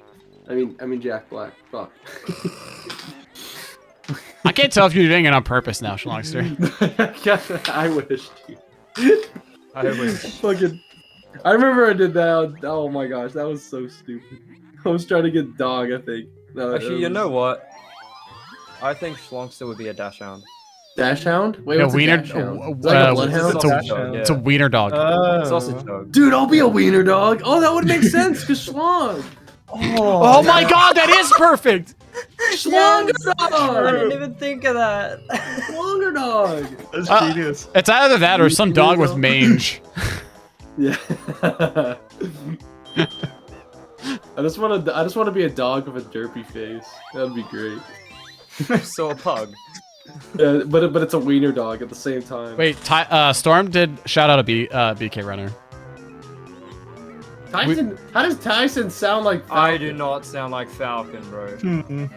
I mean Jack Black. Fuck. I can't tell if you're doing it on purpose now, Schlongster. I wish. Dude. I wish. Fucking. I remember I did that. Oh my gosh, that was so stupid. I was trying to get dog. I think. No, Actually, you know what? I think Schlongster would be a Dash Hound. Dash Hound? Wait, A what's wiener. a Dash Hound? uh, Is that like a uh, bloodhound? it's Sausage a, dog, it's a yeah. wiener dog. Sausage dog. Dude, I'll be a wiener dog. Oh, that would make sense, cause Schlong. Oh my god, that is perfect! Schlonger I dog. didn't even think of that. Schlonger dog. That's Uh, genius. It's either that or some dog with mange. Yeah. I just want to be a dog with a derpy face. That'd be great. So a pug. Yeah, but it's a wiener dog at the same time. Wait, Storm did shout out a BK runner. Tyson, how does Tyson sound like Falcon? I do not sound like Falcon, bro.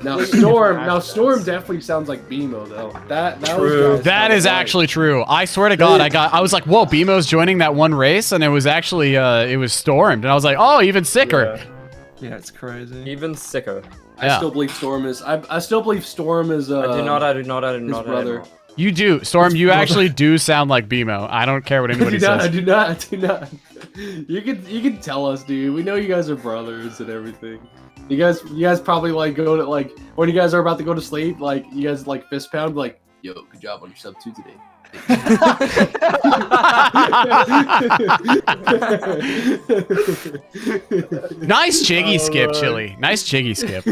Now Completely Storm, different Storm accents. definitely sounds like BMO though. That True. was That is actually true. I swear to God, I was like, whoa, BMO's joining that one race, and it was actually it was Stormed, and I was like, oh, even sicker. Yeah, it's crazy. Even sicker. I still believe Storm is. I still believe Storm is. I do not. His brother. You do, Storm. You actually do sound like BMO. I don't care what anybody I says. do not. You can tell us, dude. We know you guys are brothers and everything. You guys probably like go to like when you guys are about to go to sleep, like you guys like fist pound, like, yo, good job on your sub 2 today. Nice jiggy skip, Chili. Nice jiggy skip.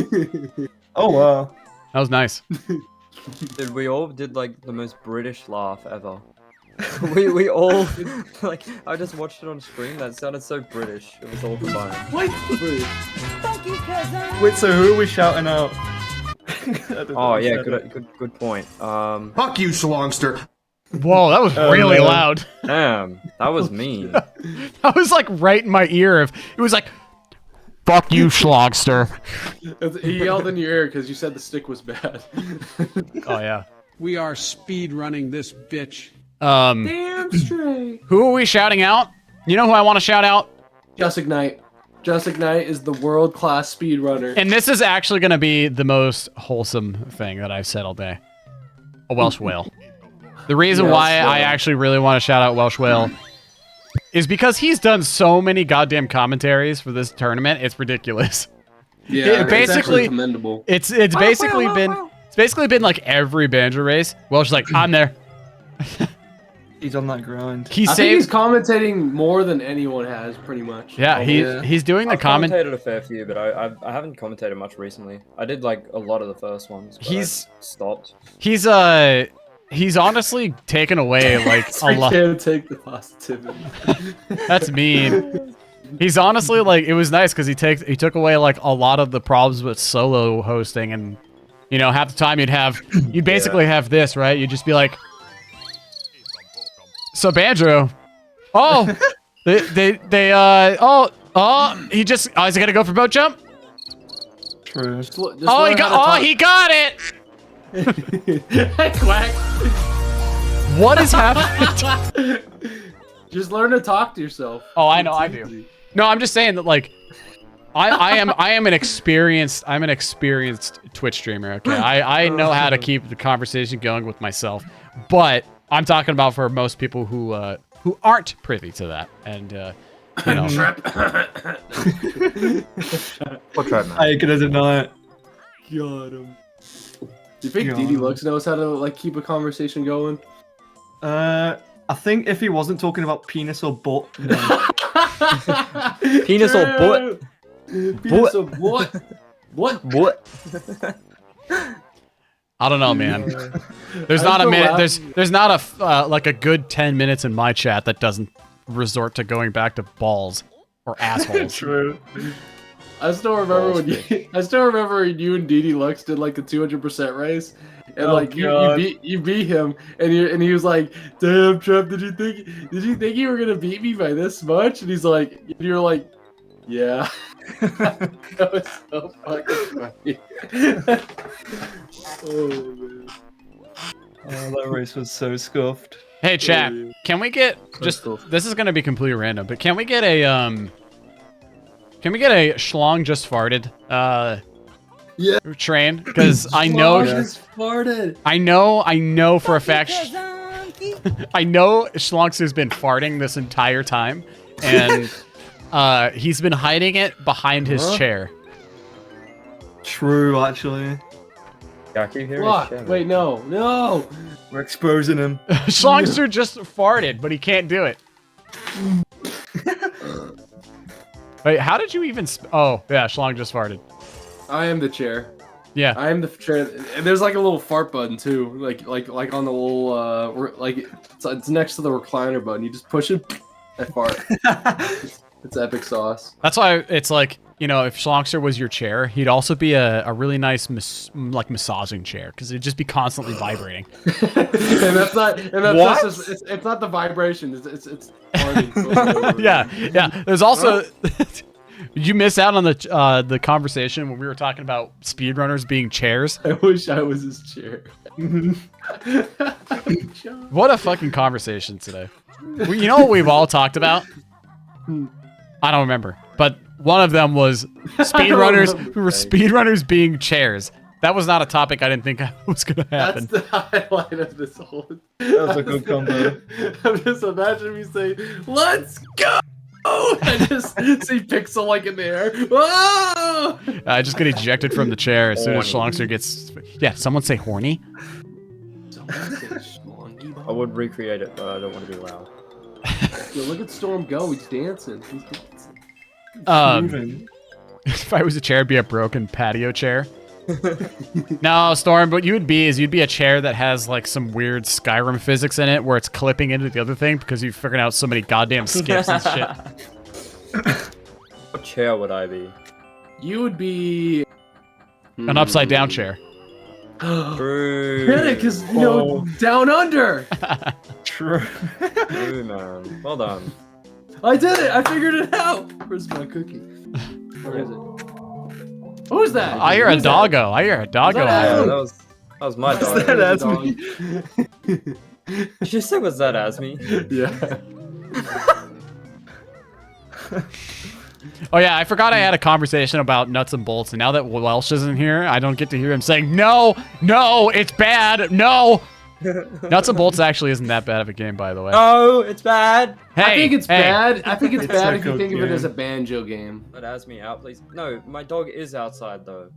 Oh wow. That was nice. Dude, we all did like the most British laugh ever. we all like. I just watched it on stream. That sounded so British. It was all combined. What? Wait, so who are we shouting out? Oh yeah, good point. Fuck you, Schlongster. Whoa, that was really loud. Damn, that was mean. That was like right in my ear. It was like, "Fuck you, Schlogster." He yelled in your ear because you said the stick was bad. Oh yeah. We are speed running this bitch. Damn straight. Who are we shouting out? You know who I want to shout out? Just Ignite. Just Ignite is the world-class speedrunner. And this is actually going to be the most wholesome thing that I've said all day. A Welsh whale. The reason why I actually really want to shout out Welsh whale is because he's done so many goddamn commentaries for this tournament. It's ridiculous. Yeah, It basically commendable. It's basically been like every banjo race. Welsh is like, I'm there. He's on that grind. I think he's commentating more than anyone has, pretty much. Yeah, he's doing the I've commentated a fair few, but I haven't commentated much recently. I did like a lot of the first ones. But I stopped. He's honestly taken away like a lot. Can't take the positivity. That's mean. He's honestly like, it was nice because he took away like a lot of the problems with solo hosting, and you know, half the time you'd basically have this, right? You'd just be like, so Banjo, oh, he gotta go for boat jump. True. He got it. Quack. What is happening? Just learn to talk to yourself. Oh, I know, I do. No, I'm just saying that like, I am an experienced Twitch streamer. Okay, I know how to keep the conversation going with myself, but I'm talking about for most people who aren't privy to that, and you know. I ain't gonna deny it. Got him. Do you think DD Lux knows how to like keep a conversation going? I think if he wasn't talking about penis or butt, then... Penis or butt? Penis or what? What? I don't know, man. There's not a minute. There's not a like a good 10 minutes in my chat that doesn't resort to going back to balls or assholes. True. I still remember when you and Dee Lux did like a 200% race, and like you beat him, and he was like, "Damn, Trev, did you think you were gonna beat me by this much?" And he's like, "You're like, yeah." That was so fucking funny. Oh man. Oh, that race was so scuffed. Hey, chat. Can we get this is gonna be completely random, but can we get a Schlong just farted train? Because I know just farted. I know for a fact I know Schlongster's been farting this entire time, and he's been hiding it behind his chair. True, actually. Yeah, I keep hearing What? shit. Wait, no. We're exposing him. Schlongster just farted, but he can't do it. Wait, how did you even? Oh, yeah, Schlong just farted. I am the chair. Yeah, I am the chair. And there's like a little fart button too, like on the little it's next to the recliner button. You just push it, I fart. It's epic sauce. that's why it's like, you know, if Schlongster was your chair, he'd also be a really nice massaging chair, because it'd just be constantly vibrating. and that's not it's not the vibration. It's farting. yeah. There's also. Did you miss out on the conversation when we were talking about speedrunners being chairs? I wish I was his chair. What a fucking conversation today. You know what we've all talked about? I don't remember, but one of them was speedrunners being chairs. That was not a topic I didn't think was gonna happen. That's the highlight of this whole. That was a good combo. I'm just imagining me saying, "Let's go!" I just see Pixel like in the air. Whoa! I just get ejected from the chair as soon as Schlongster gets. Yeah, someone say horny. I would recreate it, but I don't want to be loud. Yo, look at Storm go. He's dancing. If I was a chair, it'd be a broken patio chair. No, Storm, what you'd be a chair that has like some weird Skyrim physics in it, where it's clipping into the other thing because you've figured out so many goddamn skips and shit. What chair would I be? You would be An upside down chair. True. Get it, because you know, down under. True. True, man. Well done. I did it. I figured it out. Where's my cookie? Where is it? Who's that? I hear a doggo. I hear a doggo. Yeah, that was my dog. Was that Asmi? Did you say was that Asmi? Yeah. Oh yeah, I forgot I had a conversation about nuts and bolts, and now that Welsh isn't here, I don't get to hear him saying, no, it's bad, no. Nuts and bolts actually isn't that bad of a game, by the way. No, it's bad. Hey, I think it's bad. I think it's bad if you a think good of it as a game. banjo game. Let Asmi out, please. No, my dog is outside though.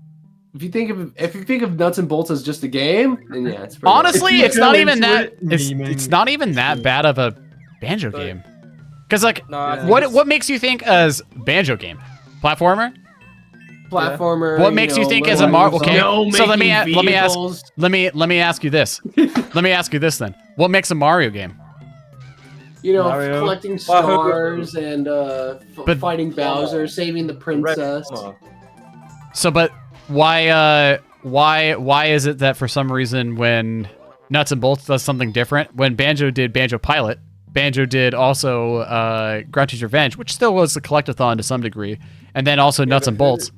If you think of nuts and bolts as just a game, then yeah, it's pretty Honestly, If you it's go not even into that. it It's memeing. not even that bad of a banjo game. Because like, No, I think what makes you think as banjo game? Platformer? platformer. What makes you think as a Mario? Okay, so let me ask you this. Let me ask you this then. What makes a Mario game? You know, Mario. collecting stars and fighting Bowser, saving the Red princess. Bomber. So, but why is it that for some reason when Nuts and Bolts does something different, when Banjo did Banjo Pilot, Banjo did also Grunty's Revenge, which still was a collectathon to some degree, and then also Nuts and Bolts.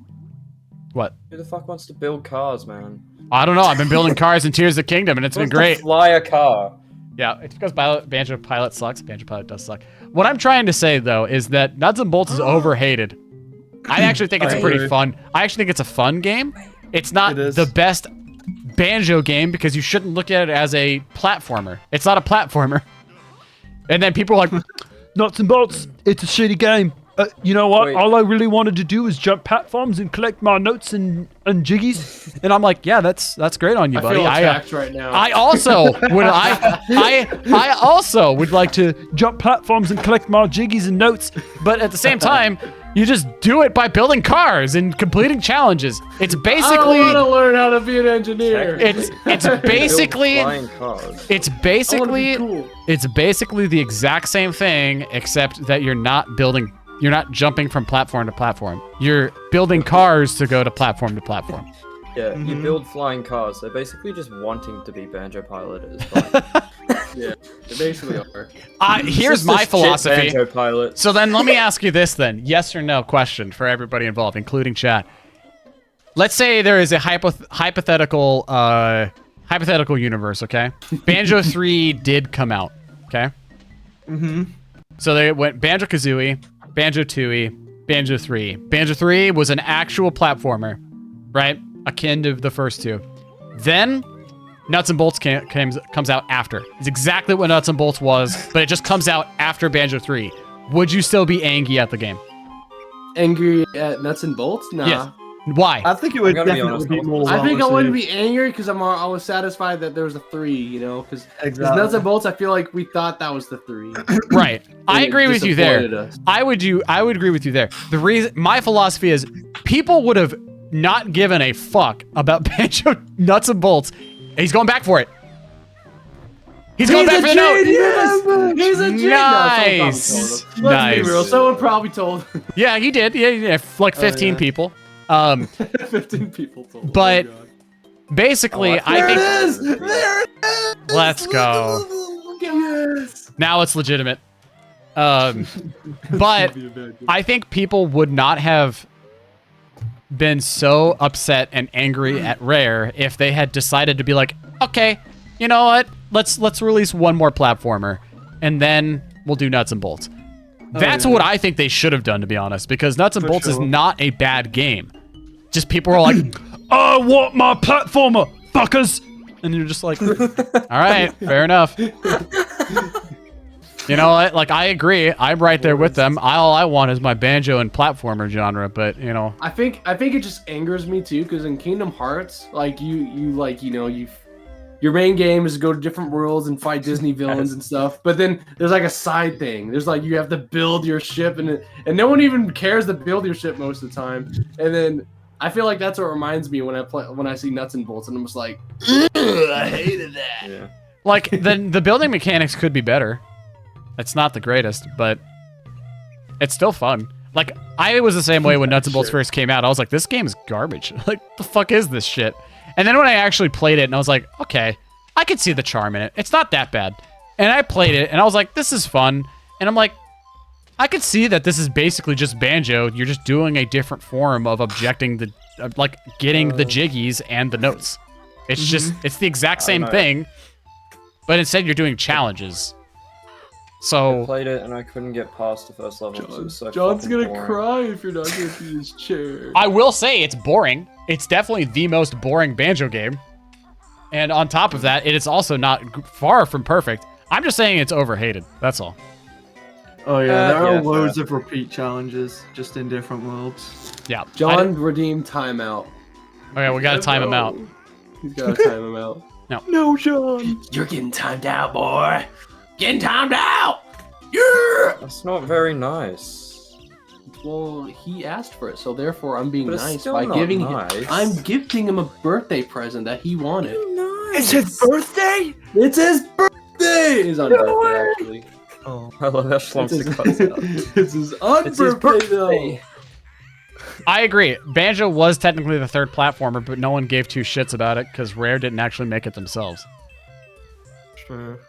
What? Who the fuck wants to build cars, man? I don't know. I've been building cars in Tears of the Kingdom, and it's been Who wants to great. Fly a car. Yeah, it's because Banjo Pilot sucks. Banjo Pilot does suck. What I'm trying to say though is that Nuts and Bolts is overhated. I actually think it's a pretty fun. I actually think it's a fun game. It's not the best Banjo game because you shouldn't look at it as a platformer. It's not a platformer. And then people are like, Nuts and Bolts, it's a shitty game. You know what? Wait. All I really wanted to do was jump platforms and collect my notes and jiggies. And I'm like, yeah, that's great on you, buddy. feel attacked right now. I also would I also would like to Jump platforms and collect my jiggies and notes. but at the same time, you just do it by building cars and completing challenges. It's I basically want to learn how to be an engineer. it's Build basically flying cars. it's I wanna basically be cool. it's basically the exact same thing, except that you're not jumping from platform to platform. You're building cars to go to platform to platform. Yeah, you build flying cars. They're basically just wanting to be Banjo Pilot at this point. Yeah, they basically are. Here's Just my this shit philosophy. Banjo Pilot. So then let me ask you this then. Yes or no question for everybody involved, including chat. Let's say there is a hypothetical universe, okay? Banjo 3 did come out, okay? So they went Banjo-Kazooie, Banjo-Tooie, Banjo 3. Banjo 3 was an actual platformer, right? Akin to the first two. Then Nuts and Bolts comes out after. It's exactly what Nuts and Bolts was, but it just comes out after Banjo 3. Would you still be angry at the game? Angry at Nuts and Bolts? Nah. Yes. Why? I think it would I'm gonna be definitely be honest, more. I think I honestly. wouldn't be angry because I was satisfied that there was a 3, you know, because Nuts and Bolts, I feel like we thought that was the 3. Right. I And it agree with you there. disappointed us. I would agree with you there. The reason my philosophy is people would have not given a fuck about Banjo Nuts and Bolts. He's going back for it. He's going back for the note. He's a genius. Nice. Let's be Nice. real. Someone probably told Yeah, he did. Yeah, like 15 people. 15 people told. But Oh my God. basically, I There think it is. There it is. Let's go. Yes. now it's legitimate. But I think people would not have been so upset and angry at Rare if they had decided to be like, okay, you know what? Let's release one more platformer, and then we'll do Nuts and Bolts. That's what I think they should have done, to be honest, because Nuts and Bolts is not a bad game. Just people are like, I want my platformer, fuckers. and you're just like, all right, fair enough. You know what? Like, I agree. I'm right there with them. All I want is my banjo and platformer genre, but, you know. I think it just angers me too, because in Kingdom Hearts, like your main game is to go to different worlds and fight Disney villains and stuff. But then there's like a side thing. There's like you have to build your ship, and no one even cares to build your ship most of the time. And then I feel like that's what reminds me when I see Nuts and Bolts, and I'm just like, I hated that. Yeah. Like, the building mechanics could be better. It's not the greatest, but it's still fun. Like, I was the same way when Nuts and Bolts first came out. I was like, this game is garbage. Like, the fuck is this shit? And then when I actually played it, and I was like, okay, I could see the charm in it. It's not that bad. And I played it, and I was like, this is fun. And I'm like, I could see that this is basically just Banjo. You're just doing a different form of objecting the, like, getting the jiggies and the notes. It's just, it's the exact same thing, but instead you're doing challenges. I So played it and I couldn't get past the first level. 'cause it was so John's fucking gonna boring. cry if you're not gonna see his chair. I will say it's boring. It's definitely the most boring Banjo game. And on top of that, it is also not far from perfect. I'm just saying it's overhated. That's all. Oh yeah, there are yeah, loads of repeat challenges, just in different worlds. Yeah. John redeemed timeout. Okay, we gotta time him out. He's gotta time him out. No, John. You're getting timed out, boy. Getting timed out. Yeah. That's not very nice. Well, he asked for it, so therefore I'm being But it's nice still by not giving nice. him. I'm gifting him a birthday present that he wanted. It's his birthday. It's his birthday. His unbirthday, actually. Oh, I love how Schlumps It's cuts his, out. it's his It's his unbirthday, though. birthday. I agree. Banjo was technically the third platformer, but no one gave two shits about it because Rare didn't actually make it themselves. Sure.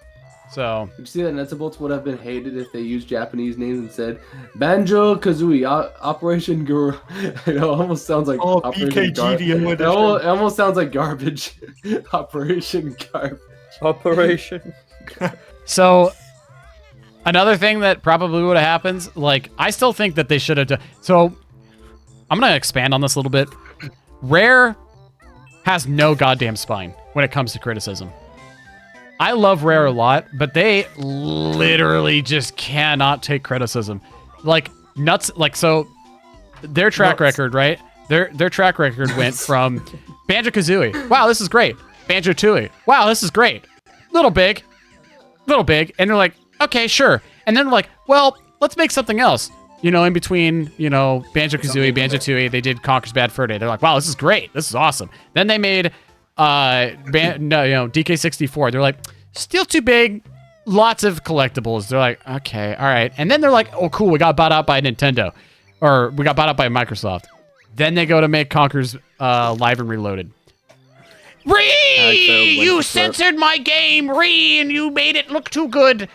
So, Did you see that Nuts and Bolts would have been hated if they used Japanese names and said Banjo Kazooie Operation Guru? It almost sounds like Oh, Operation BKGDM It almost sounds like garbage. Operation Garbage. Operation. so another thing that probably would have happened, like, I still think that they should have done. So, I'm going to expand on this a little bit. Rare has no goddamn spine when it comes to criticism. I love Rare a lot, but they literally just cannot take criticism. Like, nuts. Like, so their track record, right? Their track record went from Banjo-Kazooie. Wow, this is great. Banjo-Tooie. Wow, this is great. Little big. And they're like, okay, sure. And then they're like, well, let's make something else. You know, in between, you know, Banjo-Kazooie, Banjo-Tooie, they did Conker's Bad Fur Day. They're like, wow, this is great. This is awesome. Then they made, DK64. They're like, still too big. Lots of collectibles. They're like, okay, all right. And then they're like, oh, cool, we got bought out by Nintendo. Or we got bought out by Microsoft. Then they go to make Conker's Live and Reloaded. You censored my game, and you made it look too good.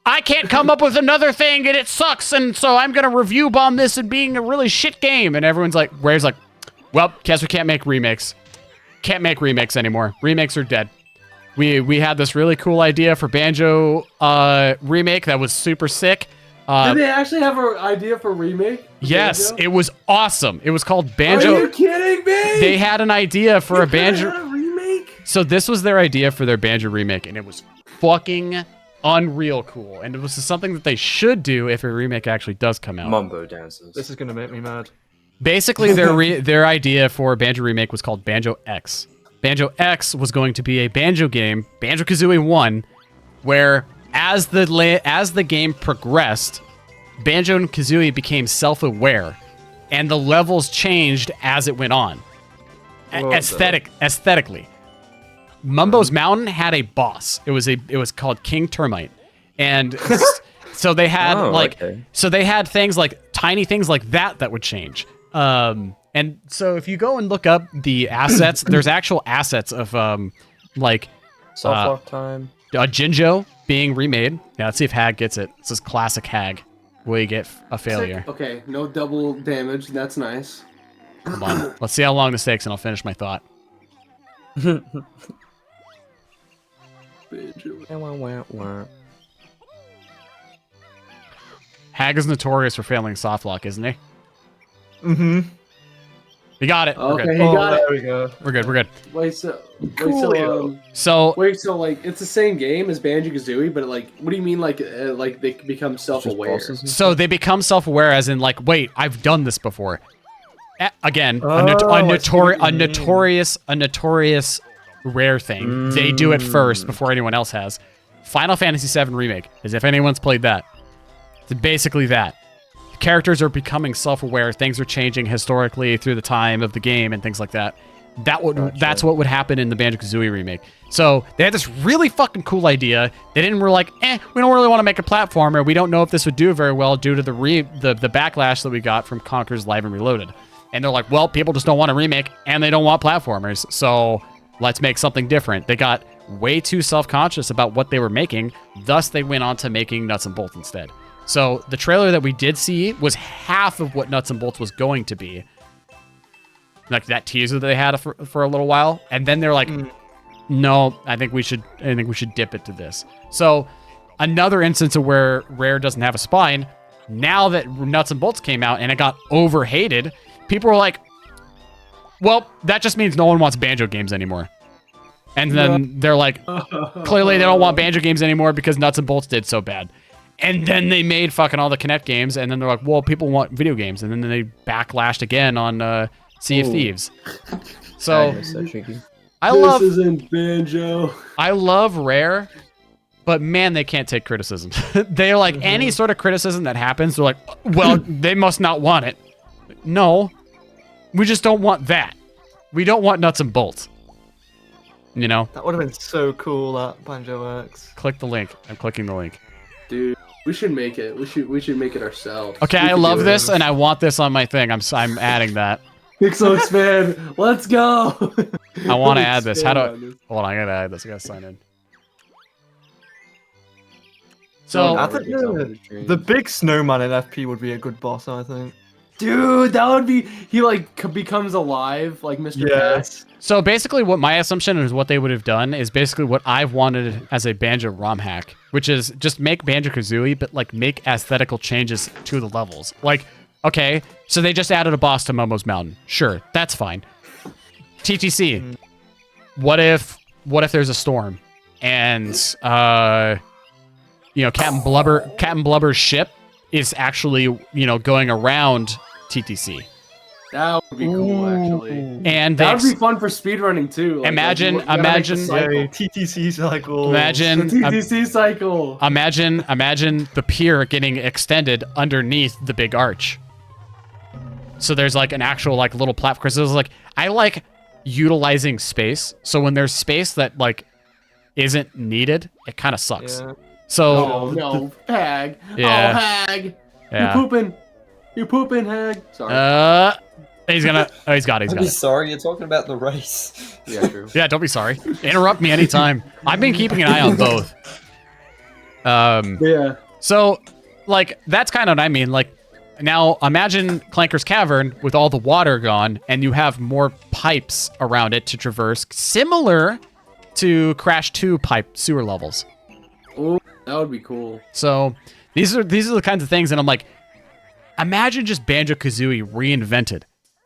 I can't come up with another thing, and it sucks, and so I'm gonna review bomb this and being a really shit game. And everyone's like, Rare's like, well, guess we can't make remakes. Can't make remakes anymore. Remakes are dead. We had this really cool idea for Banjo remake that was super sick. Did they actually have an idea for remake? Yes, Banjo? it was awesome. It was called Banjo. Are you kidding me? They had an idea for a Banjo remake. So this was their idea for their Banjo remake, and it was fucking unreal cool. And it was something that they should do if a remake actually does come out. Mumbo dances. This is gonna make me mad. Basically, their idea for a Banjo remake was called Banjo X. Banjo X was going to be a Banjo game, Banjo-Kazooie 1, where as the game progressed, Banjo and Kazooie became self-aware, and the levels changed as it went on. Aesthetically, Mumbo's Mountain had a boss. It was called King Termite, and so they had so they had things like tiny things like that would change. And so if you go and look up the assets, there's actual assets of Softlock time. Jinjo being remade. Yeah, let's see if Hagg gets it. This is classic Hagg. Will you get a failure? Okay, no double damage. That's nice. Come on. Let's see how long this takes, and I'll finish my thought. Hagg is notorious for failing softlock, isn't he? Mm-hmm. We got it. Okay, we're good. he got it. There we go. We're good. We're good. So like it's the same game as Banjo-Kazooie, but like, what do you mean like they become self-aware? So they become self-aware, as in like, wait, I've done this before. Again, a notorious Rare thing. They do it first before anyone else has. Final Fantasy VII Remake, as if anyone's played that. It's basically that. Characters are becoming self-aware. Things are changing historically through the time of the game and things like that. That's what would happen in the Banjo-Kazooie remake. So they had this really fucking cool idea. They didn't were like, we don't really want to make a platformer. We don't know if this would do very well due to the backlash that we got from Conker's Live and Reloaded. And they're like, well, people just don't want a remake and they don't want platformers. So let's make something different. They got way too self-conscious about what they were making. Thus, they went on to making Nuts and Bolts instead. So the trailer that we did see was half of what Nuts and Bolts was going to be. Like that teaser that they had for a little while. And then they're like, no, I think we should dip it to this. So another instance of where Rare doesn't have a spine. Now that Nuts and Bolts came out and it got overhated, people were like, well, that just means no one wants Banjo games anymore. And then they're like, clearly they don't want Banjo games anymore because Nuts and Bolts did so bad. And then they made fucking all the Kinect games, and then they're like, well, people want video games. And then they backlashed again on Sea of Thieves. So, This isn't Banjo. I love Rare, but man, they can't take criticism. They're like, any sort of criticism that happens, they're like, well, they must not want it. No, we just don't want that. We don't want Nuts and Bolts. You know? That would have been so cool, that Banjo X. Click the link. I'm clicking the link. Dude, we should make it. We should make it ourselves. Okay, I love this, and I want this on my thing. I'm adding that. Pixel expand. Let's go. I want to add this. How do I... Hold on, I gotta add this. I gotta sign in. So I think the big snowman in FP would be a good boss, I think. Dude, that would be... He, like, becomes alive, like Mr. Pass. So basically what my assumption is what they would have done is basically what I've wanted as a Banjo ROM hack, which is just make Banjo-Kazooie, but, like, make aesthetical changes to the levels. Like, okay, so they just added a boss to Momo's Mountain. Sure, that's fine. TTC. What if there's a storm and, you know, Captain Blubber's ship is actually, you know, going around TTC. That would be cool, actually. And that would be fun for speedrunning too. Like, imagine TTC cycle. Imagine the TTC cycle. Imagine the pier getting extended underneath the big arch. So there's like an actual like little platform. Because it was like I like utilizing space. So when there's space that like isn't needed, it kind of sucks. Yeah. So no, Hagg. Yeah. Oh, Hagg. Yeah. You're pooping, Hagg. Sorry. He's got it. I'd be sorry, you're talking about the race. Yeah, true. Yeah, don't be sorry. Interrupt me anytime. I've been keeping an eye on both. Yeah. So, like, that's kind of what I mean. Like, now imagine Clanker's Cavern with all the water gone, and you have more pipes around it to traverse, similar to Crash 2 pipe sewer levels. Oh, that would be cool. So, these are the kinds of things, and I'm like, imagine just Banjo-Kazooie reinvented.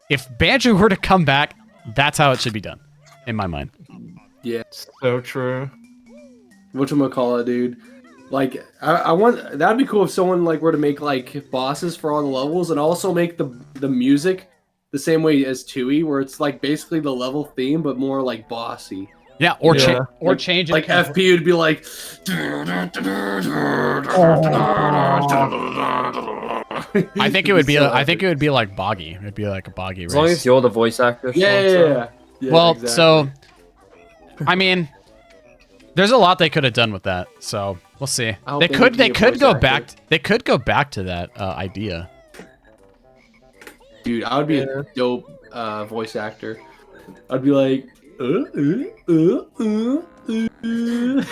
If Banjo were to come back, that's how it should be done, in my mind. Yeah. So true. Whatchamacallit, dude. Like, I want... That'd be cool if someone, like, were to make, like, bosses for all the levels and also make the music the same way as Tui, where it's, like, basically the level theme, but more, like, bossy. Yeah, or change it. Like, FP would be like... I think it would be. I think it would be like Boggy. It'd be like a Boggy race. As long as you're the voice actor. Yeah. Well, exactly. so, I mean, there's a lot they could have done with that. So we'll see. They could go back. They could go back to that idea. Dude, I would be a dope voice actor. I'd be like, Bro,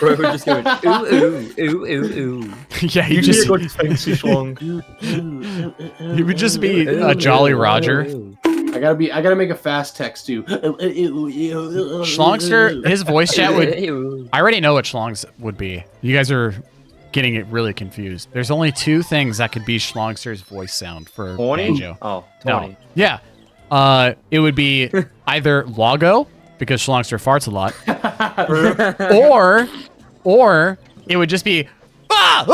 we're just going ooh. Yeah, you just. fancy schlong. He would just be a Jolly Roger. I gotta make a fast text too. Schlongster, his voice chat would. I already know what Schlong's would be. You guys are getting it really confused. There's only two things that could be Schlongster's voice sound for Banjo. Oh, no. Yeah. It would be either Logo, because Schlongster farts a lot, or it would just be No!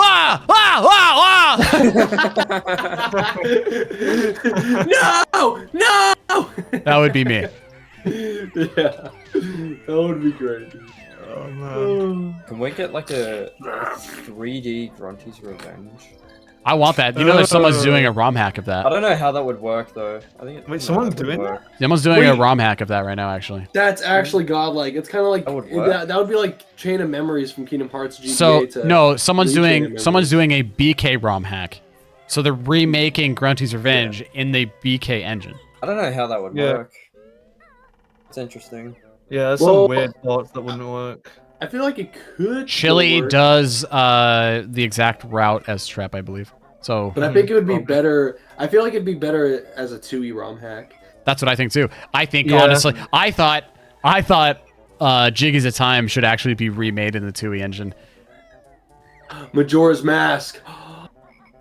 That would be me. Yeah, that would be great. Oh man. Can we get like a 3D Grunty's Revenge? I want that. You know, there's someone's doing a ROM hack of that. I don't know how that would work though. I think. Wait, someone's doing that? Someone's doing a ROM hack of that right now, actually. That's actually godlike. It's kind of like that would be like Chain of Memories from Kingdom Hearts GTA. So no, someone's doing a BK ROM hack. So they're remaking Grunty's Revenge in the BK engine. I don't know how that would work. It's interesting. Yeah, there's some weird parts that wouldn't work. I feel like it could. Chili does the exact route as Trap, I believe. So, but I think it would be better. I feel like it'd be better as a 2E ROM hack. That's what I think too. I think honestly, I thought Jiggy's a Time should actually be remade in the 2E engine. Majora's Mask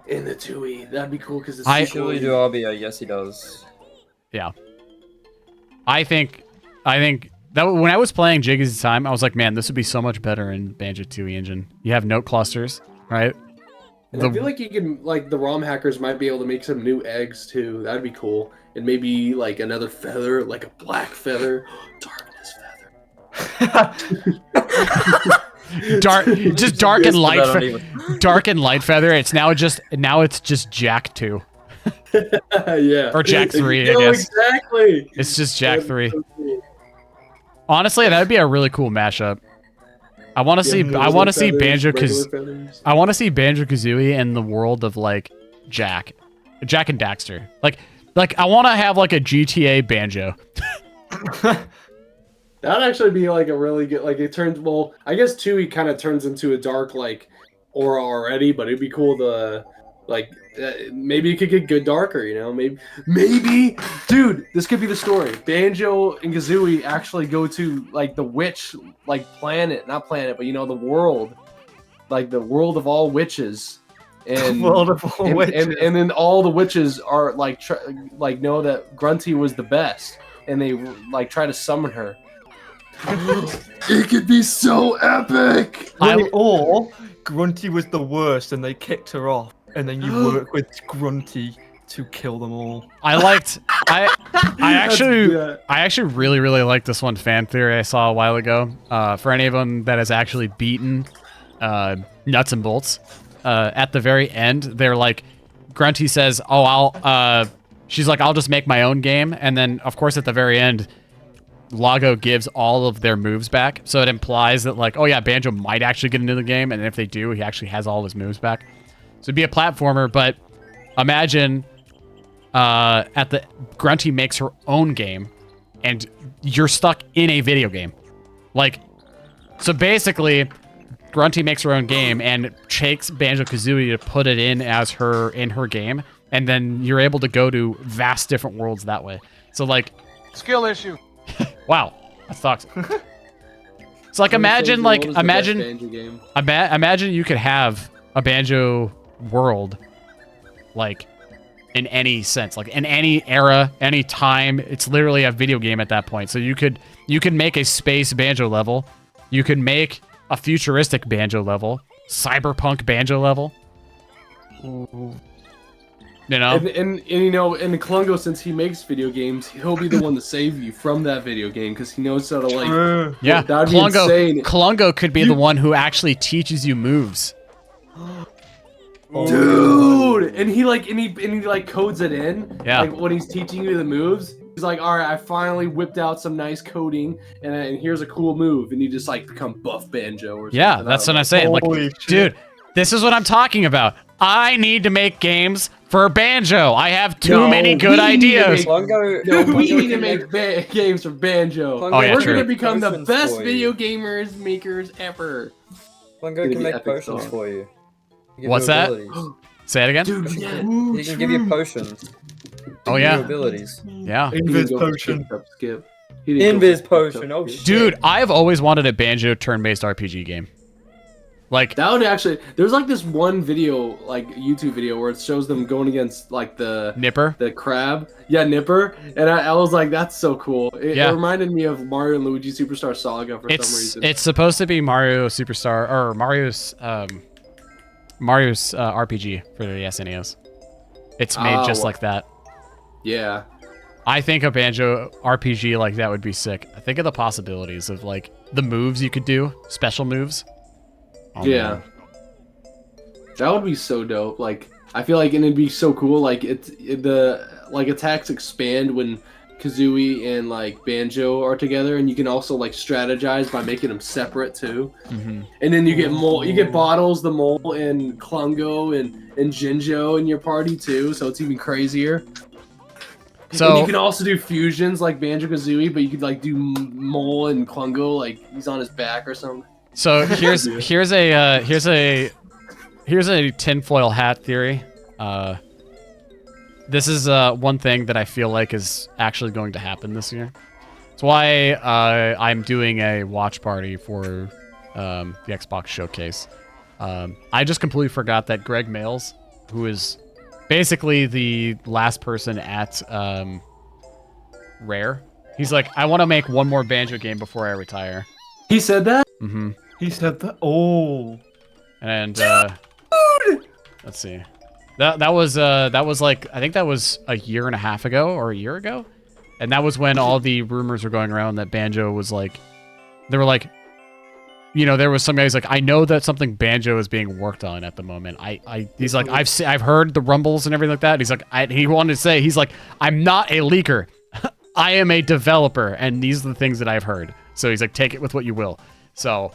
in the 2E. That'd be cool because it's Chili do RBA. Yes, he does. Yeah. I think that when I was playing Jiggy's Time, I was like, man, this would be so much better in Banjo 2E engine. You have note clusters, right? And I feel like you can, like, the ROM hackers might be able to make some new eggs too. That'd be cool. And maybe like another feather, like a black feather, darkness feather. Dark and light, dark and light feather. It's now just Jack 2. Yeah. Or Jack 3, I guess. Exactly. It's just Jack 3. So cool. Honestly, that would be a really cool mashup. I want to see Banjo-Kazooie. I want to see Banjo-Kazooie in the world of like Jack and Daxter. Like I want to have like a GTA Banjo. That'd actually be like a really good. Like it turns. Well, I guess 2E kind of turns into a dark like aura already, but it'd be cool to like maybe it could get good darker. You know, maybe, dude, this could be the story. Banjo and Kazooie actually go to like the witch like planet, not planet, but you know the world, like the world of all witches, and world of all witches. And then all the witches are like know that Grunty was the best, and they like try to summon her. It could be so epic. Or Grunty was the worst, and they kicked her off. and then you work with Grunty to kill them all. I actually really like this one fan theory I saw a while ago. For any of them that has actually beaten Nuts and Bolts, at the very end, they're like, Grunty says, "Oh, she's like, I'll just make my own game," and then of course at the very end, Lago gives all of their moves back, so it implies that like, oh yeah, Banjo might actually get into the game, and if they do, he actually has all of his moves back. So it'd be a platformer, but imagine Grunty makes her own game, and you're stuck in a video game. Like, so basically, Grunty makes her own game and takes Banjo-Kazooie to put it in her game, and then you're able to go to vast different worlds that way. So like, Skill issue. wow, that sucks. So like, imagine you could have a Banjo world, like, in any sense, like in any era, any time. It's literally a video game at that point. So you could make a space Banjo level, you could make a futuristic Banjo level, cyberpunk Banjo level. Ooh. You know, and you know, and Klungo, since he makes video games, he'll be the one to save you from that video game because he knows how to like. Yeah, that'd be insane. Klungo could be the one who actually teaches you moves. Dude, and he codes it in. Yeah. Like when he's teaching you the moves, he's like, "All right, I finally whipped out some nice coding, and here's a cool move," and you just like become buff Banjo or something. Yeah, that's what I'm saying. Like, dude, this is what I'm talking about. I need to make games for Banjo. I have too many good ideas. We need to make games for Banjo. We're gonna become the best video makers ever. Klungo can make potions for you. What's that? Say it again. Dude, he can give you potions. Oh yeah. Abilities. Yeah. Invis potion. Invis potion. Oh shit. Dude, I've always wanted a Banjo turn-based RPG game. Like, that would actually. There's like this one video, like YouTube video, where it shows them going against like the Nipper, the crab. Yeah, Nipper, and I was like, that's so cool. It reminded me of Mario and Luigi Superstar Saga for some reason. It's supposed to be Mario Superstar or Mario's RPG for the SNES. It's made just like that. Yeah. I think a Banjo RPG like that would be sick. I think of the possibilities of like the moves you could do, special moves. Oh, yeah. man. That would be so dope. Like, I feel like it'd be so cool. Like the attacks expand when Kazooie and like Banjo are together, and you can also like strategize by making them separate too. Mm-hmm. And then you get Bottles, the Mole, and Klungo and Jinjo in your party too. So it's even crazier. So and you can also do fusions like Banjo-Kazooie, but you could like do Mole and Klungo like he's on his back or something. So here's a tinfoil hat theory. This is one thing that I feel like is actually going to happen this year. It's why I'm doing a watch party for the Xbox Showcase. I just completely forgot that Greg Mails, who is basically the last person at Rare, he's like, I want to make one more Banjo game before I retire. He said that? Mm-hmm. He said that. Oh. And let's see. That was like, I think that was a year and a half ago or a year ago, and that was when all the rumors were going around that Banjo was like, they were like, you know, there was some guys like, I know that something Banjo is being worked on at the moment. He's like, I've heard the rumbles and everything like that. He's like, he wanted to say, he's like, I'm not a leaker, I am a developer, and these are the things that I've heard. So he's like, take it with what you will. So.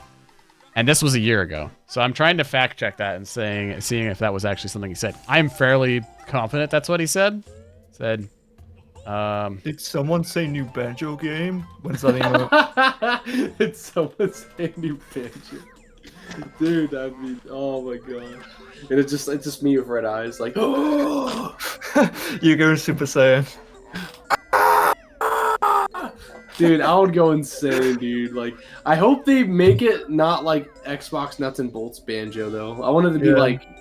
And this was a year ago. So I'm trying to fact check that and seeing if that was actually something he said. I'm fairly confident that's what he said. Did someone say new Banjo game? When's that even? Did someone say new Banjo? Dude, that'd be, oh my god. And it's just me with red eyes, like, oh! You go Super Saiyan. Dude, I would go insane, dude. Like, I hope they make it not like Xbox Nuts and Bolts Banjo, though. I want it to be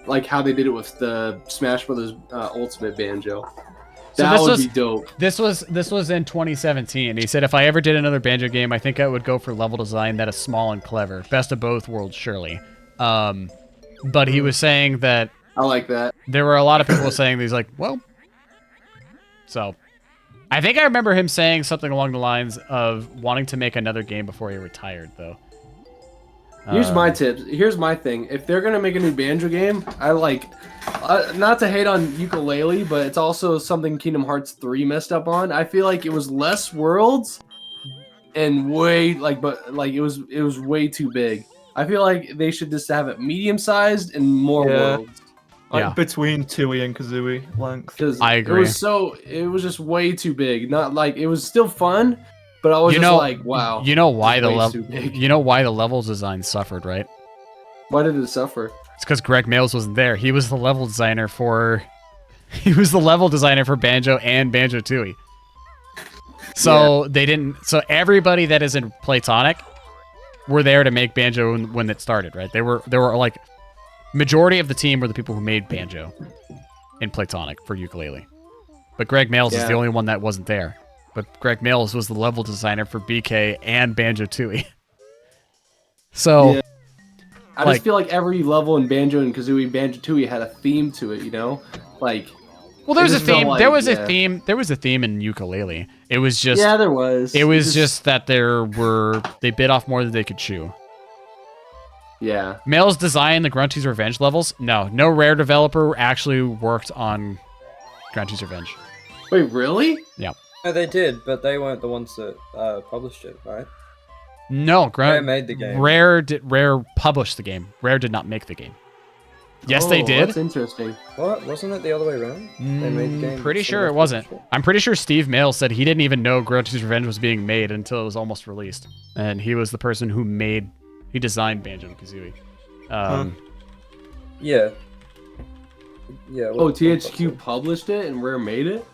like how they did it with the Smash Brothers Ultimate Banjo. That would be dope. This was in 2017. He said, if I ever did another Banjo game, I think I would go for level design that is small and clever. Best of both worlds, surely. But he was saying that I like that. There were a lot of people saying these like, well, so I think I remember him saying something along the lines of wanting to make another game before he retired, though. Here's my tips. Here's my thing. If they're gonna make a new Banjo game, I like, not to hate on Ukulele, but it's also something Kingdom Hearts 3 messed up on. I feel like it was less worlds and way it was way too big. I feel like they should just have it medium sized and more worlds. Like between Tui and Kazooie length. I agree. It was just way too big. Not like it was still fun, but I was just like, wow. You know why the level design suffered, right? Why did it suffer? It's because Greg Mails wasn't there. He was the level designer for Banjo and Banjo-Tooie. So they didn't. So everybody that is in Platonic were there to make Banjo when it started, right? They were like majority of the team were the people who made Banjo in Platonic for Ukulele. But Greg Mails is the only one that wasn't there. But Greg Mails was the level designer for BK and Banjo-Tooie. So I just feel like every level in Banjo and Kazooie, Banjo-Tooie had a theme to it, you know? Like, well, there's a theme. There was a theme. There was a theme in Ukulele. It was just there was. It was just that they bit off more than they could chew. Yeah. Mails design the Grunty's Revenge levels. No Rare developer actually worked on Grunty's Revenge. Wait, really? Yeah. No, they did, but they weren't the ones that published it, right? No, Rare made the game. Rare published the game. Rare did not make the game. Yes, they did. That's interesting. What? Wasn't it the other way around? They made the game. Pretty sure it wasn't. I'm pretty sure Steve Mail said he didn't even know Grunty's Revenge was being made until it was almost released, and he was the person who designed Banjo and Kazooie. Yeah. Yeah. Oh, THQ published it and Rare made it?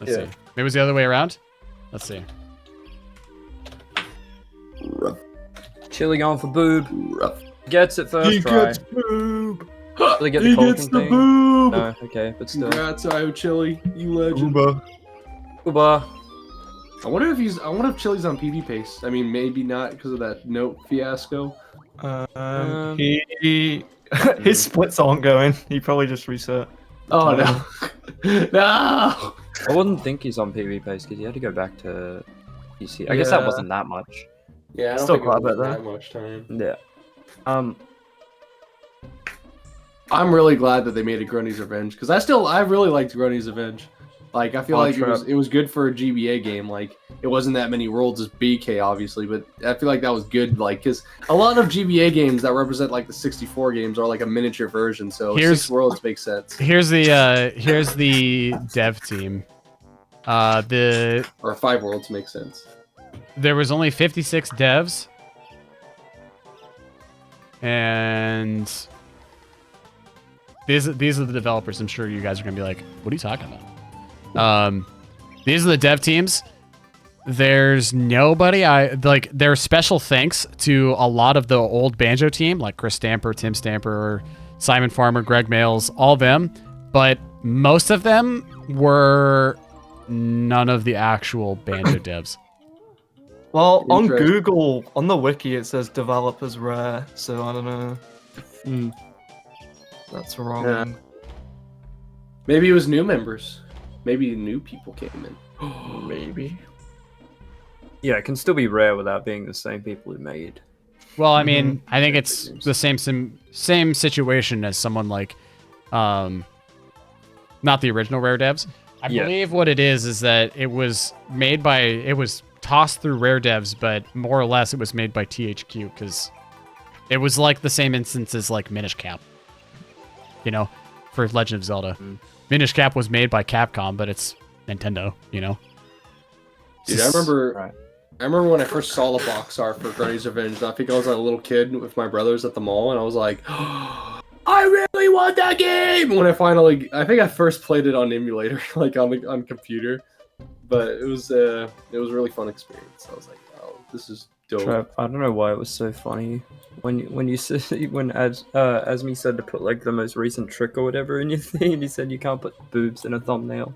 Let's see. Maybe it was the other way around? Let's see. Chili going for boob. Rough. Gets it first He try. gets boob. Did they get the He Culkin gets the thing? boob. No, okay, but still. Congrats, IO Chili. You legend. Uba. Uba. I wonder if Chili's on PB Pace. I mean, maybe not because of that note fiasco. His splits aren't going. He probably just reset. Oh no. No. I wouldn't think he's on PB Pace because he had to go back to PC. I guess that wasn't that much. Yeah, I don't Still think quite it was a bit, that much time. Yeah. I'm really glad that they made a Grunty's Revenge because I really liked Grunty's Revenge. Like I feel like it was good for a GBA game. Like it wasn't that many worlds as BK obviously, but I feel like that was good. Like because a lot of GBA games that represent like the 64 games are like a miniature version. So 6 worlds makes sense. Here's the dev team. Or 5 worlds makes sense. There was only 56 devs, and these are the developers. I'm sure you guys are gonna be like, "What are you talking about?" These are the dev teams. There's nobody. There's special thanks to a lot of the old Banjo team, like Chris Stamper, Tim Stamper, Simon Farmer, Greg Mails, all them. But most of them were none of the actual Banjo devs. Well, on Google, on the wiki, it says developers Rare, so I don't know. That's wrong. Yeah. Maybe it was new members. Maybe new people came in. Maybe. Yeah, it can still be Rare without being the same people who made. Well, I mean, I think it's the same situation as someone like, not the original Rare devs. I believe what it is that it was tossed through Rare devs, but more or less it was made by THQ because it was like the same instance as like Minish Cap, you know, for Legend of Zelda. Minish Cap was made by Capcom, but it's Nintendo, you know. Dude, I remember when I first saw the box art for Grunty's Revenge. I think I was like a little kid with my brothers at the mall, and I was like, I really want that game! When I think I first played it on emulator, like on computer. But it was a really fun experience. I was like, oh, this is dope. Trev, I don't know why it was so funny when Asmi said to put like the most recent trick or whatever in your thing, and you said you can't put boobs in a thumbnail.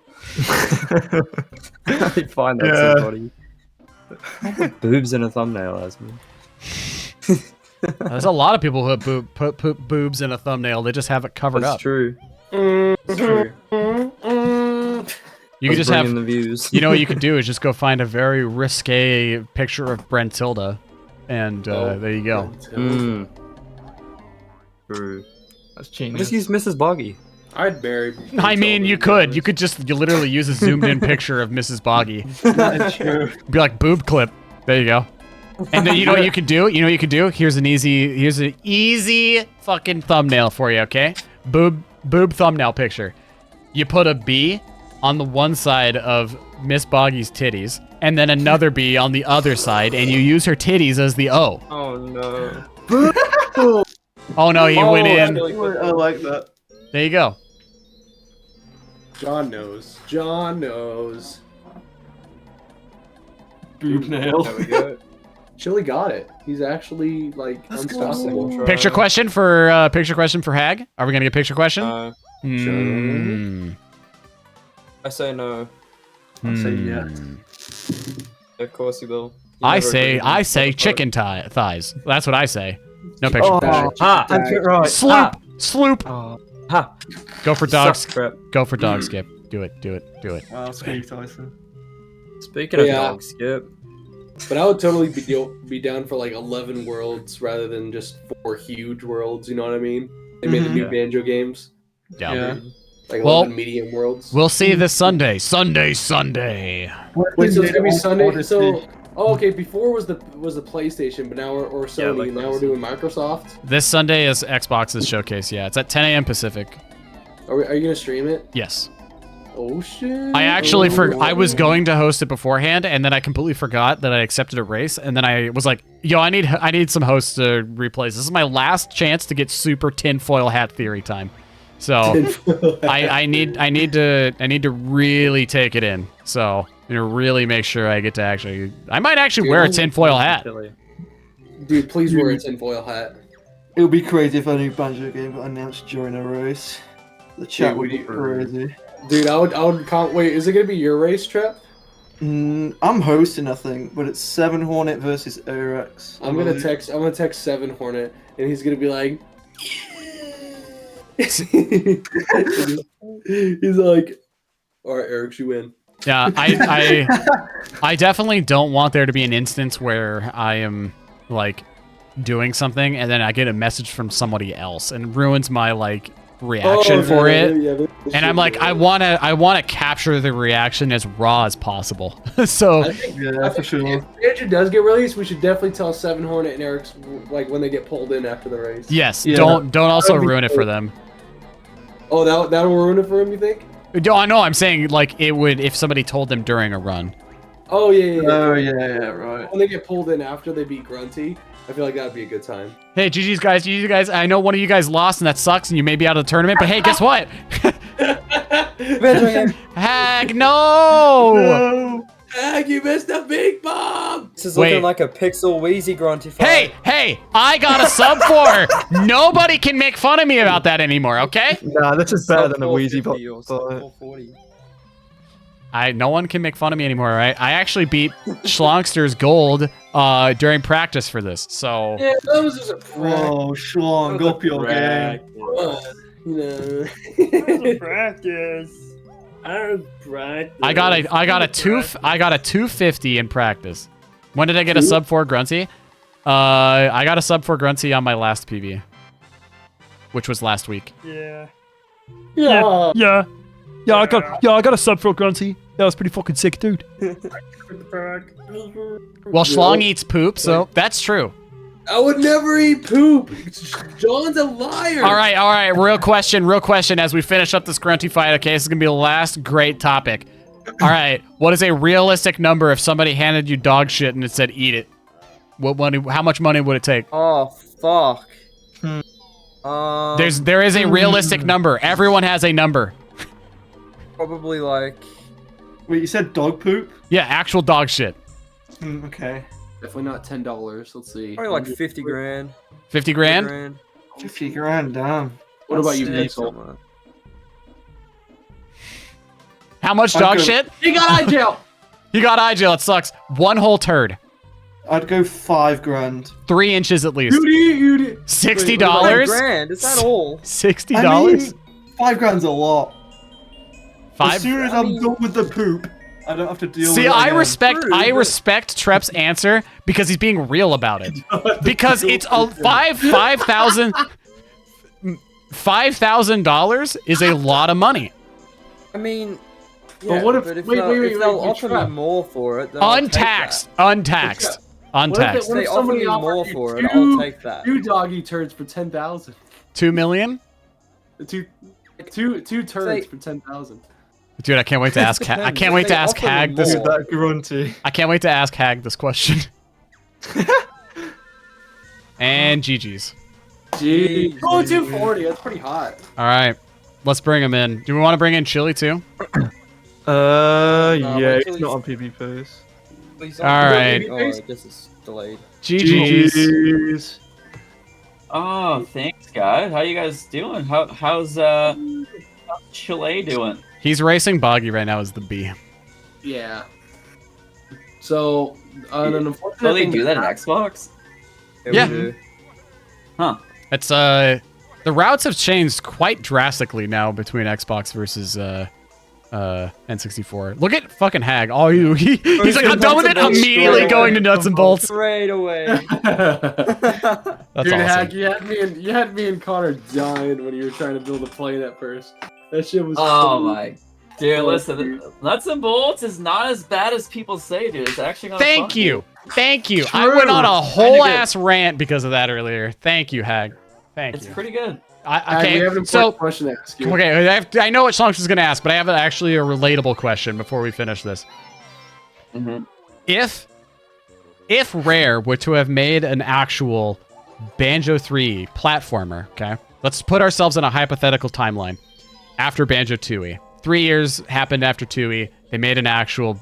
I find that so funny. Boobs in a thumbnail, Asmi. There's a lot of people who put boobs in a thumbnail. They just have it covered That's up. true. That's true. You could just have the views. You know what you could do is just go find a very risque picture of Brentilda, and there you go. True. That's genius. Just use Mrs. Boggy. I'd bury. I mean, you could you literally use a zoomed in picture of Mrs. Boggy. That's true. Be like boob clip. There you go. And then you know what you could do? You know what you could do? Here's an easy fucking thumbnail for you, okay? Boob thumbnail picture. You put a B on the one side of Miss Boggy's titties, and then another B on the other side, and you use her titties as the O. Oh no. Oh no, you went in. I like that. There you go. John knows. John knows. Boob nail. There we go. Chili got it. He's actually like unstoppable. Picture question for Hagg. Are we gonna get picture question? I say no. I say yeah. Of course you will. I say chicken thighs. That's what I say. No picture. Right. Sloop. Ha. Go for dogs. Suck, crap. Go for dog skip. Do it. Wow, sweet Tyson. Speaking of dog skip. But I would totally be down for like 11 worlds rather than just 4 huge worlds. You know what I mean? They made the new Banjo games. Yeah. Like 11 medium worlds. We'll see this Sunday. Sunday. Wait, so it's gonna be Sunday. So, okay. Before was the PlayStation, but now we're Sony. Now we're doing Microsoft. This Sunday is Xbox's showcase. Yeah, it's at 10 a.m. Pacific. Are you gonna stream it? Yes. Oh shit! I actually I was going to host it beforehand, and then I completely forgot that I accepted a race, and then I was like, "Yo, I need some hosts to replace. This is my last chance to get super tinfoil hat theory time." So I need to really take it in. So really make sure I get to actually. I might actually wear a tinfoil hat. Dude, please wear a tinfoil hat. It would be crazy if a new Banjo game got announced during a race. The chat would be crazy. Dude, I can't wait. Is it gonna be your race, Trip? I'm hosting, I think, but it's 7 Hornet versus Arex. I'm gonna text 7 Hornet, and he's gonna be like, he's like, all right, Eric, you win. Yeah, I definitely don't want there to be an instance where I am like doing something and then I get a message from somebody else and ruins my like reaction for it. Yeah, and I'm like, I wanna capture the reaction as raw as possible. So I think for sure. If Banjo does get released, we should definitely tell 7 Hornet and Eric's like when they get pulled in after the race. Yes, don't also ruin it for them. Oh, that'll ruin it for him, you think? No, I know. I'm saying like it would if somebody told them during a run. Oh yeah. Oh yeah, right. When they get pulled in after they beat Grunty, I feel like that'd be a good time. Hey, GG's guys. I know one of you guys lost and that sucks and you may be out of the tournament, but hey, guess what? Hagg, no! Hagg, you missed a big bomb! This is looking like a Pixel Wheezy Grunty fight. Hey, I got a sub 4. Nobody can make fun of me about that anymore, okay? Nah, this is better than a Wheezy pop. No one can make fun of me anymore, right? I actually beat Schlongster's gold during practice for this, so... Yeah, that was just a prank. Oh, Schlong, go up your game. No. Practice. I got a 250 in practice. When did I get a sub 4 Grunty? I got a sub 4 Grunty on my last PB, which was last week. Yeah, I got a sub 4 Grunty. That was pretty fucking sick, dude. Well, Schlong eats poop, so that's true. I would never eat poop. John's a liar. All right. Real question as we finish up this Grunty fight. Okay, this is going to be the last great topic. All right, what is a realistic number if somebody handed you dog shit and it said eat it? What money? How much money would it take? Oh, fuck. There is a realistic number. Everyone has a number. Probably like... Wait, you said dog poop? Yeah, actual dog shit. Okay. Definitely not $10. Let's see. Probably like 50 grand. 50 grand? 50 grand, damn. What about you, Pixel? How much dog shit? He got eye gel. He got eye gel. It sucks. 1 whole turd. I'd go 5 grand. 3 inches at least. $60. $5 is that all? $60. I mean, 5 grand's a lot. 5. As soon as I'm done with the poop, I don't have to deal with it. See, I again. respect Trep's answer because he's being real about it. Because it's a $5,000 is a lot of money. I mean, But yeah, what if? but if Wait, they'll offer me more for it, then Untaxed. Untaxed. Untaxed. They offer me more for it, I'll take that. 2 doggy turds for 10,000. 2 million? Two turds for 10,000. Dude, I can't wait to ask. I can't wait to ask Hagg this. That grunty. I can't wait to ask Hagg this question. And GG's. Gee. Oh, 240. That's pretty hot. All right, let's bring him in. Do we want to bring in Chili too? Yeah, it's not on PvP. All right. Oh, this is delayed. GG's. Oh, thanks, guys. How you guys doing? How's Chile doing? He's racing Boggy right now as the B. Yeah. So, an unfortunate Do they thing do that in Xbox? Yeah. Huh. It's the routes have changed quite drastically now between Xbox versus N64. Look at fucking Hagg. Oh, he's like, I'm done with it. Immediately going to nuts and bolts. Straight away. That's Dude, awesome. Hagg, you had me and Connor dying when you were trying to build a plane at first. That shit was. Oh my. Dude, listen, nuts and bolts is not as bad as people say, dude. It's actually not Thank fun. you. Thank you. I True. went on a whole ass rant because of that earlier. Thank you, Hagg. Thank It's you. pretty good. Hagg, we have an so important question to ask you. okay, I know what Shlunks is going to ask, but I have actually a relatable question before we finish this. Mm-hmm. If Rare were to have made an actual Banjo 3 platformer, okay? Let's put ourselves in a hypothetical timeline. After Banjo Tooie. 3 years happened after Tooie. They made an actual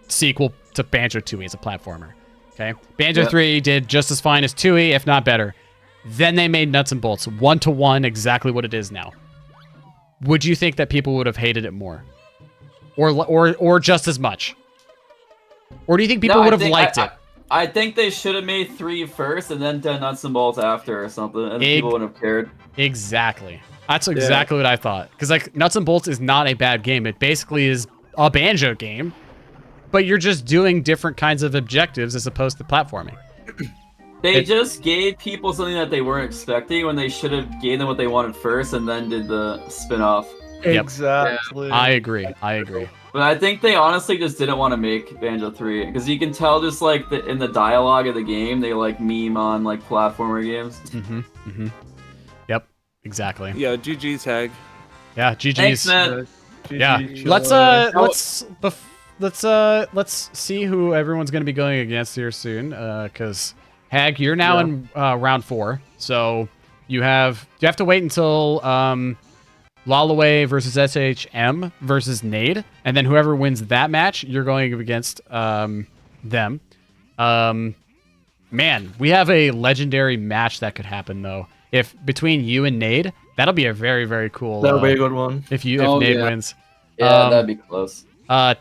sequel to Banjo Tooie as a platformer. Okay? Banjo 3 did just as fine as Tooie, if not better. Then they made Nuts and Bolts, 1-to-1, exactly what it is now. Would you think that people would have hated it more? Or just as much? Or do you think people would have liked it? I think they should have made 3 first and then done Nuts and Bolts after or something, and people wouldn't have cared. Exactly. That's exactly what I thought. Because like Nuts and Bolts is not a bad game. It basically is a Banjo game, but you're just doing different kinds of objectives as opposed to platforming. They just gave people something that they weren't expecting when they should have gave them what they wanted first and then did the spin-off. Yep. Exactly. I agree. But I think they honestly just didn't want to make Banjo 3 because you can tell just like in the dialogue of the game they like meme on like platformer games. Yep. Exactly. Yeah, GG's, Hagg. Yeah, GG's. Thanks, man. Yeah. Let's see who everyone's going to be going against here soon. Because Hagg, you're now in round 4, so you have to wait until Lalaway versus SHM versus Nade, and then whoever wins that match, you're going against them. Man, we have a legendary match that could happen though. If between you and Nade, that'll be a very, very cool. That'll be a good one. If Nade wins. Yeah, that'd be close.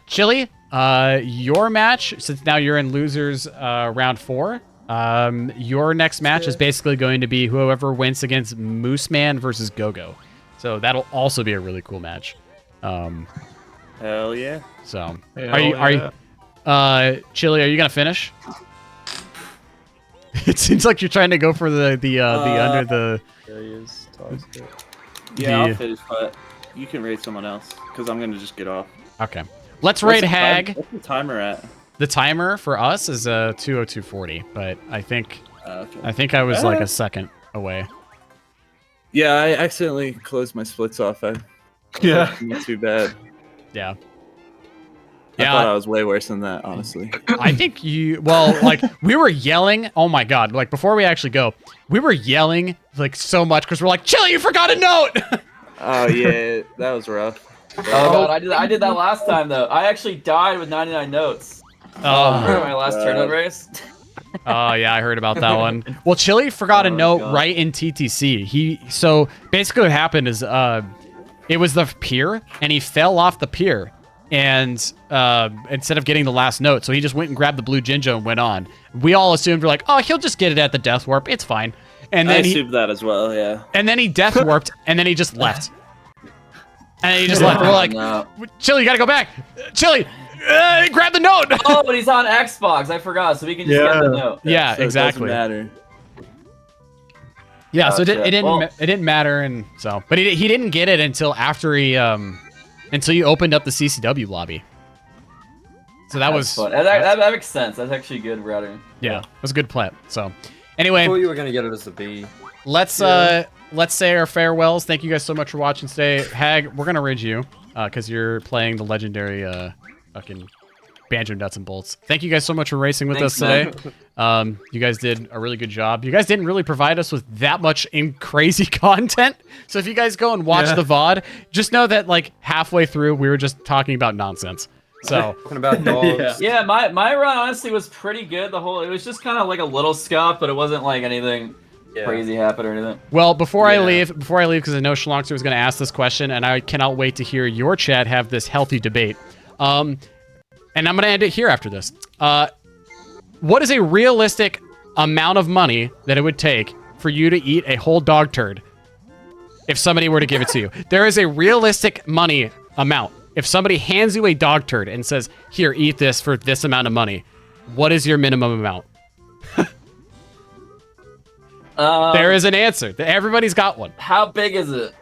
Chili, your match, since now you're in losers round 4, your next match is basically going to be whoever wins against Moose Man versus Gogo. So that'll also be a really cool match. Hell yeah. So are you Chili, are you gonna finish? It seems like you're trying to go for the under the. There he is. Yeah, I'll finish, but you can raid someone else because I'm gonna just get off. Okay, let's raid Hagg. What's the timer at? The timer for us is 2:02:40, but I think I was like a second away. Yeah, I accidentally closed my splits off. Not too bad. Yeah. I thought I was way worse than that, honestly. I think we were yelling. Oh my god! Like before we actually go, we were yelling like so much because we're like, Chili, you forgot a note. Oh yeah, that was rough. Oh god, I did that last time though. I actually died with 99 notes. My last tournament race. Oh yeah, I heard about that one. Well, Chili forgot a note right in TTC. So basically what happened is it was the pier and he fell off the pier. and instead of getting the last note, so he just went and grabbed the blue Jinjo and went on. We all assumed, we're like, oh, he'll just get it at the death warp. It's fine. And I then assumed that as well, yeah. And then he death warped, and then he just left. And then he just left. We're like, Chili, you gotta go back. Chili, grab the note. Oh, but he's on Xbox. I forgot, so we can just get the note. Yeah, so exactly. It doesn't matter. Yeah, so it didn't matter, and so, but he didn't get it until after until you opened up the CCW lobby. So that was fun. That makes sense. That's actually good routing. Yeah, it was a good plan. So, anyway, I thought you were gonna get it as a B. Let's say our farewells. Thank you guys so much for watching today. Hagg, we're gonna raid you because you're playing the legendary fucking Banjo Nuts and Bolts. Thank you guys so much for racing with us today. You guys did a really good job. You guys didn't really provide us with that much crazy content. So if you guys go and watch the VOD, just know that like halfway through we were just talking about nonsense. So talking about dogs. Yeah, my run honestly was pretty good. It was just kind of like a little scuff, but it wasn't like anything crazy happened or anything. Well, before I leave, because I know Schlongster was going to ask this question, and I cannot wait to hear your chat have this healthy debate. And I'm going to end it here after this. What is a realistic amount of money that it would take for you to eat a whole dog turd if somebody were to give it to you? There is a realistic money amount. If somebody hands you a dog turd and says, here, eat this for this amount of money, what is your minimum amount? There is an answer. Everybody's got one. How big is it?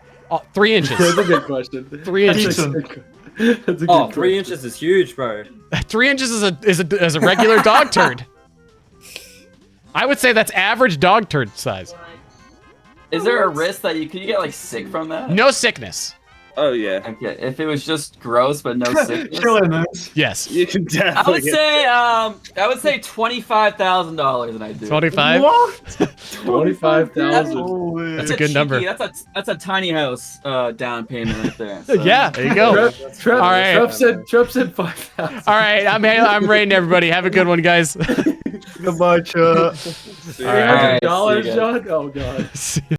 3 inches. That's a good question. 3 inches. That's a good 3 inches is huge, bro. 3 inches is a regular dog turd. I would say that's average dog turd size. Is there a risk that you get like sick from that? No sickness. Oh yeah. Okay, if it was just gross but no sickness. Yes. You can definitely. I would say $25,000, and I do. 25. What? 25,000. That's a good number. That's a tiny house down payment right there. So. Yeah, there you go. Trump, all right. Trump said 5,000. All right, I'm rating everybody. Have a good one, guys. Goodbye, chat. $300, John? Oh god.